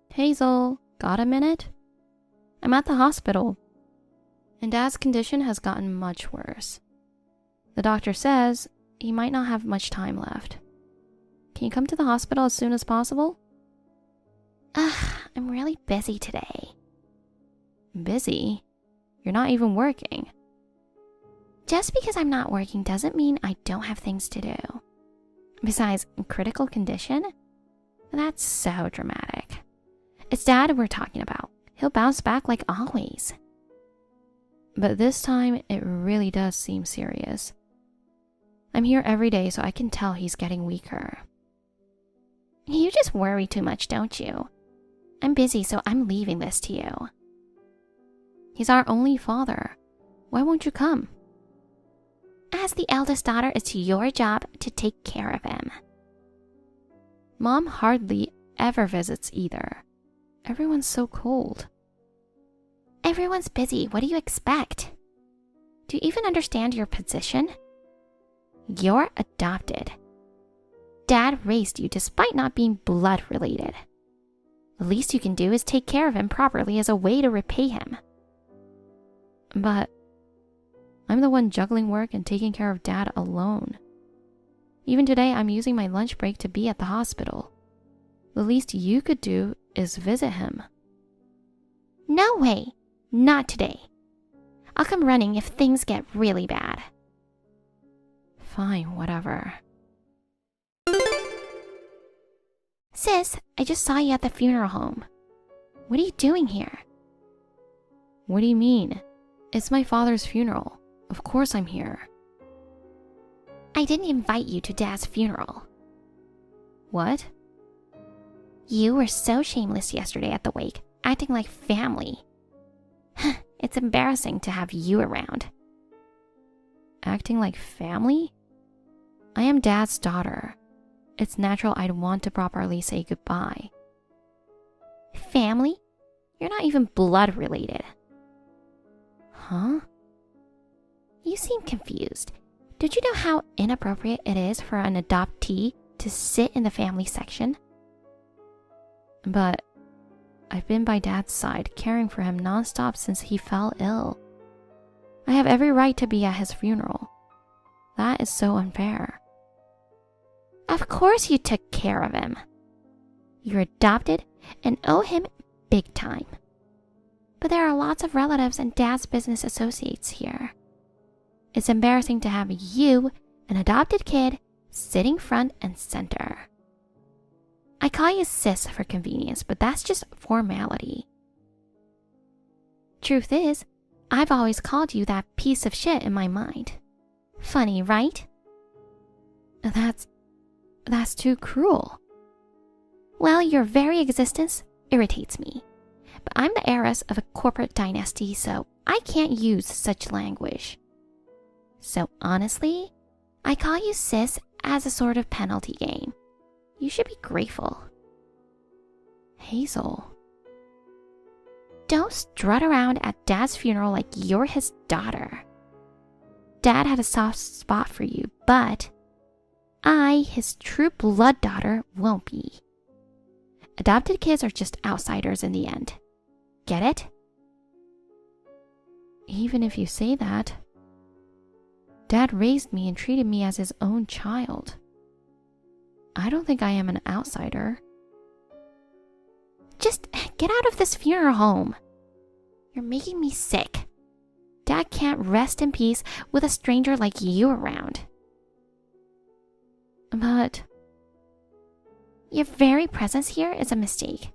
Hazel, got a minute? I'm at the hospital, and Dad's condition has gotten much worse. The doctor says he might not have much time left. Can you come to the hospital as soon as possible? I'm really busy today. Busy? You're not even working. Just because I'm not working doesn't mean I don't have things to do. Besides, critical condition? That's so dramatic. It's Dad we're talking about. He'll bounce back like always. But this time, it really does seem serious. I'm here every day, so I can tell he's getting weaker. You just worry too much, don't you? I'm busy, so I'm leaving this to you. He's our only father. Why won't you come? As the eldest daughter, it's your job to take care of him. Mom hardly ever visits either. Everyone's so cold. Everyone's busy. What do you expect? Do you even understand your position? You're adopted. Dad raised you despite not being blood related. The least you can do is take care of him properly as a way to repay him. But I'm the one juggling work and taking care of Dad alone. Even today, I'm using my lunch break to be at the hospital. The least you could do is visit him. No way. Not today. I'll come running if things get really bad. Fine, whatever. Sis, I just saw you at the funeral home. What are you doing here? What do you mean? It's my father's funeral. Of course I'm here. I didn't invite you to Dad's funeral. What? You were so shameless yesterday at the wake, acting like family. It's embarrassing to have you around. Acting like family? I am Dad's daughter. It's natural I'd want to properly say goodbye. Family? You're not even blood related. Huh? You seem confused. Don't you know how inappropriate it is for an adoptee to sit in the family section? But I've been by Dad's side, caring for him nonstop since he fell ill. I have every right to be at his funeral. That is so unfair. Of course you took care of him. You're adopted and owe him big time. But there are lots of relatives and Dad's business associates here. It's embarrassing to have you, an adopted kid, sitting front and center. I call you sis for convenience, but that's just formality. Truth is, I've always called you that piece of shit in my mind. Funny, right? That's too cruel. Well, your very existence irritates me. But I'm the heiress of a corporate dynasty, so I can't use such language. So honestly, I call you sis as a sort of penalty game. You should be grateful. Hazel. Don't strut around at Dad's funeral like you're his daughter. Dad had a soft spot for you, but I, his true blood daughter, won't be. Adopted kids are just outsiders in the end. Get it? Even if you say that, Dad raised me and treated me as his own child. I don't think I am an outsider. Just get out of this funeral home. You're making me sick. Dad can't rest in peace with a stranger like you around. But your very presence here is a mistake.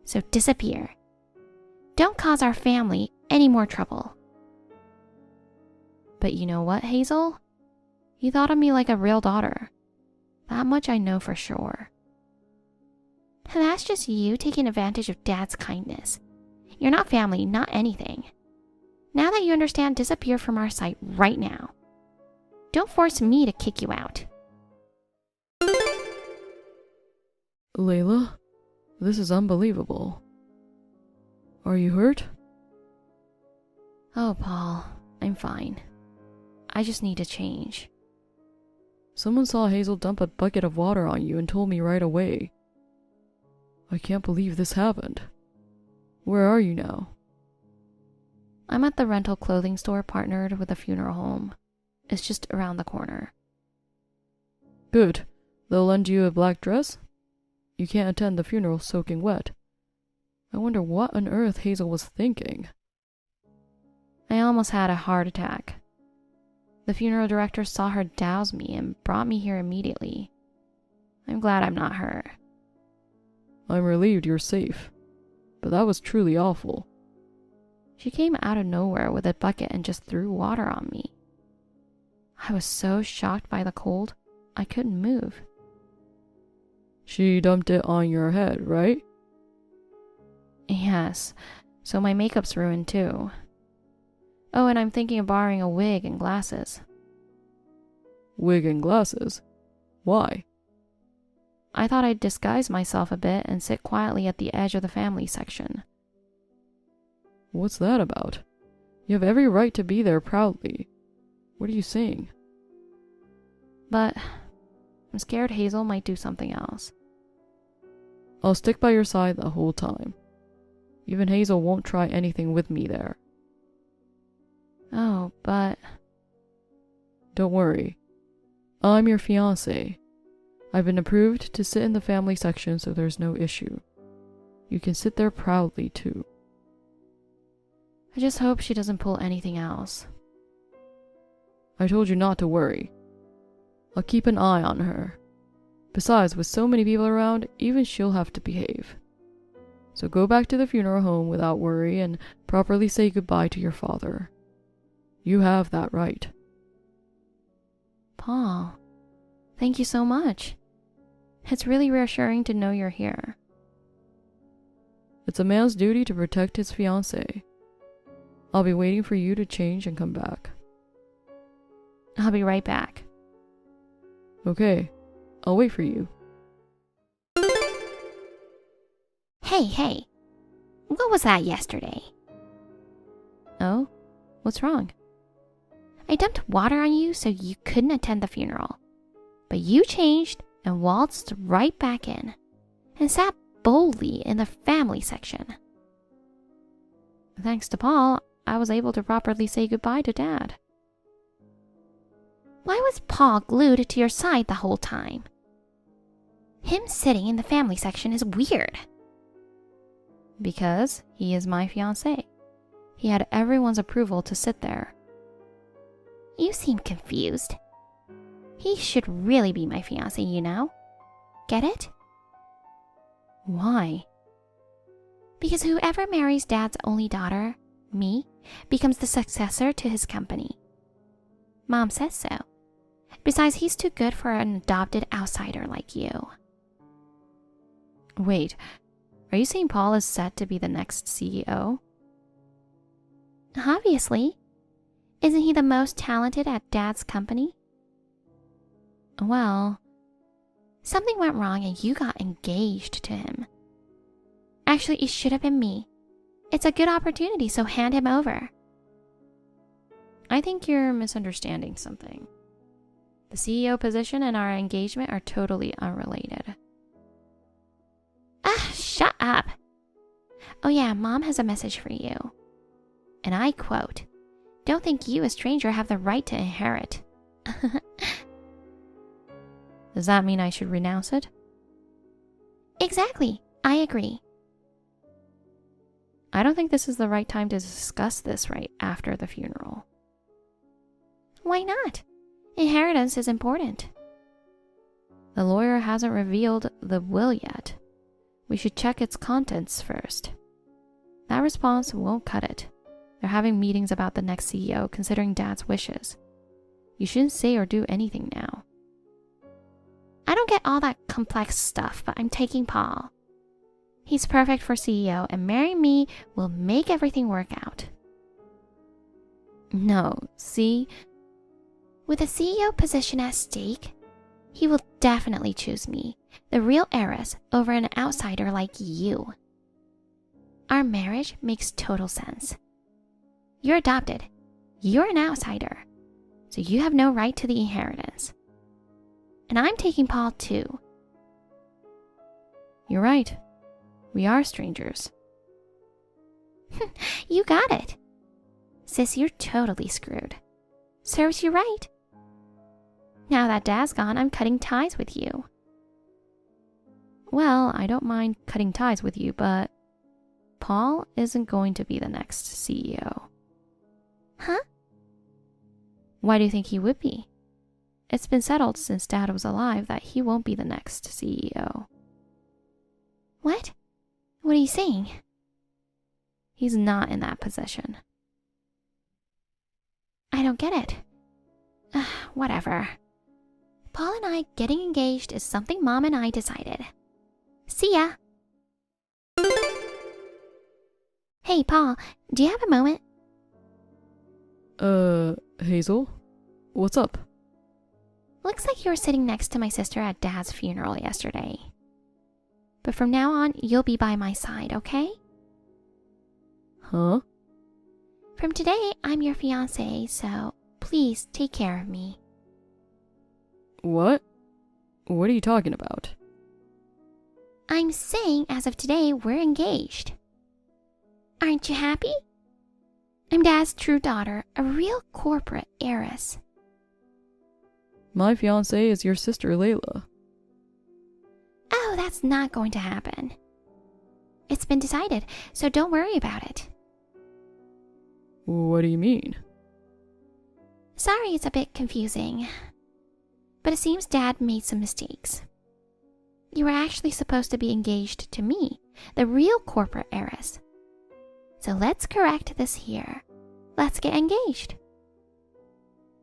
So disappear. Don't cause our family any more trouble. But you know what, Hazel? He thought of me like a real daughter. That much I know for sure. That's just you taking advantage of Dad's kindness. You're not family, not anything. Now that you understand, disappear from our sight right now. Don't force me to kick you out. Layla, this is unbelievable. Are you hurt? Oh, Paul, I'm fine. I just need to change. Someone saw Hazel dump a bucket of water on you and told me right away. I can't believe this happened. Where are you now? I'm at the rental clothing store partnered with a funeral home. It's just around the corner. Good. They'll lend you a black dress? You can't attend the funeral soaking wet. I wonder what on earth Hazel was thinking. I almost had a heart attack. The funeral director saw her douse me and brought me here immediately. I'm glad I'm not her. I'm relieved you're safe. But that was truly awful. She came out of nowhere with a bucket and just threw water on me. I was so shocked by the cold, I couldn't move. She dumped it on your head, right? Yes, so my makeup's ruined too. Oh, and I'm thinking of borrowing a wig and glasses. Wig and glasses? Why? I thought I'd disguise myself a bit and sit quietly at the edge of the family section. What's that about? You have every right to be there proudly. What are you saying? But I'm scared Hazel might do something else. I'll stick by your side the whole time. Even Hazel won't try anything with me there. Oh, but... Don't worry. I'm your fiancé. I've been approved to sit in the family section, so there's no issue. You can sit there proudly, too. I just hope she doesn't pull anything else. I told you not to worry. I'll keep an eye on her. Besides, with so many people around, even she'll have to behave. So go back to the funeral home without worry and properly say goodbye to your father. You have that right. Paul, thank you so much. It's really reassuring to know you're here. It's a man's duty to protect his fiancée. I'll be waiting for you to change and come back. I'll be right back. Okay, I'll wait for you. Hey, what was that yesterday? Oh? What's wrong? I dumped water on you so you couldn't attend the funeral. But you changed and waltzed right back in and sat boldly in the family section. Thanks to Paul, I was able to properly say goodbye to Dad. Why was Paul glued to your side the whole time? Him sitting in the family section is weird. Because he is my fiancé. He had everyone's approval to sit there. You seem confused. He should really be my fiancé, you know? Get it? Why? Because whoever marries Dad's only daughter, me, becomes the successor to his company. Mom says so. Besides, he's too good for an adopted outsider like you. Wait, are you saying Paul is set to be the next CEO? Obviously. Isn't he the most talented at Dad's company? Well, something went wrong and you got engaged to him. Actually, it should have been me. It's a good opportunity, so hand him over. I think you're misunderstanding something. The CEO position and our engagement are totally unrelated. Shut up. Oh yeah, Mom has a message for you. And I quote, "Don't think you, a stranger, have the right to inherit." Does that mean I should renounce it? Exactly. I agree. I don't think this is the right time to discuss this right after the funeral. Why not? Inheritance is important. The lawyer hasn't revealed the will yet. We should check its contents first. That response won't cut it. They're having meetings about the next CEO considering Dad's wishes. You shouldn't say or do anything now. I don't get all that complex stuff, but I'm taking Paul. He's perfect for CEO, and marrying me will make everything work out. No, see? With a CEO position at stake, he will definitely choose me, the real heiress, over an outsider like you. Our marriage makes total sense. You're adopted. You're an outsider. So you have no right to the inheritance. And I'm taking Paul too. You're right. We are strangers. You got it. Sis, you're totally screwed. Serves you right. Now that Dad's gone, I'm cutting ties with you. Well, I don't mind cutting ties with you, but Paul isn't going to be the next CEO. Huh? Why do you think he would be? It's been settled since Dad was alive that he won't be the next CEO. What? What are you saying? He's not in that position. I don't get it. Whatever. Paul and I getting engaged is something Mom and I decided. See ya. Hey, Paul, do you have a moment? Hazel? What's up? Looks like you were sitting next to my sister at Dad's funeral yesterday. But from now on, you'll be by my side, okay? Huh? From today, I'm your fiancé, so please take care of me. What? What are you talking about? I'm saying as of today, we're engaged. Aren't you happy? I'm Dad's true daughter, a real corporate heiress. My fiancée is your sister Layla. Oh, that's not going to happen. It's been decided, so don't worry about it. What do you mean? Sorry it's a bit confusing, but it seems Dad made some mistakes. You were actually supposed to be engaged to me, the real corporate heiress. So let's correct this here. Let's get engaged.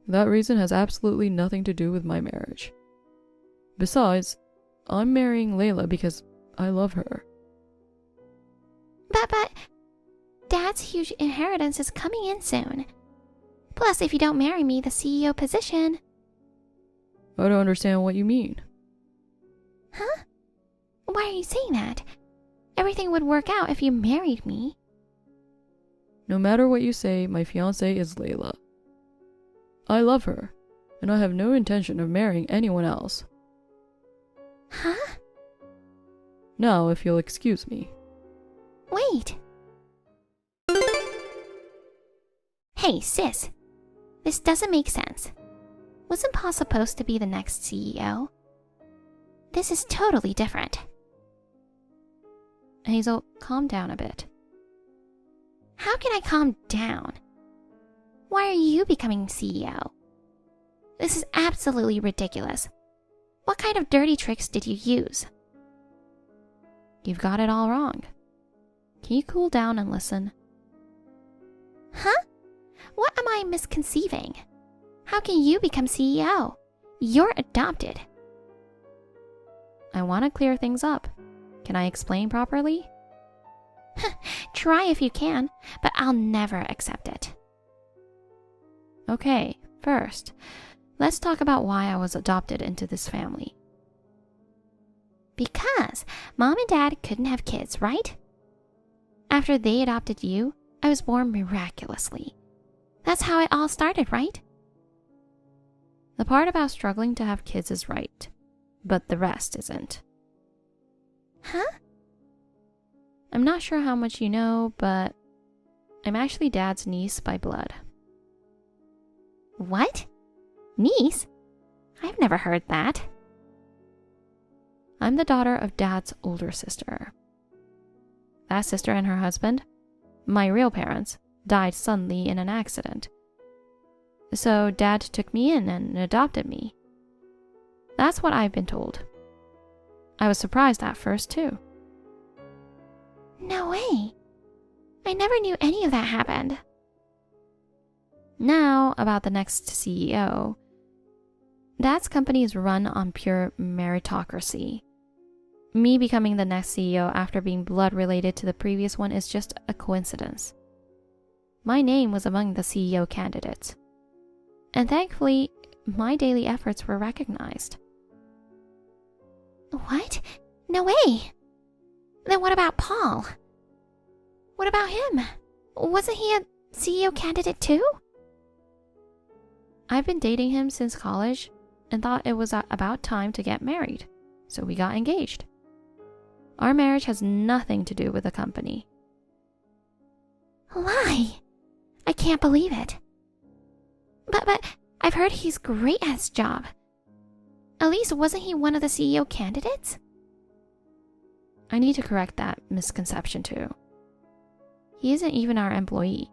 That reason has absolutely nothing to do with my marriage. Besides, I'm marrying Layla because I love her. But Dad's huge inheritance is coming in soon. Plus, if you don't marry me, the CEO position... I don't understand what you mean. Huh? Why are you saying that? Everything would work out if you married me. No matter what you say, my fiancée is Layla. I love her, and I have no intention of marrying anyone else. Huh? Now, if you'll excuse me. Wait. Hey, sis. This doesn't make sense. Wasn't Pa supposed to be the next CEO? This is totally different. Hazel, calm down a bit. How can I calm down? Why are you becoming CEO? This is absolutely ridiculous. What kind of dirty tricks did you use? You've got it all wrong. Can you cool down and listen? Huh? What am I misconceiving? How can you become CEO? You're adopted. I want to clear things up. Can I explain properly? Try if you can, but I'll never accept it. Okay, first, let's talk about why I was adopted into this family. Because Mom and Dad couldn't have kids, right? After they adopted you, I was born miraculously. That's how it all started, right? The part about struggling to have kids is right, but the rest isn't. Huh? I'm not sure how much you know, but I'm actually Dad's niece by blood. What? Niece? I've never heard that. I'm the daughter of Dad's older sister. That sister and her husband, my real parents, died suddenly in an accident. So Dad took me in and adopted me. That's what I've been told. I was surprised at first, too. No way. I never knew any of that happened. Now, about the next CEO. Dad's company is run on pure meritocracy. Me becoming the next CEO after being blood related to the previous one is just a coincidence. My name was among the CEO candidates. And thankfully, my daily efforts were recognized. What? No way. Then what about Paul? What about him? Wasn't he a CEO candidate too? I've been dating him since college and thought it was about time to get married, so we got engaged. Our marriage has nothing to do with the company. Lie. I can't believe it. But I've heard he's great at his job. At least wasn't he one of the CEO candidates? I need to correct that misconception too. He isn't even our employee,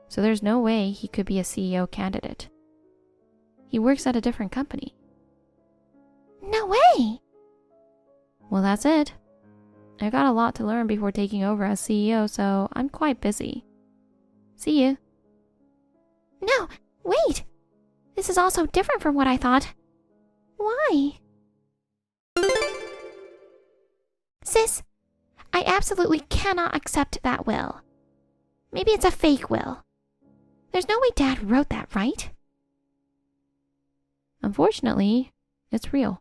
so there's no way he could be a CEO candidate. He works at a different company. No way! Well, that's it. I've got a lot to learn before taking over as CEO, so I'm quite busy. See you. No, wait! This is also different from what I thought. Why? Sis, I absolutely cannot accept that will. Maybe it's a fake will. There's no way Dad wrote that, right? Unfortunately, it's real.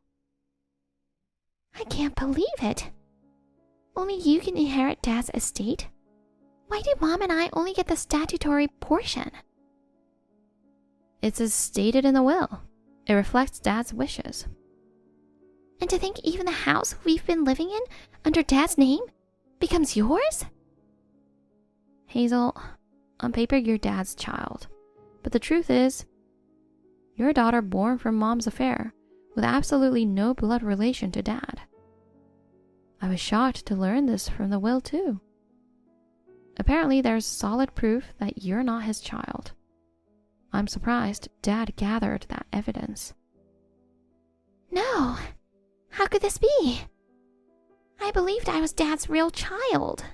I can't believe it. Only you can inherit Dad's estate? Why do Mom and I only get the statutory portion? It's as stated in the will. It reflects Dad's wishes. And to think even the house we've been living in, under Dad's name, becomes yours? Hazel, on paper you're Dad's child. But the truth is, you're a daughter born from Mom's affair, with absolutely no blood relation to Dad. I was shocked to learn this from the will too. Apparently there's solid proof that you're not his child. I'm surprised Dad gathered that evidence. No. How could this be? I believed I was Dad's real child.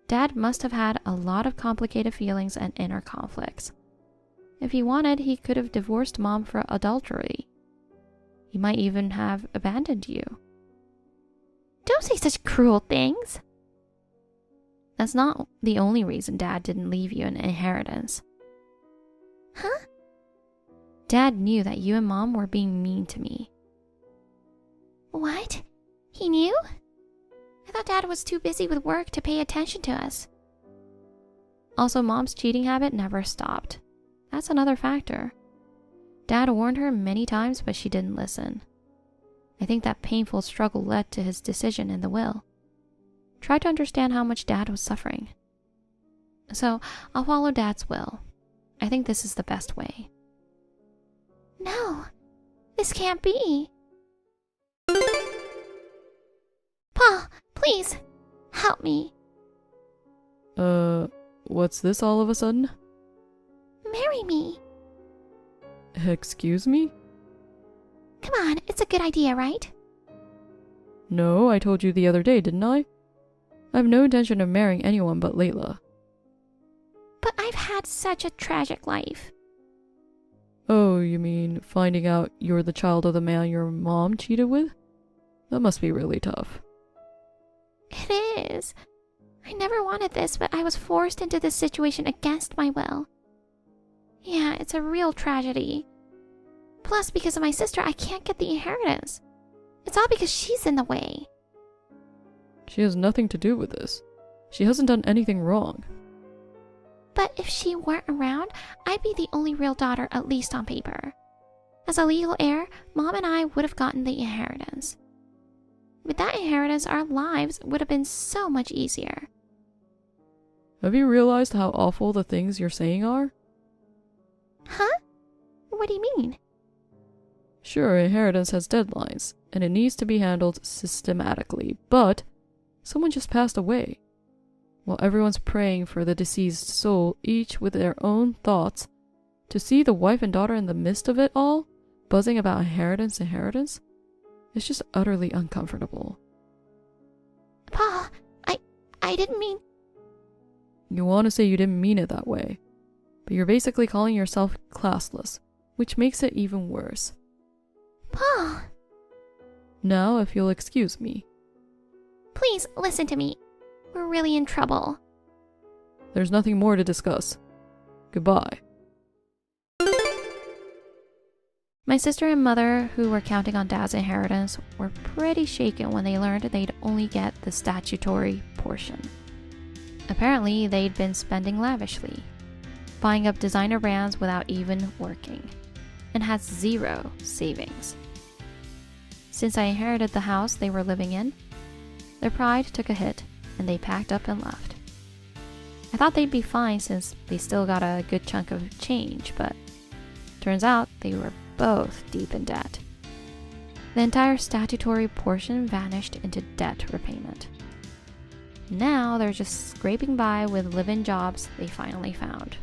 Dad must have had a lot of complicated feelings and inner conflicts. If he wanted, he could have divorced Mom for adultery. He might even have abandoned you. Don't say such cruel things. That's not the only reason Dad didn't leave you an inheritance. Huh? Dad knew that you and Mom were being mean to me. What? He knew? I thought Dad was too busy with work to pay attention to us. Also, Mom's cheating habit never stopped. That's another factor. Dad warned her many times, but she didn't listen. I think that painful struggle led to his decision in the will. Try to understand how much Dad was suffering. So, I'll follow Dad's will. I think this is the best way. No, this can't be. Pa, please, help me. What's this all of a sudden? Marry me. Excuse me? Come on, it's a good idea, right? No, I told you the other day, didn't I? I have no intention of marrying anyone but Layla. But I've had such a tragic life. Oh, you mean finding out you're the child of the man your mom cheated with? That must be really tough. It is. I never wanted this, but I was forced into this situation against my will. Yeah, it's a real tragedy. Plus, because of my sister, I can't get the inheritance. It's all because she's in the way. She has nothing to do with this. She hasn't done anything wrong. But if she weren't around, I'd be the only real daughter, at least on paper. As a legal heir, Mom and I would have gotten the inheritance. With that inheritance, our lives would have been so much easier. Have you realized how awful the things you're saying are? Huh? What do you mean? Sure, inheritance has deadlines, and it needs to be handled systematically, but someone just passed away. While everyone's praying for the deceased soul, each with their own thoughts, to see the wife and daughter in the midst of it all, buzzing about inheritance, it's just utterly uncomfortable. Pa, I didn't mean... You want to say you didn't mean it that way, but you're basically calling yourself classless, which makes it even worse. Pa! Now, if you'll excuse me. Please, listen to me. We're really in trouble. There's nothing more to discuss. Goodbye. My sister and mother, who were counting on Dad's inheritance, were pretty shaken when they learned they'd only get the statutory portion. Apparently, they'd been spending lavishly, buying up designer brands without even working, and had zero savings. Since I inherited the house they were living in, their pride took a hit, and they packed up and left. I thought they'd be fine since they still got a good chunk of change, but turns out they were both deep in debt. The entire statutory portion vanished into debt repayment. Now they're just scraping by with live-in jobs they finally found.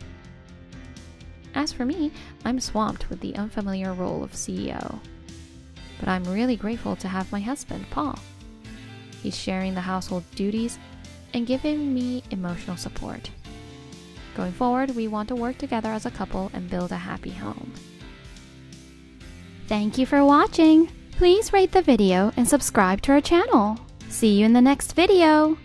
As for me, I'm swamped with the unfamiliar role of CEO. But I'm really grateful to have my husband, Paul. He's sharing the household duties and giving me emotional support. Going forward, we want to work together as a couple and build a happy home. Thank you for watching. Please rate the video and subscribe to our channel. See you in the next video.